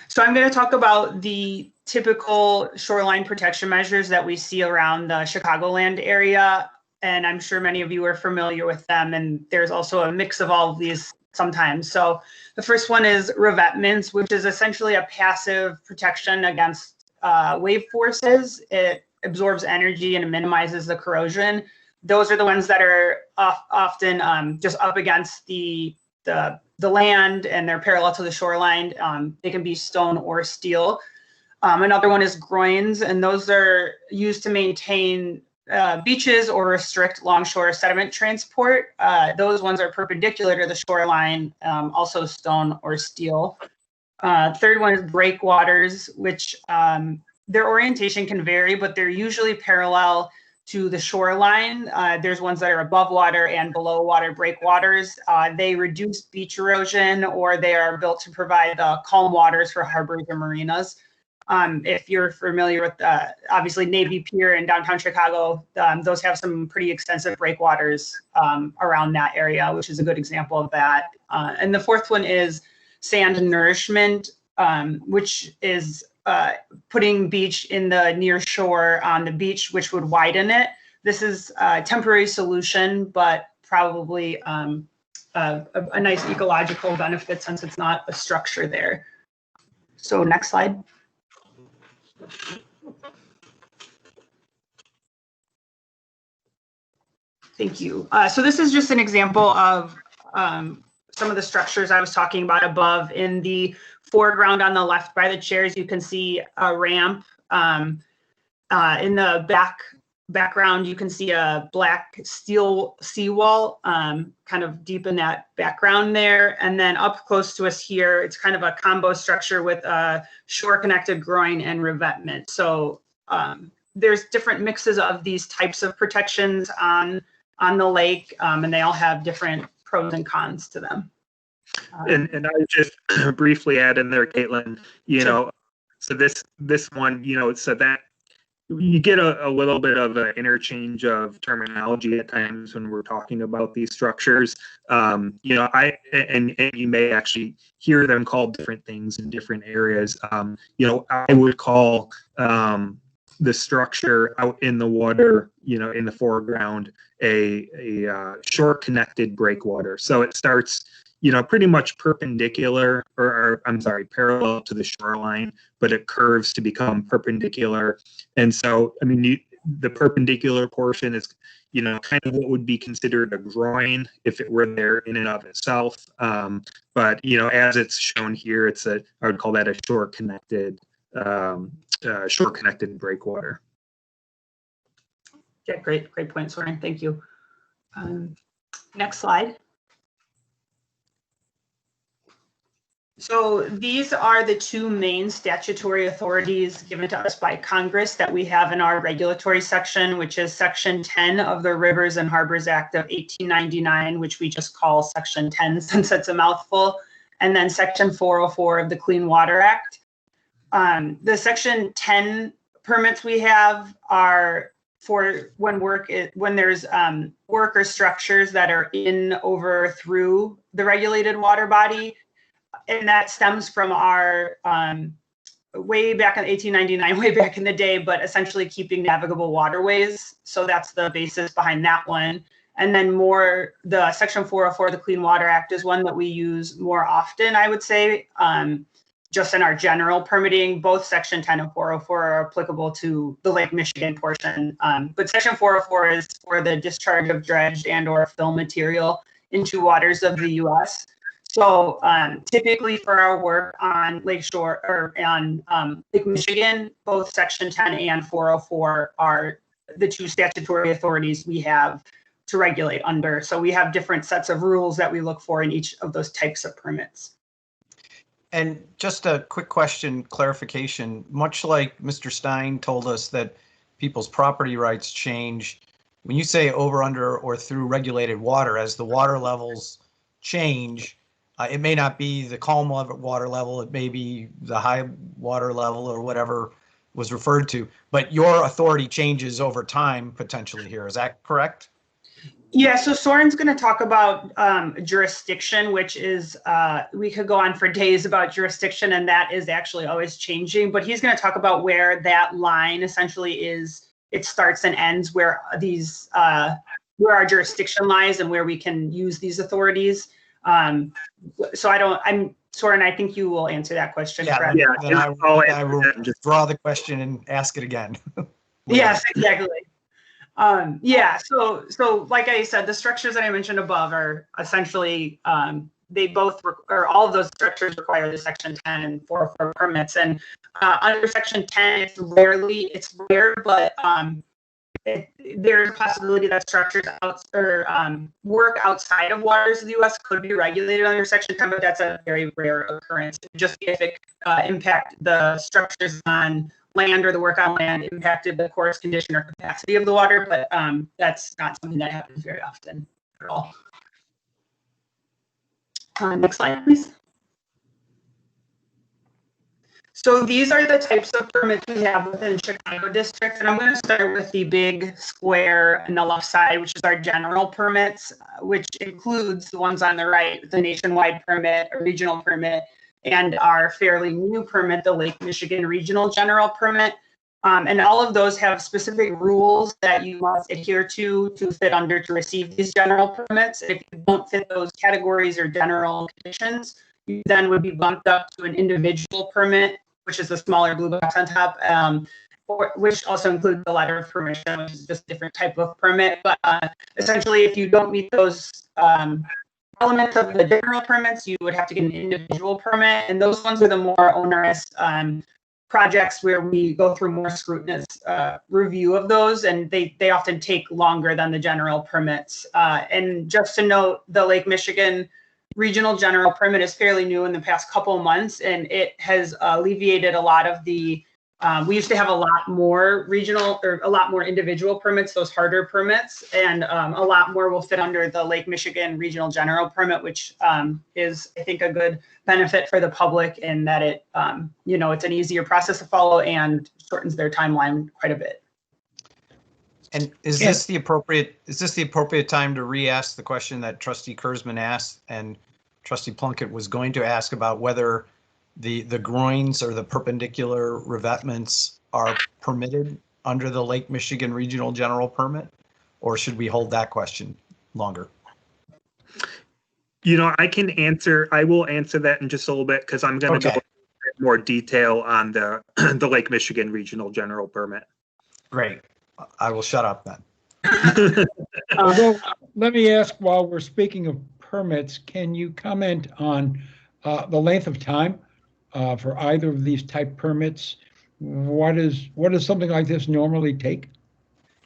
So I'm going to talk about the typical shoreline protection measures that we see around the Chicagoland area. And I'm sure many of you are familiar with them. And there's also a mix of all of these sometimes. So the first one is revetments, which is essentially a passive protection against wave forces. It absorbs energy and minimizes the corrosion. Those are the ones that are often just up against the land, and they're parallel to the shoreline. They can be stone or steel. Another one is groins, and those are used to maintain beaches or restrict longshore sediment transport. Those ones are perpendicular to the shoreline, also stone or steel. Third one is breakwaters, which their orientation can vary, but they're usually parallel to the shoreline. There's ones that are above water and below water breakwaters. They reduce beach erosion, or they are built to provide calm waters for harbors or marinas. If you're familiar with, obviously, Navy Pier in downtown Chicago, those have some pretty extensive breakwaters around that area, which is a good example of that. And the fourth one is sand nourishment, which is putting beach in the near shore on the beach, which would widen it. This is a temporary solution, but probably a nice ecological benefit since it's not a structure there. So next slide. Thank you. So this is just an example of some of the structures I was talking about above. In the foreground on the left by the chairs, you can see a ramp. In the background, you can see a black steel seawall kind of deep in that background there. And then up close to us here, it's kind of a combo structure with a shore-connected groin and revetment. So there's different mixes of these types of protections on the lake, and they all have different pros and cons to them. And I would just briefly add in there, Caitlin, Sure. So this one, so that you get a little bit of an interchange of terminology at times when we're talking about these structures. And you may actually hear them called different things in different areas. I would call the structure out in the water, in the foreground, a shore connected breakwater. So it starts, pretty much perpendicular, or I'm sorry, parallel to the shoreline, but it curves to become perpendicular. And so, the perpendicular portion is, kind of what would be considered a groin if it were there in and of itself. But, as it's shown here, I would call that a shore connected breakwater. Yeah, great point, Soren. Thank you. Next slide. So these are the two main statutory authorities given to us by Congress that we have in our regulatory section, which is Section 10 of the Rivers and Harbors Act of 1899, which we just call Section 10 since it's a mouthful, and then Section 404 of the Clean Water Act. The Section 10 permits we have are for when there's work or structures that are in, over, through the regulated water body. And that stems from our way back in 1899, way back in the day, but essentially keeping navigable waterways. So that's the basis behind that one. And then the Section 404 of the Clean Water Act is one that we use more often, I would say, just in our general permitting. Both Section 10 and 404 are applicable to the Lake Michigan portion. But Section 404 is for the discharge of dredged and or fill material into waters of the US. So typically for our work on Lakeshore or on Lake Michigan, both Section 10 and 404 are the two statutory authorities we have to regulate under. So we have different sets of rules that we look for in each of those types of permits. And just a quick question, clarification, much like Mr. Stein told us that people's property rights change, when you say over, under, or through regulated water, as the water levels change, it may not be the calm water level, it may be the high water level or whatever was referred to, but your authority changes over time potentially here. Is that correct? Yeah, so Soren's going to talk about jurisdiction, which is, we could go on for days about jurisdiction, and that is actually always changing, but he's going to talk about where that line essentially is, it starts and ends, where these, where our jurisdiction lies and where we can use these authorities. So Soren, I think you will answer that question. Yeah, correct? then I will just draw the question and ask it again. Yes, exactly. Yeah, so like I said, the structures that I mentioned above are essentially, they both, or all of those structures require the Section 10 and 404 permits. And under Section 10, it's rare, but there's a possibility that structures work outside of waters of the U.S. could be regulated under Section 10, but that's a very rare occurrence. Just if it impact the structures on land or the work on land impacted the course, condition, or capacity of the water, but that's not something that happens very often at all. Next slide, please. So these are the types of permits we have within Chicago district, and I'm going to start with the big square on the left side, which is our general permits, which includes the ones on the right, the nationwide permit, a regional permit, and our fairly new permit, the Lake Michigan Regional General Permit. And all of those have specific rules that you must adhere to fit under to receive these general permits. If you don't fit those categories or general conditions, you then would be bumped up to an individual permit, which is the smaller blue box on top, which also includes the letter of permission, which is just a different type of permit. But essentially, if you don't meet those elements of the general permits, you would have to get an individual permit, and those ones are the more onerous projects where we go through more scrutinous review of those, and they often take longer than the general permits. And just to note, the Lake Michigan Regional General Permit is fairly new in the past couple months, and it has alleviated a lot of the we used to have a lot more regional or a lot more individual permits, those harder permits, and a lot more will fit under the Lake Michigan Regional General Permit, which is, I think, a good benefit for the public in that it, it's an easier process to follow and shortens their timeline quite a bit. And is this the appropriate time to re-ask the question that Trustee Kurzman asked and Trustee Plunkett was going to ask about whether the groins or the perpendicular revetments are permitted under the Lake Michigan Regional General Permit, or should we hold that question longer? I will answer that in just a little bit because I'm going to go into more detail on the Lake Michigan Regional General Permit. Great. I will shut up then. Well, let me ask, while we're speaking of permits, can you comment on the length of time for either of these type permits? What does something like this normally take?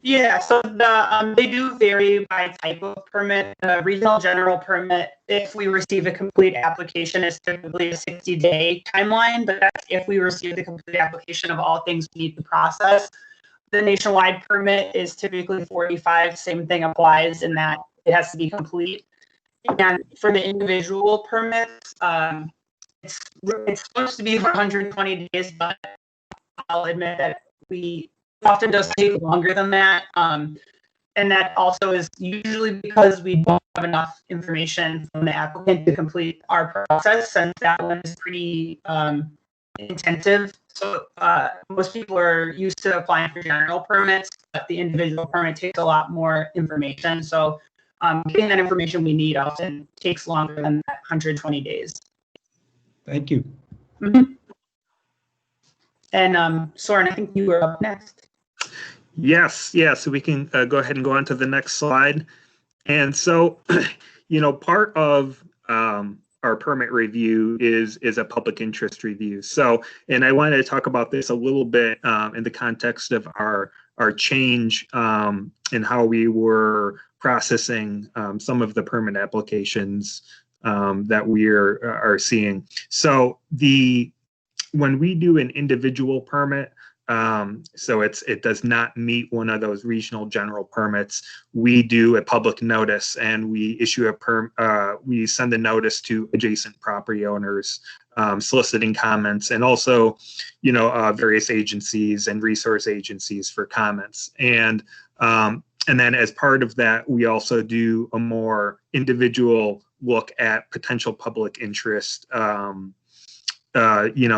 Yeah, so they do vary by type of permit. The regional general permit, if we receive a complete application, is typically a 60-day timeline, but that's if we receive the complete application of all things we need to process. The nationwide permit is typically 45. Same thing applies in that it has to be complete. And for the individual permits, it's supposed to be for 120 days, but I'll admit that we often does take longer than that. And that also is usually because we don't have enough information from the applicant to complete our process, since that one is pretty intensive. So most people are used to applying for general permits, but the individual permit takes a lot more information. So getting that information we need often takes longer than that 120 days. Thank you. Mm-hmm. And Soren, I think you were up next. Yes, yeah, so we can go ahead and go on to the next slide. And so, part of our permit review is a public interest review. So, and I wanted to talk about this a little bit in the context of our change in how we were processing some of the permit applications that we are seeing. So when we do an individual permit, so it does not meet one of those regional general permits, we do a public notice and we issue we send a notice to adjacent property owners, soliciting comments, and also, various agencies and resource agencies for comments. And then as part of that, we also do a more individual look at potential public interest,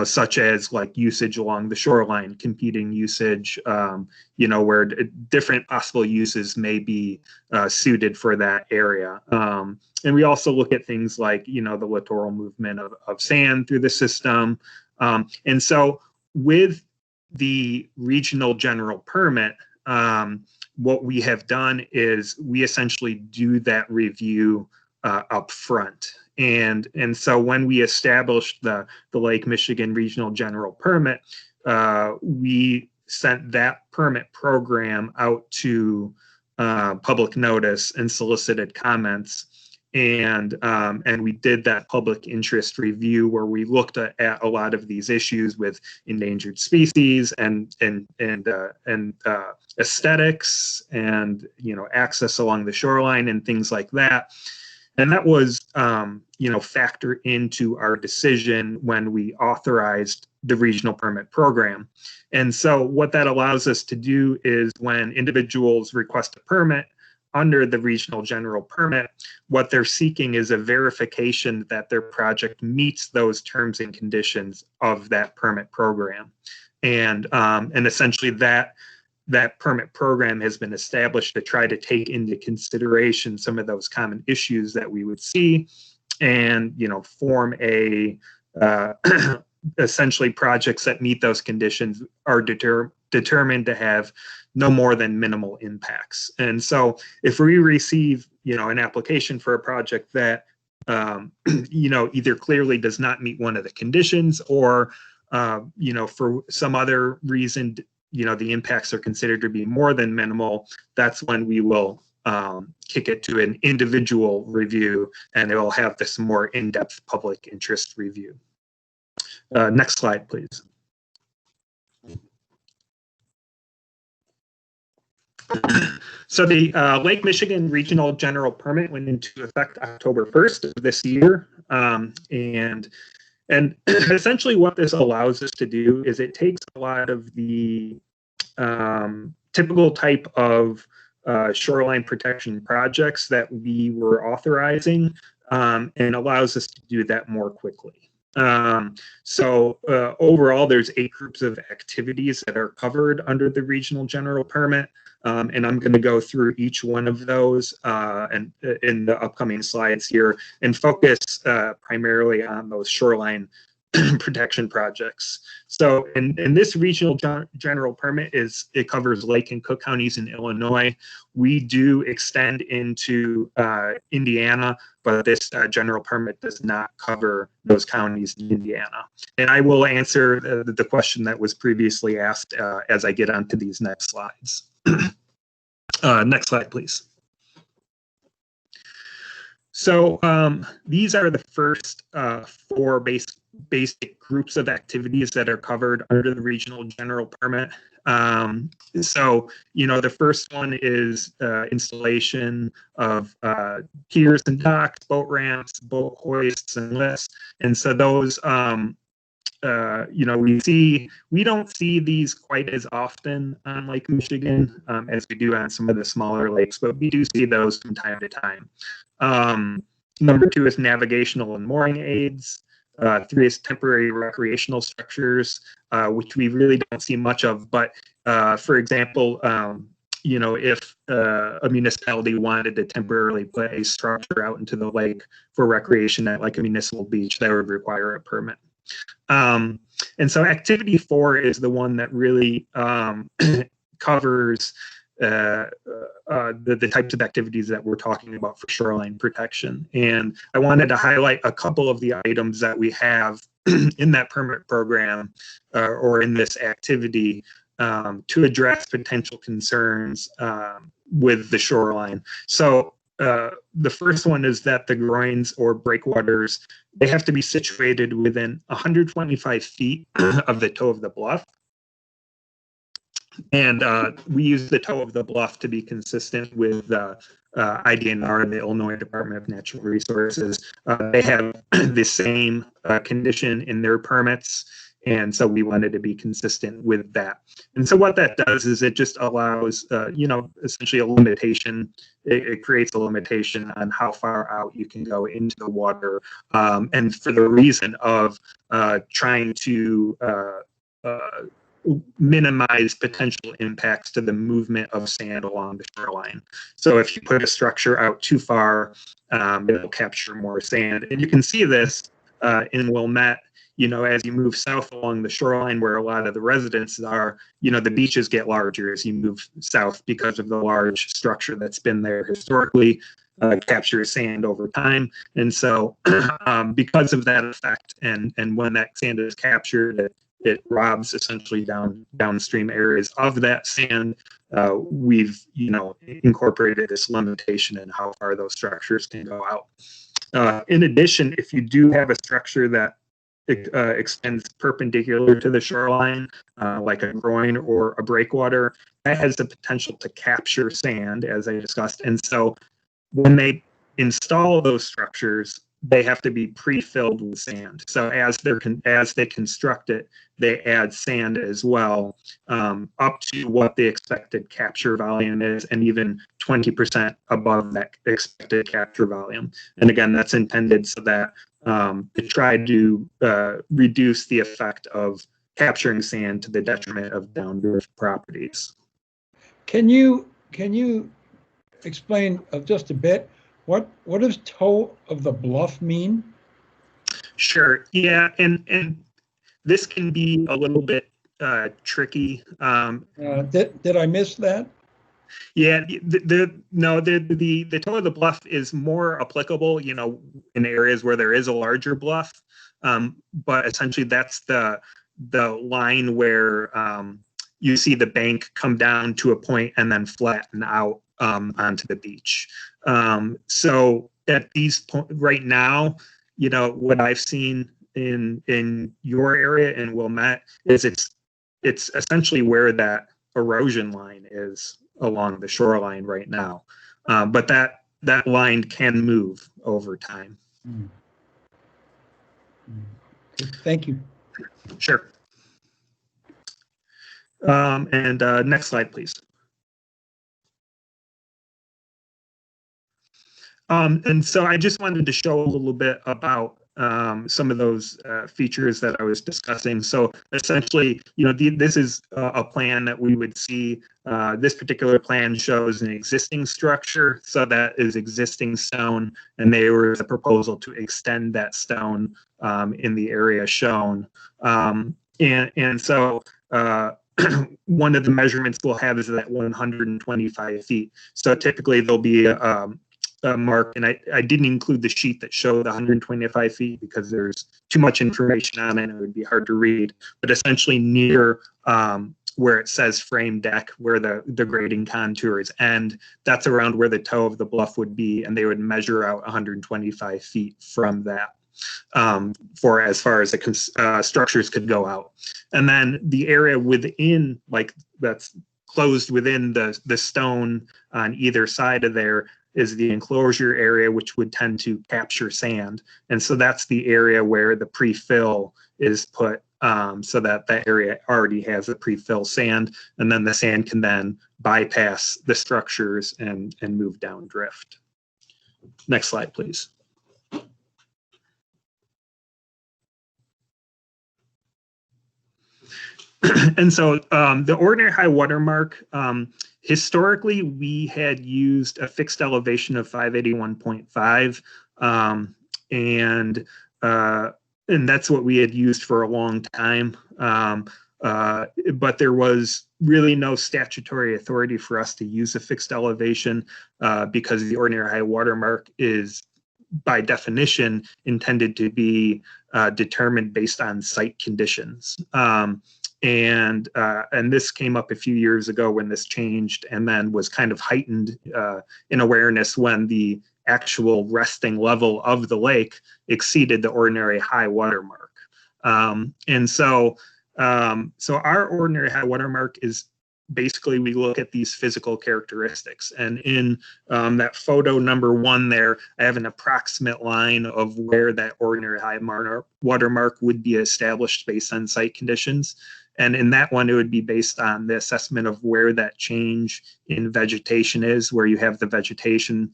such as like usage along the shoreline, competing usage, where different possible uses may be suited for that area. And we also look at things like, the littoral movement of sand through the system. And so with the regional general permit, what we have done is we essentially do that review up front. And so when we established the Lake Michigan Regional General Permit, we sent that permit program out to public notice and solicited comments. And we did that public interest review where we looked at a lot of these issues with endangered species and aesthetics and access along the shoreline and things like that. And that was, factor into our decision when we authorized the regional permit program. And so what that allows us to do is when individuals request a permit under the regional general permit, what they're seeking is a verification that their project meets those terms and conditions of that permit program. And essentially that permit program has been established to try to take into consideration some of those common issues that we would see and, form essentially projects that meet those conditions are determined to have no more than minimal impacts. And so if we receive, an application for a project that, either clearly does not meet one of the conditions or, for some other reason, the impacts are considered to be more than minimal, that's when we will kick it to an individual review, and it will have this more in-depth public interest review. Next slide, please. So the Lake Michigan Regional General Permit went into effect October 1st of this year. And essentially what this allows us to do is it takes a lot of the typical type of shoreline protection projects that we were authorizing and allows us to do that more quickly. So overall, there's 8 groups of activities that are covered under the regional general permit. And I'm going to go through each one of those and in the upcoming slides here and focus primarily on those shoreline protection projects. So in this regional general permit it covers Lake and Cook counties in Illinois. We do extend into Indiana, but this general permit does not cover those counties in Indiana. And I will answer the question that was previously asked as I get onto these next slides. Next slide, please. So these are the first 4 basic groups of activities that are covered under the regional general permit. So, the first one is installation of piers and docks, boat ramps, boat hoists, and lifts. And so those we don't see these quite as often on Lake Michigan as we do on some of the smaller lakes, but we do see those from time to time. Number 2 is navigational and mooring aids. 3 is temporary recreational structures, which we really don't see much of. But for example, if a municipality wanted to temporarily put a structure out into the lake for recreation at like a municipal beach, that would require a permit. And so activity 4 is the one that really covers the types of activities that we're talking about for shoreline protection. And I wanted to highlight a couple of the items that we have in that permit program or in this activity to address potential concerns with the shoreline. So the first one is that the groins or breakwaters, they have to be situated within 125 feet of the toe of the bluff. And we use the toe of the bluff to be consistent with IDNR, the Illinois Department of Natural Resources. They have the same condition in their permits. And so we wanted to be consistent with that. And so what that does is it just allows, essentially a limitation. It creates a limitation on how far out you can go into the water. And for the reason of trying to minimize potential impacts to the movement of sand along the shoreline. So if you put a structure out too far, it'll capture more sand. And you can see this in Wilmette. As you move south along the shoreline where a lot of the residences are, the beaches get larger as you move south because of the large structure that's been there historically, captures sand over time. And so because of that effect, and when that sand is captured, it robs essentially downstream areas of that sand. We've, incorporated this limitation in how far those structures can go out. In addition, if you do have a structure that extends perpendicular to the shoreline, like a groin or a breakwater, that has the potential to capture sand, as I discussed. And so when they install those structures, they have to be pre-filled with sand. So as they construct it, they add sand as well, up to what the expected capture volume is, and even 20% above that expected capture volume. And again, that's intended so that to try to reduce the effect of capturing sand to the detriment of downriver properties. Can you explain just a bit what does toe of the bluff mean? Sure. Yeah, and this can be a little bit tricky. Did I miss that? Yeah, the toe of the bluff is more applicable, in areas where there is a larger bluff. But essentially, that's the line where you see the bank come down to a point and then flatten out onto the beach. So at these points right now, what I've seen in your area in Wilmette is it's essentially where that erosion line is along the shoreline right now. But that line can move over time. Thank you. Sure. And next slide, please. And so I just wanted to show a little bit about some of those features that I was discussing. So essentially, this is a plan that we would see. This particular plan shows an existing structure, so that is existing stone, and there is a proposal to extend that stone in the area shown. And so one of the measurements we'll have is that 125 feet. So typically there'll be a mark, and I didn't include the sheet that showed the 125 feet because there's too much information on it and it would be hard to read, but essentially near where it says frame deck, where the grading contours end, that's around where the toe of the bluff would be, and they would measure out 125 feet from that for as far as the structures could go out. And then the area within, like that's closed within the stone on either side of there, is the enclosure area, which would tend to capture sand. And so that's the area where the pre-fill is put so that that area already has a pre-fill sand, and then the sand can then bypass the structures and move down drift. Next slide, please. And so the ordinary high water mark, historically, we had used a fixed elevation of 581.5, and that's what we had used for a long time. But there was really no statutory authority for us to use a fixed elevation because the ordinary high water mark is, by definition, intended to be determined based on site conditions. And this came up a few years ago when this changed, and then was kind of heightened in awareness when the actual resting level of the lake exceeded the ordinary high water mark. So our ordinary high water mark is basically, we look at these physical characteristics. And in that photo number 1 there, I have an approximate line of where that ordinary high water mark would be established based on site conditions. And in that one, it would be based on the assessment of where that change in vegetation is, where you have the vegetation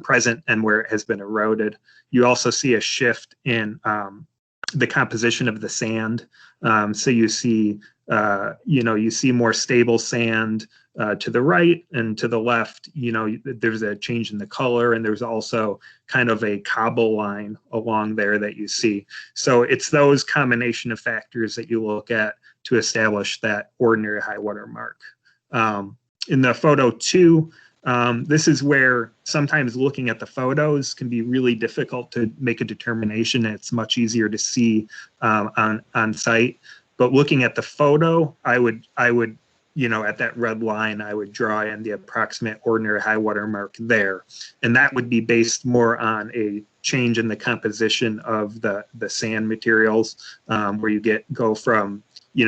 present and where it has been eroded. You also see a shift in the composition of the sand. So you see, you see more stable sand to the right, and to the left, there's a change in the color, and there's also kind of a cobble line along there that you see. So it's those combination of factors that you look at to establish that ordinary high water mark. In the photo 2, this is where sometimes looking at the photos can be really difficult to make a determination. It's much easier to see on site. But looking at the photo, I would, at that red line, I would draw in the approximate ordinary high water mark there. And that would be based more on a change in the composition of the sand materials, where you go from,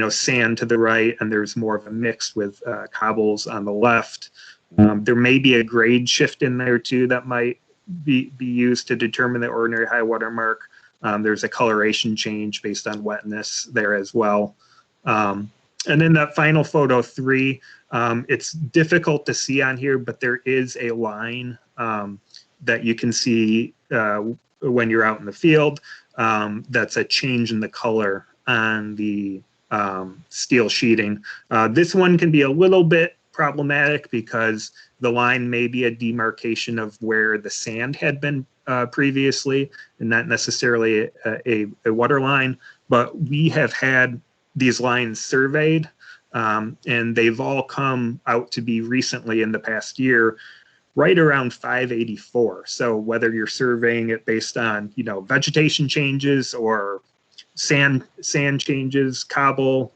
sand to the right, and there's more of a mix with cobbles on the left. There may be a grade shift in there too that might be used to determine the ordinary high water mark. There's a coloration change based on wetness there as well. And then that final photo 3, it's difficult to see on here, but there is a line that you can see when you're out in the field. That's a change in the color on the steel sheeting. This one can be a little bit problematic because the line may be a demarcation of where the sand had been previously, and not necessarily a water line. But we have had these lines surveyed, and they've all come out to be recently, in the past year, right around 584. So whether you're surveying it based on, vegetation changes or sand changes, cobble,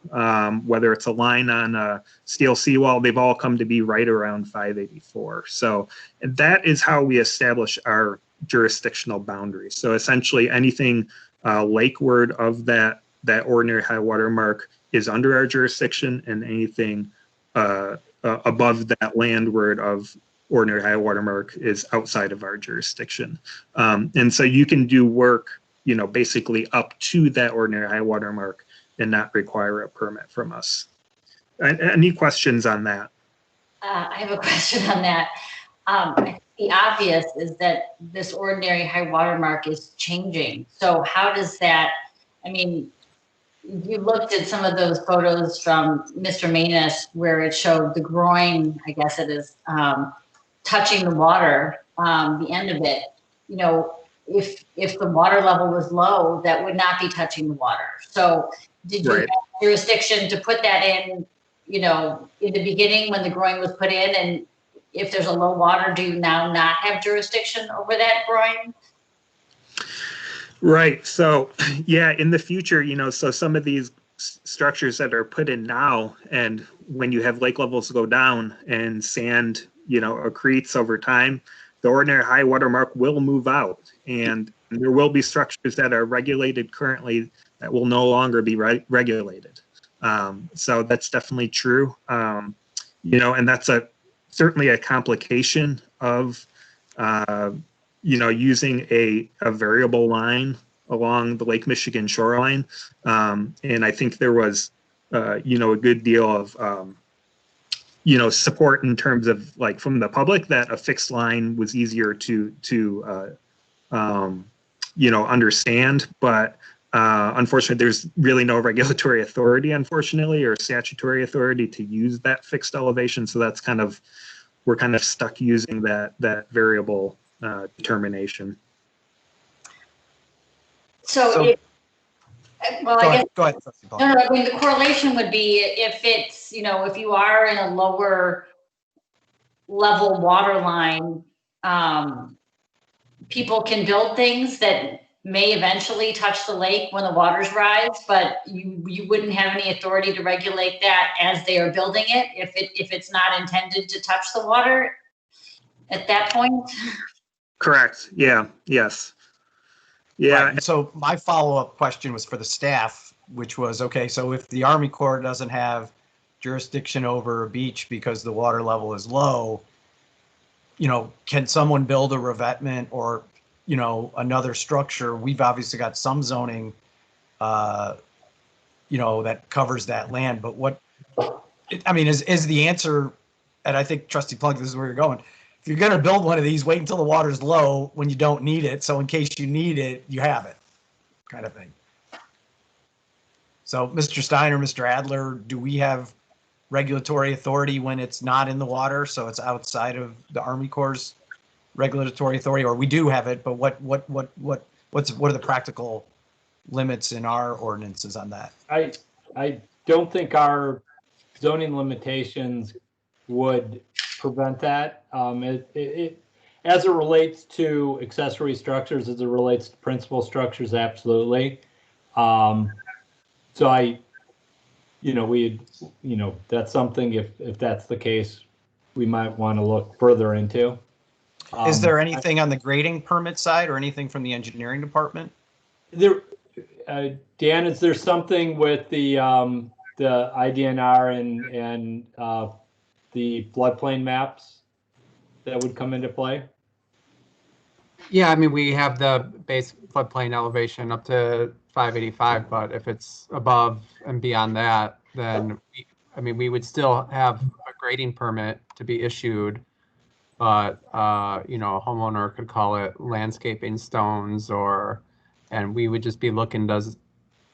whether it's a line on a steel seawall, they've all come to be right around 584. So that is how we establish our jurisdictional boundaries. So essentially anything lakeward of that ordinary high water mark is under our jurisdiction, and anything above that landward of ordinary high water mark is outside of our jurisdiction. And so you can do work, basically up to that ordinary high water mark and not require a permit from us. Any questions on that? I have a question on that. The obvious is that this ordinary high water mark is changing. So how does that, you looked at some of those photos from Mr. Manus where it showed the groin, I guess it is, touching the water, the end of it. If the water level was low, that would not be touching the water. So did you have jurisdiction to put that in, in the beginning when the groin was put in? And if there's a low water, do you now not have jurisdiction over that groin? Right. So yeah, in the future, so some of these structures that are put in now, and when you have lake levels go down and sand, accretes over time, the ordinary high water mark will move out, and there will be structures that are regulated currently that will no longer be regulated. So that's definitely true. And that's certainly a complication of, using a variable line along the Lake Michigan shoreline. And I think there was, a good deal of, support in terms of like from the public that a fixed line was easier to understand. But unfortunately, there's really no regulatory authority, unfortunately, or statutory authority to use that fixed elevation. So that's we're kind of stuck using that variable determination. So well, I guess, go ahead, Trustee Paul. no, I mean, the correlation would be if it's, if you are in a lower level water line, people can build things that may eventually touch the lake when the waters rise, but you wouldn't have any authority to regulate that as they are building it if it's not intended to touch the water at that point. Correct. Yeah. Yes. Yeah. Right. So my follow-up question was for the staff, which was, okay, so if the Army Corps doesn't have jurisdiction over a beach because the water level is low, can someone build a revetment or, another structure? We've obviously got some zoning, that covers that land, but is the answer, and I think Trustee Plunk, this is where you're going. If you're going to build one of these, wait until the water's low when you don't need it. So in case you need it, you have it, kind of thing. So Mr. Steiner, Mr. Adler, do we have regulatory authority when it's not in the water? So it's outside of the Army Corps' regulatory authority, or we do have it, but what are the practical limits in our ordinances on that? I don't think our zoning limitations would prevent that. As it relates to accessory structures, as it relates to principal structures, absolutely. So that's something, if that's the case, we might want to look further into. Is there anything on the grading permit side or anything from the engineering department? Dan, is there something with the IDNR and the floodplain maps that would come into play? Yeah, we have the base floodplain elevation up to 585, but if it's above and beyond that, then we would still have a grading permit to be issued, but a homeowner could call it landscaping stones, and we would just be looking to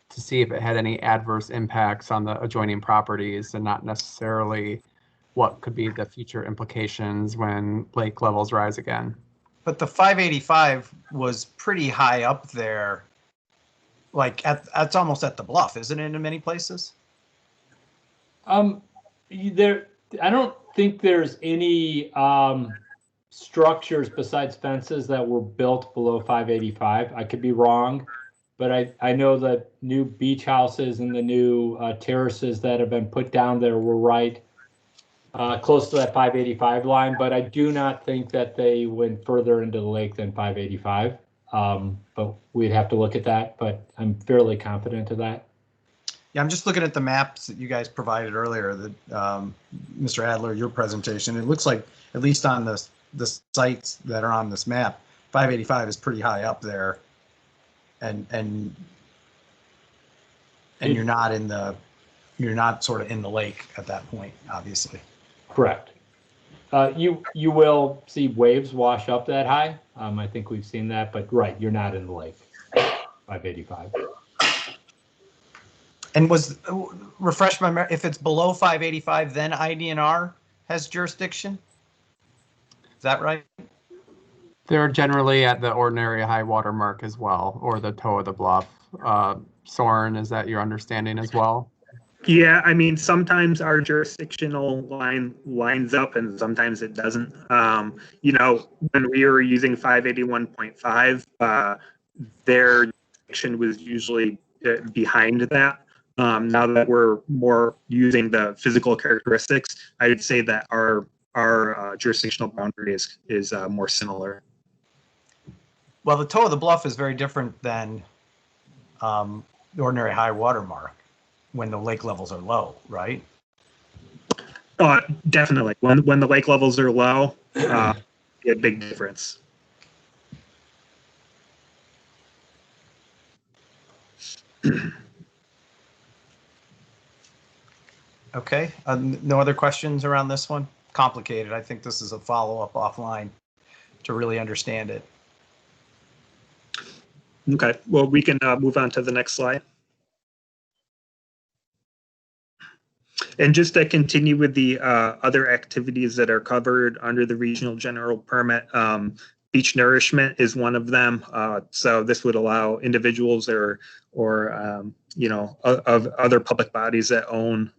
see if it had any adverse impacts on the adjoining properties, and not necessarily what could be the future implications when lake levels rise again. But the 585 was pretty high up there, like that's almost at the bluff, isn't it, in many places? I don't think there's any structures besides fences that were built below 585. I could be wrong, but I know that new beach houses and the new terraces that have been put down there were right close to that 585 line, but I do not think that they went further into the lake than 585. But we'd have to look at that, but I'm fairly confident of that. Yeah, I'm just looking at the maps that you guys provided earlier, that Mr. Adler, your presentation. It looks like, at least on the sites that are on this map, 585 is pretty high up there, and you're not sort of in the lake at that point, obviously. Correct. You will see waves wash up that high. I think we've seen that, but right, you're not in the lake. 585. And refresh my memory, if it's below 585, then IDNR has jurisdiction? Is that right? They're generally at the ordinary high water mark as well, or the toe of the bluff. Soren, is that your understanding as well? Yeah, sometimes our jurisdictional line lines up and sometimes it doesn't. When we were using 581.5, their jurisdiction was usually behind that. Now that we're more using the physical characteristics, I would say that our jurisdictional boundary is more similar. Well, the toe of the bluff is very different than the ordinary high water mark when the lake levels are low, right? Definitely. When the lake levels are low, a big difference. Okay, no other questions around this one? Complicated. I think this is a follow-up offline to really understand it. Okay, well, we can move on to the next slide. And just to continue with the other activities that are covered under the regional general permit, beach nourishment is one of them. So this would allow individuals or you know, of other public bodies that own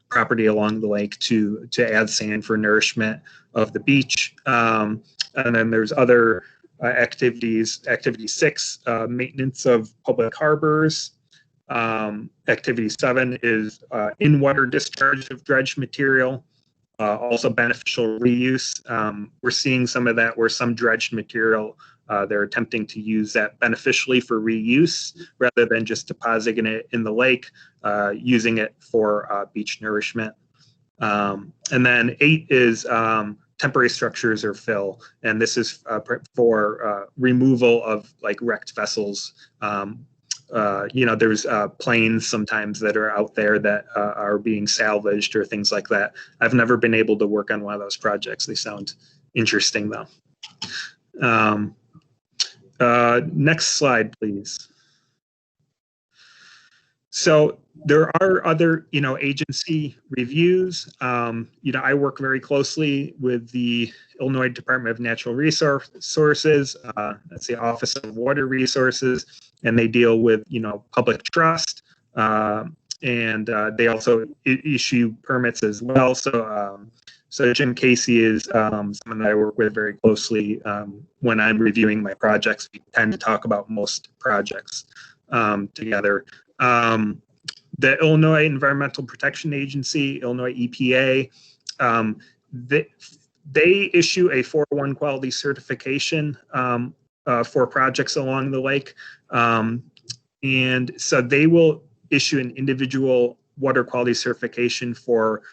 property along the lake to add sand for nourishment of the beach. And then there's other activities. Activity 6, maintenance of public harbors. Activity 7 is in-water discharge of dredged material, also beneficial reuse. We're seeing some of that where some dredged material, they're attempting to use that beneficially for reuse rather than just depositing it in the lake, using it for beach nourishment. And then 8 is temporary structures or fill, and this is for removal of like wrecked vessels. You know, there's planes sometimes that are out there that are being salvaged or things like that. I've never been able to work on one of those projects. They sound interesting though. Next slide, please. So there are other, you know, agency reviews. You know, I work very closely with the Illinois Department of Natural Resources. That's the Office of Water Resources, and they deal with, you know, public trust. And they also issue permits as well. So, so Jim Casey is someone that I work with very closely when I'm reviewing my projects. We tend to talk about most projects together. The Illinois Environmental Protection Agency, Illinois EPA, they issue a 401 quality certification for projects along the lake. And so they will issue an individual water quality certification for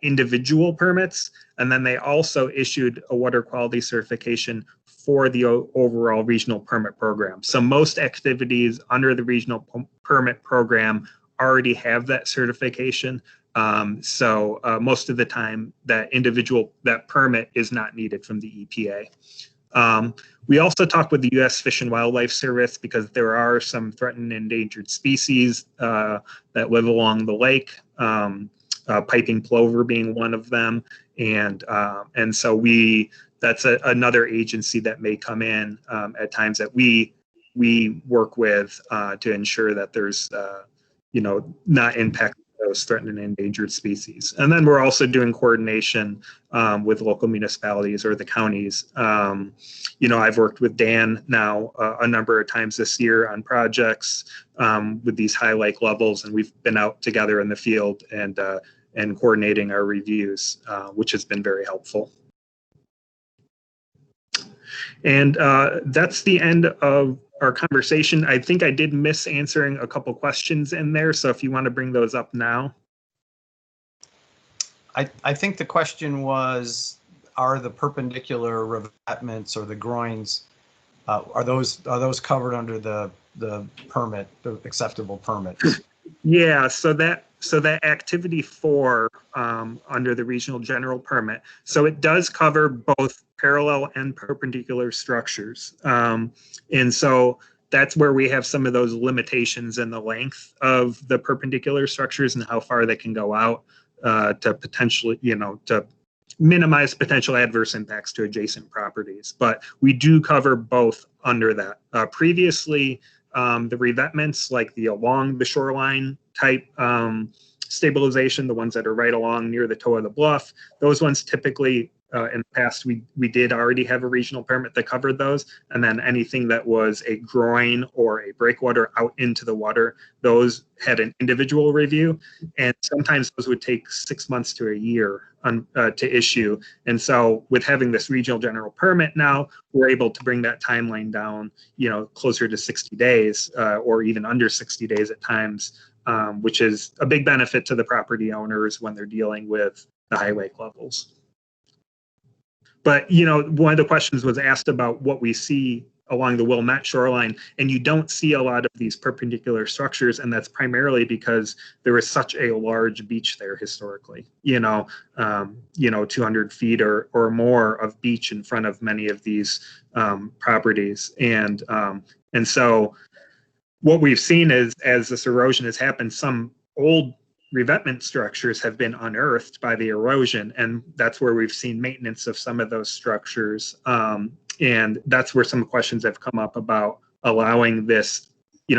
individual permits. And then they also issued a water quality certification for the overall regional permit program. So most activities under the regional permit program already have that certification. So most of the time that permit is not needed from the EPA. We also talk with the U.S. Fish and Wildlife Service because there are some threatened and endangered species that live along the lake, piping plover being one of them. And so that's another agency that may come in at times that we work with to ensure that there's, you know, not impact those threatened and endangered species. And then we're also doing coordination with local municipalities or the counties. You know, I've worked with Dan now a number of times this year on projects with these high lake levels, and we've been out together in the field and coordinating our reviews, which has been very helpful. And that's the end of our conversation. I think I did miss answering a couple questions in there, so if you want to bring those up now. I think the question was, are the perpendicular revetments or the groins, are those covered under the permit, the acceptable permits? Yeah, so that activity 4 under the regional general permit, so it does cover both parallel and perpendicular structures. And so that's where we have some of those limitations in the length of the perpendicular structures and how far they can go out to potentially, you know, to minimize potential adverse impacts to adjacent properties. But we do cover both under that. Previously, the revetments, like the along the shoreline type stabilization, the ones that are right along near the toe of the bluff, those ones typically in the past we did already have a regional permit that covered those. And then anything that was a groin or a breakwater out into the water, those had an individual review. And sometimes those would take 6 months to a year to issue. And so with having this regional general permit now, we're able to bring that timeline down, you know, closer to 60 days or even under 60 days at times, which is a big benefit to the property owners when they're dealing with the high lake levels. But, you know, one of the questions was asked about what we see along the Wilmette shoreline, and you don't see a lot of these perpendicular structures, and that's primarily because there is such a large beach there historically. 200 feet or more of beach in front of many of these properties, and so what we've seen is, as this erosion has happened, some old revetment structures have been unearthed by the erosion, and that's where we've seen maintenance of some of those structures. And that's where some questions have come up about allowing this,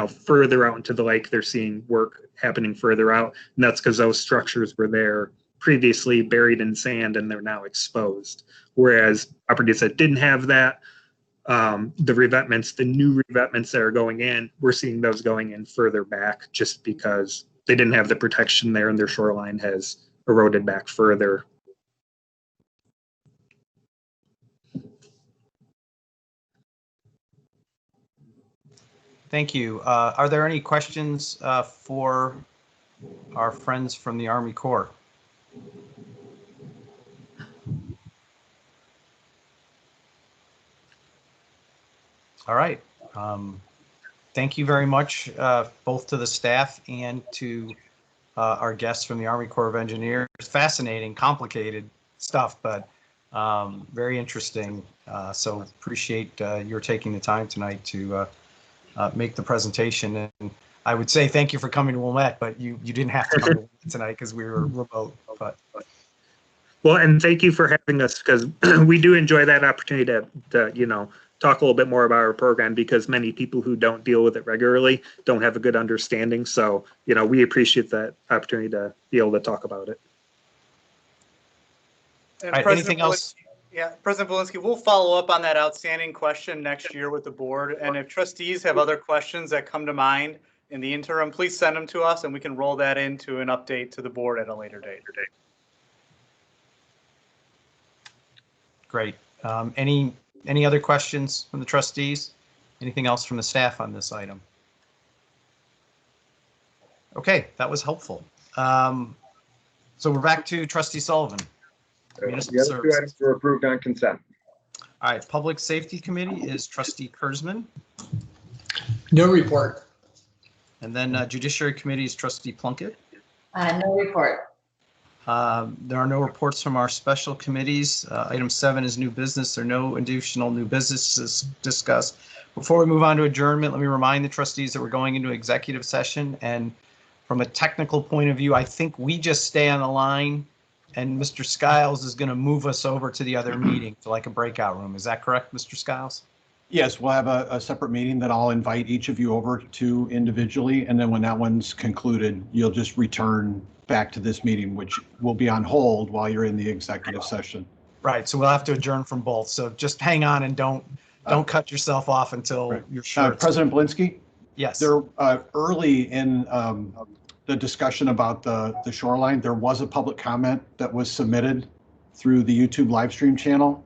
further out into the lake. They're seeing work happening further out, and that's because those structures were there previously buried in sand and they're now exposed. Whereas properties that didn't have that, the revetments, the new revetments that are going in, we're seeing those going in further back just because they didn't have the protection there and their shoreline has eroded back further. Thank you. Are there any questions for our friends from the Army Corps? All right. Thank you very much, both to the staff and to our guests from the Army Corps of Engineers. Fascinating, complicated stuff, but very interesting. So appreciate your taking the time tonight to make the presentation. And I would say thank you for coming to Wilmette, but you didn't have to come to Wilmette tonight because we were remote. Well, and thank you for having us, because we do enjoy that opportunity to talk a little bit more about our program, because many people who don't deal with it regularly don't have a good understanding. So, we appreciate that opportunity to be able to talk about it. And Right, anything else? Yeah, President Volinsky, we'll follow up on that outstanding question next year with the board. And if trustees have other questions that come to mind in the interim, please send them to us and we can roll that into an update to the board at a later date. Great. Any other questions from the trustees? Anything else from the staff on this item? Okay, that was helpful. So we're back to Trustee Sullivan. The other two items were approved on consent. All right, Public Safety Committee is Trustee Kurzman. No report. And then Judiciary Committee is Trustee Plunkett. No report. There are no reports from our special committees. Item 7 is new business. There are no additional new businesses discussed. Before we move on to adjournment, let me remind the trustees that we're going into executive session. And from a technical point of view, I think we just stay on the line and Mr. Skiles is going to move us over to the other meeting to like a breakout room. Is that correct, Mr. Skiles? Yes, we'll have a separate meeting that I'll invite each of you over to individually. And then when that one's concluded, you'll just return back to this meeting, which will be on hold while you're in the executive session. Right. So we'll have to adjourn from both. So just hang on and don't cut yourself off until you're sure. President Blinsky? Yes. There early in the discussion about the shoreline, there was a public comment that was submitted through the YouTube live stream channel.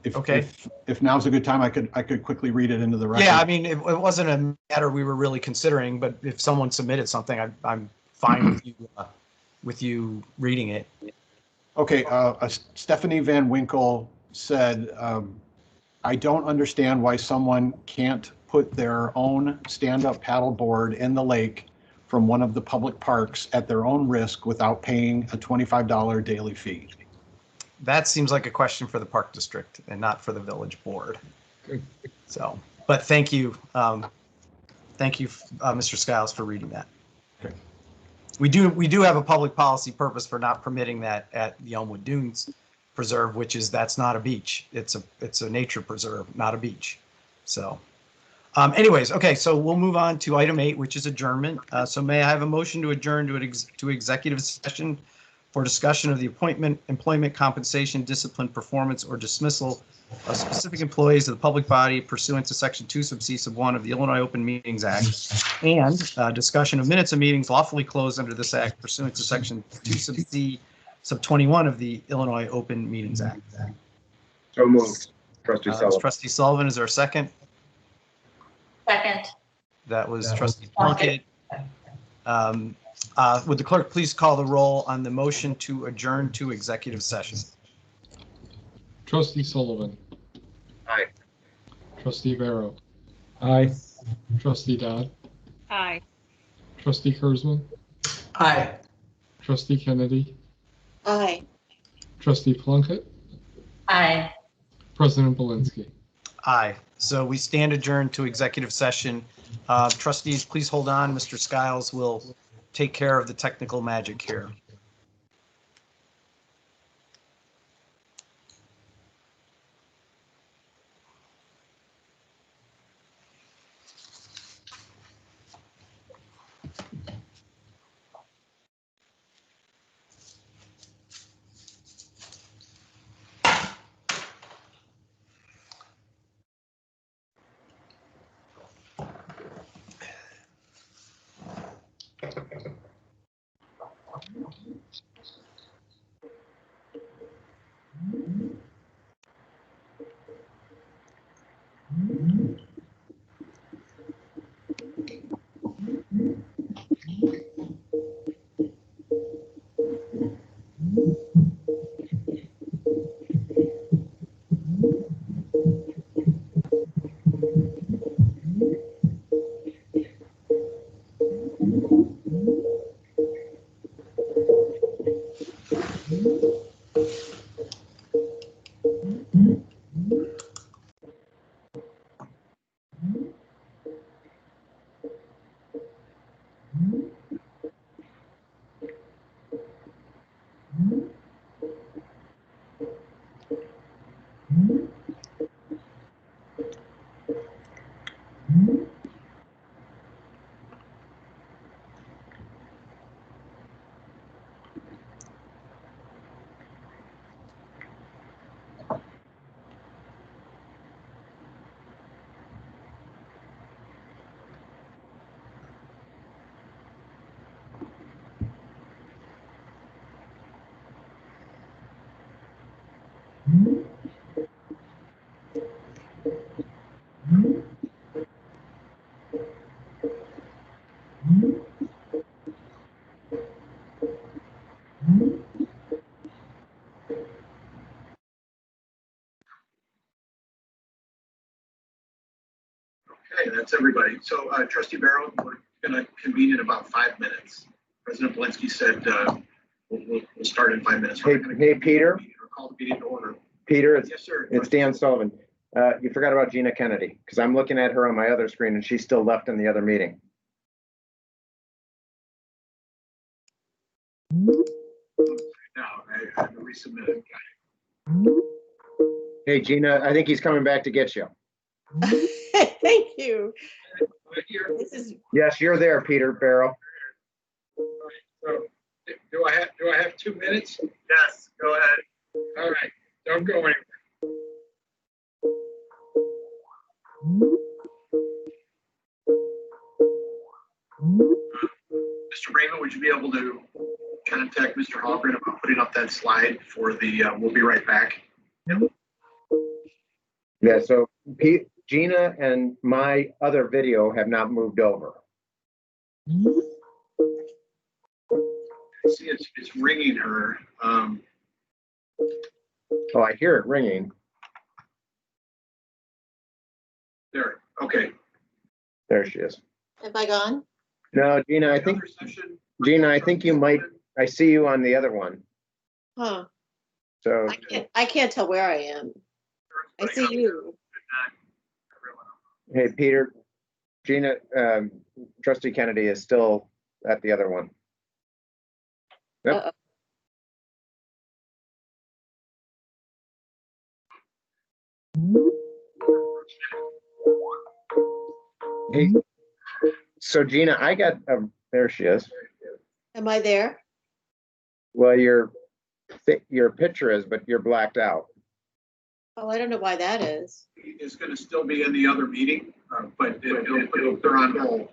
If now's a good time, I could quickly read it into the record. Yeah, I mean, it wasn't a matter we were really considering, but if someone submitted something, I'm fine with you reading it. Okay, Stephanie Van Winkle said, I don't understand why someone can't put their own stand-up paddleboard in the lake from one of the public parks at their own risk without paying a $25 daily fee. That seems like a question for the park district and not for the village board. So, but thank you. Thank you, Mr. Skiles, for reading that. Okay. We do have a public policy purpose for not permitting that at the Elmwood Dunes Preserve, which is that's not a beach. It's a nature preserve, not a beach. So anyways, okay, so we'll move on to item 8, which is adjournment. So may I have a motion to adjourn to executive session for discussion of the appointment, employment, compensation, discipline, performance, or dismissal of specific employees of the public body pursuant to Section 2 sub C sub 1 of the Illinois Open Meetings Act, and discussion of minutes of meetings lawfully closed under this act pursuant to Section 2 sub C sub 21 of the Illinois Open Meetings Act. So moved. Trustee Sullivan. Trustee Sullivan, is there a second? Second. That was Trustee Plunkett. Would the clerk please call the roll on the motion to adjourn to executive session? Trustee Sullivan. Aye. Trustee Barrow, Aye. Trustee Dodd, Aye. Trustee Kurzman, Aye. Trustee Kennedy, Aye. Trustee Plunkett, Aye. President Belinsky. Aye. So we stand adjourned to executive session. Trustees, please hold on. Mr. Skiles will take care of the technical magic here. Okay, that's everybody. So Trustee Barrow, we're going to convene in about 5 minutes. President Belinsky said we'll start in 5 minutes. Hey, Peter. Call the meeting to order. Peter, Yes, sir. it's Dan Sullivan. You forgot about Gina Kennedy, because I'm looking at her on my other screen and she's still left in the other meeting. Now, I have to resubmit it. Hey, Gina, I think he's coming back to get you. Thank you. This is Yes, you're there, Peter Barrow. So, do I have 2 minutes? Yes, go ahead. All right, don't go anywhere. Mr. Raymond, would you be able to contact Mr. Hallgren about putting up that slide for the, we'll be right back? Yeah, so Gina and my other video have not moved over. I see it's ringing her. Oh, I hear it ringing. There, okay. There she is. Have I gone? No, Gina, I think you might, I see you on the other one. Huh. So I can't tell where I am. I see you. hey, Peter, Gina, Trustee Kennedy is still at the other one. Yep. Uh-oh. Hey, so Gina, I got, there she is. Am I there? Well, your picture is, but you're blacked out. Oh, I don't know why that is. It's going to still be in the other meeting, but they're on hold.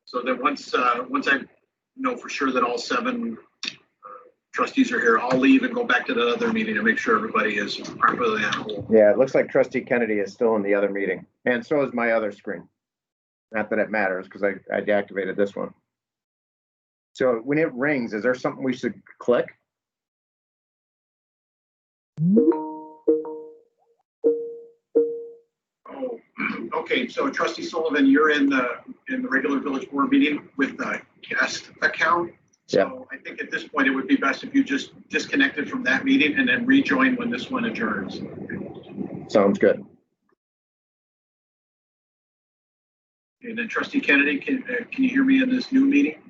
So that once I know for sure that all 7 trustees are here, I'll leave and go back to the other meeting to make sure everybody is properly on hold. Yeah, it looks like Trustee Kennedy is still in the other meeting, and so is my other screen. Not that it matters, because I deactivated this one. So when it rings, is there something we should click? Oh, okay, so Trustee Sullivan, you're in the regular village board meeting with the guest account. So I think at this point, it would be best if you just disconnected from that meeting and then rejoin when this one adjourns. Sounds good. And then Trustee Kennedy, can you hear me in this new meeting?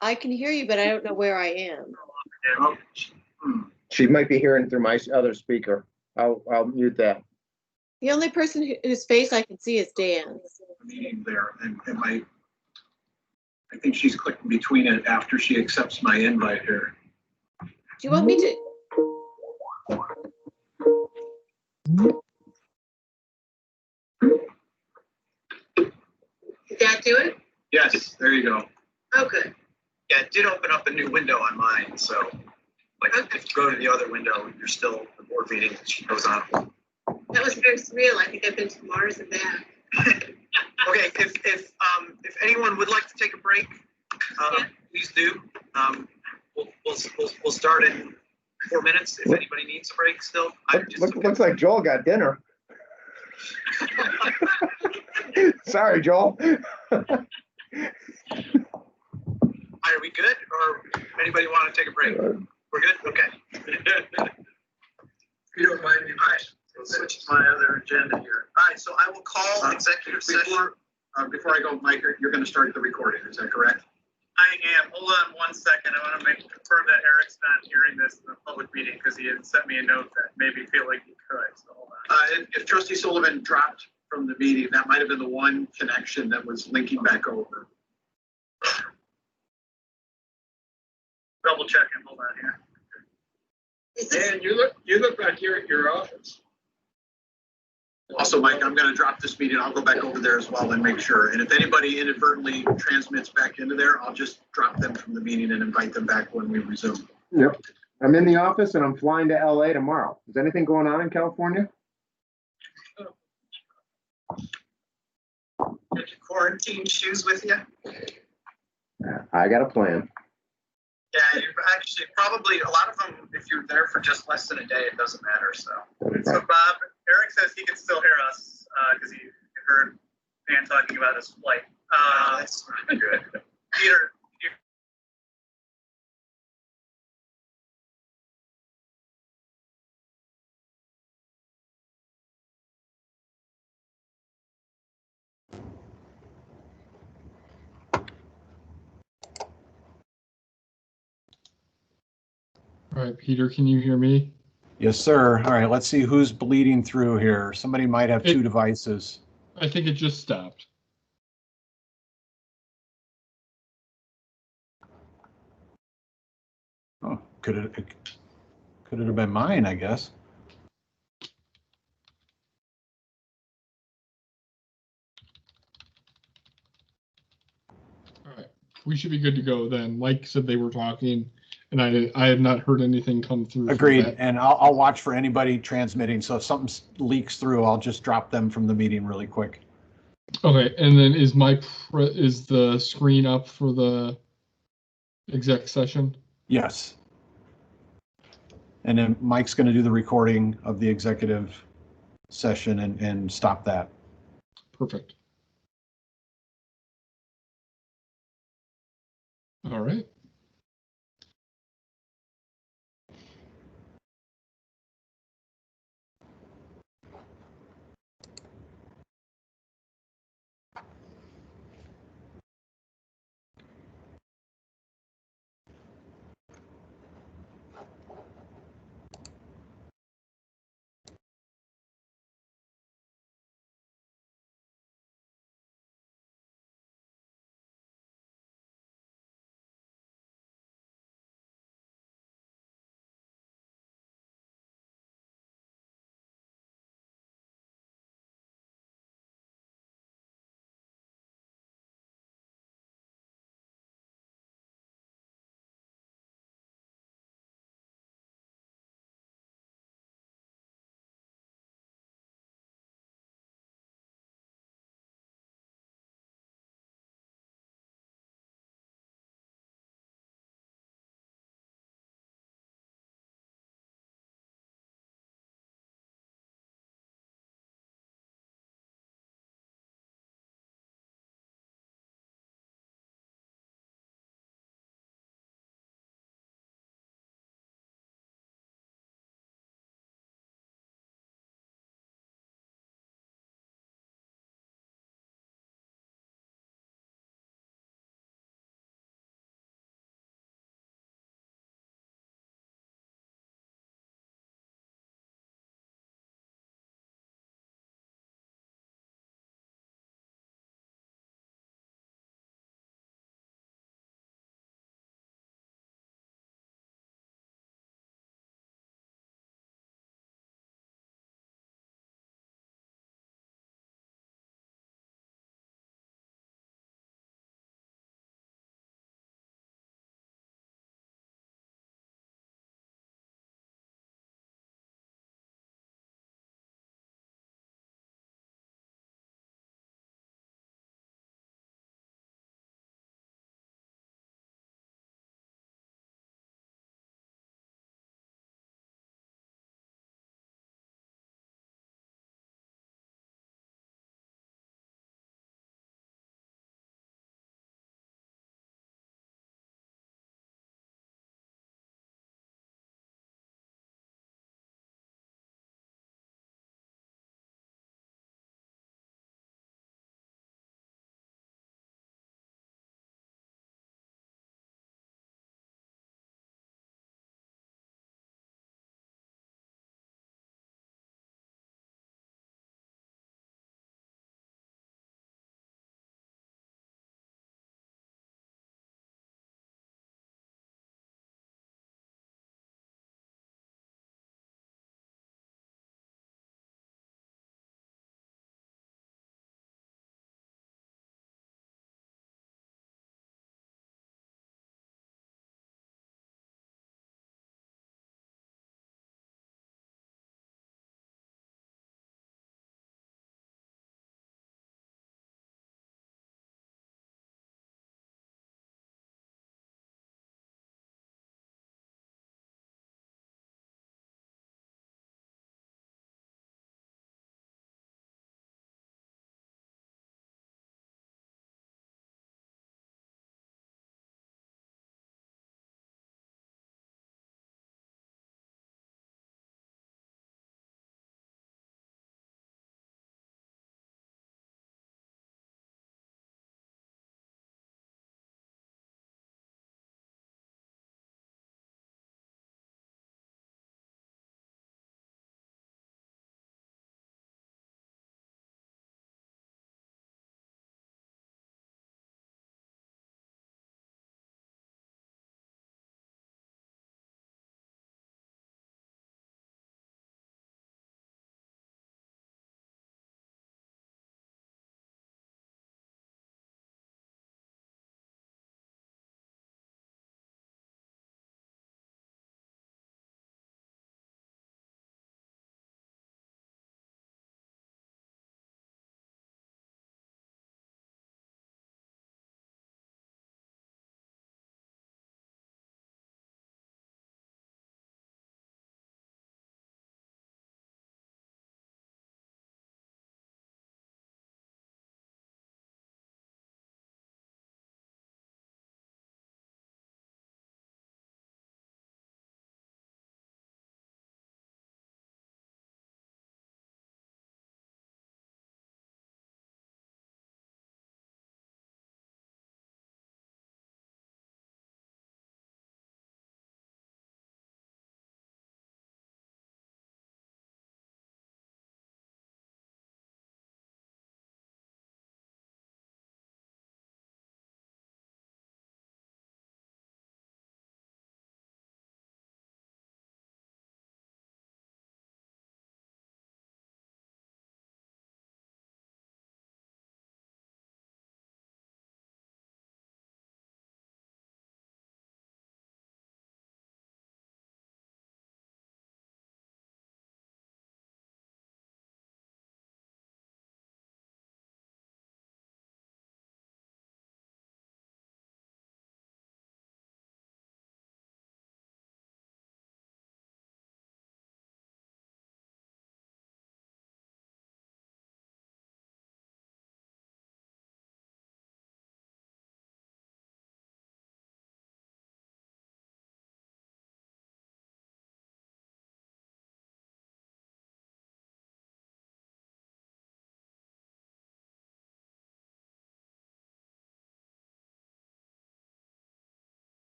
I can hear you, but I don't know where I am. Oh, She might be hearing through my other speaker. I'll mute that. The only person whose face I can see is Dan's. meeting there, and I think she's clicking between it after she accepts my invite here. Do you want me to? Did that do it? Yes, there you go. Oh, good. Yeah, it did open up a new window on mine, so like if you go to the other window, you're still the board meeting goes on. That was very surreal. I think I've been to Mars and back. Okay, if anyone would like to take a break, please do. We'll start in 4 minutes if anybody needs a break still. Looks like Joel got dinner. Sorry, Joel. Are we good, or anybody want to take a break? We're good? Okay. If you don't mind me, I'll switch to my other agenda here. All right, so I will call executive session. Before I go, Mike, you're going to start the recording, is that correct? I am. Hold on 1 second. I want to confirm that Eric's not hearing this in the public meeting because he had sent me a note that made me feel like he could. So hold on. If Trustee Sullivan dropped from the meeting, that might have been the one connection that was linking back over. Double checking. Hold on here. And you look like you're at your office. Also, Mike, I'm going to drop this meeting. I'll go back over there as well and make sure. And if anybody inadvertently transmits back into there, I'll just drop them from the meeting and invite them back when we resume. Yep. I'm in the office and I'm flying to LA tomorrow. Is anything going on in California? Get your quarantine shoes with you. I got a plan. Yeah, you've actually probably a lot of them. If you're there for just less than a day, it doesn't matter. So Bob, Eric says he can still hear us because he heard Dan talking about his flight. That's good. Peter. All right, Peter, can you hear me? Yes, sir. All right, let's see who's bleeding through here. Somebody might have two devices. I think it just stopped. Oh, could it have been mine, I guess. All right, we should be good to go then. Mike said they were talking, and I have not heard anything come through. Agreed. And I'll watch for anybody transmitting. So if something leaks through, I'll just drop them from the meeting really quick. Okay, and then is the screen up for the exec session? Yes. And then Mike's going to do the recording of the executive session and stop that. Perfect. All right.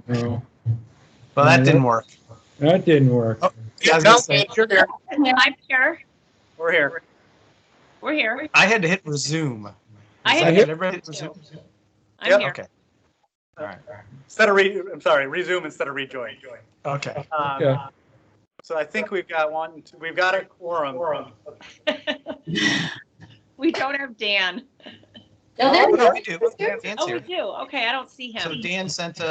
No. Well, that didn't work. That didn't work. Oh, yeah, I was gonna say, I'm here. We're here. We're here. I had to hit resume. I Is had that- to did everybody hit resume? I'm Yep. here. Okay. All right. I'm sorry, resume instead of rejoin. Okay. Okay. So I think we've got a quorum. We don't have Dan. No, there No, we do. Dan's Oh, we here. do. Okay, I don't see him. So Dan sent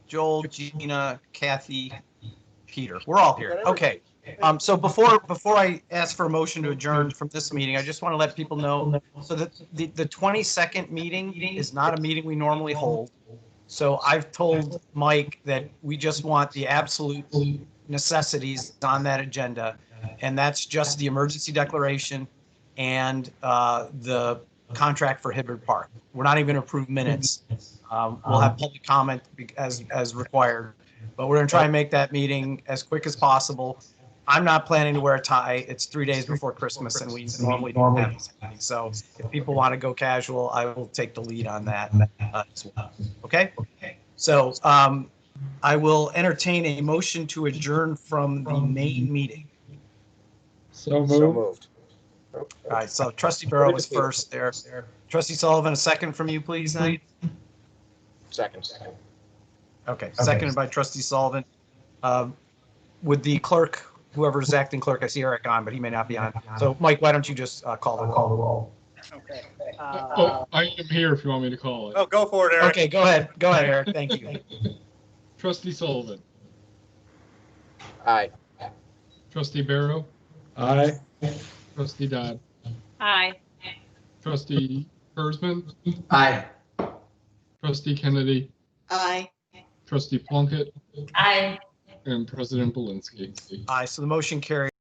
Joel, Gina, Kathy, Peter. We're all here. Okay. So before I ask for a motion to adjourn from this meeting, I just want to let people know, so that the 22nd meeting is not a meeting we normally hold. So I've told Mike that we just want the absolute necessities on that agenda. And that's just the emergency declaration and the contract for Hibbard Park. We're not even going to approve minutes. We'll have public comment as required, but we're going to try and make that meeting as quick as possible. I'm not planning to wear a tie. It's 3 days before Christmas and we normally don't have this meeting. So if people want to go casual, I will take the lead on that as well. Okay? So I will entertain a motion to adjourn from the main meeting. So moved. All right, so Trustee Barrow was first there. Trustee Sullivan, a second from you, please, then? Second. Okay, seconded by Trustee Sullivan. Would the clerk, whoever's acting clerk, I see Eric on, but he may not be on. So Mike, why don't you just call the roll? Okay. Oh, I am here if you want me to call it. Oh, go for it, Eric. Okay, go ahead. Go ahead, Eric. Thank you. Trustee Sullivan, Aye. Trustee Barrow, Aye. Trustee Dodd, Aye. Trustee Hersman, Aye. Trustee Kennedy, Aye. Trustee Plunkett, I and President Belinsky. Aye, so the motion carries.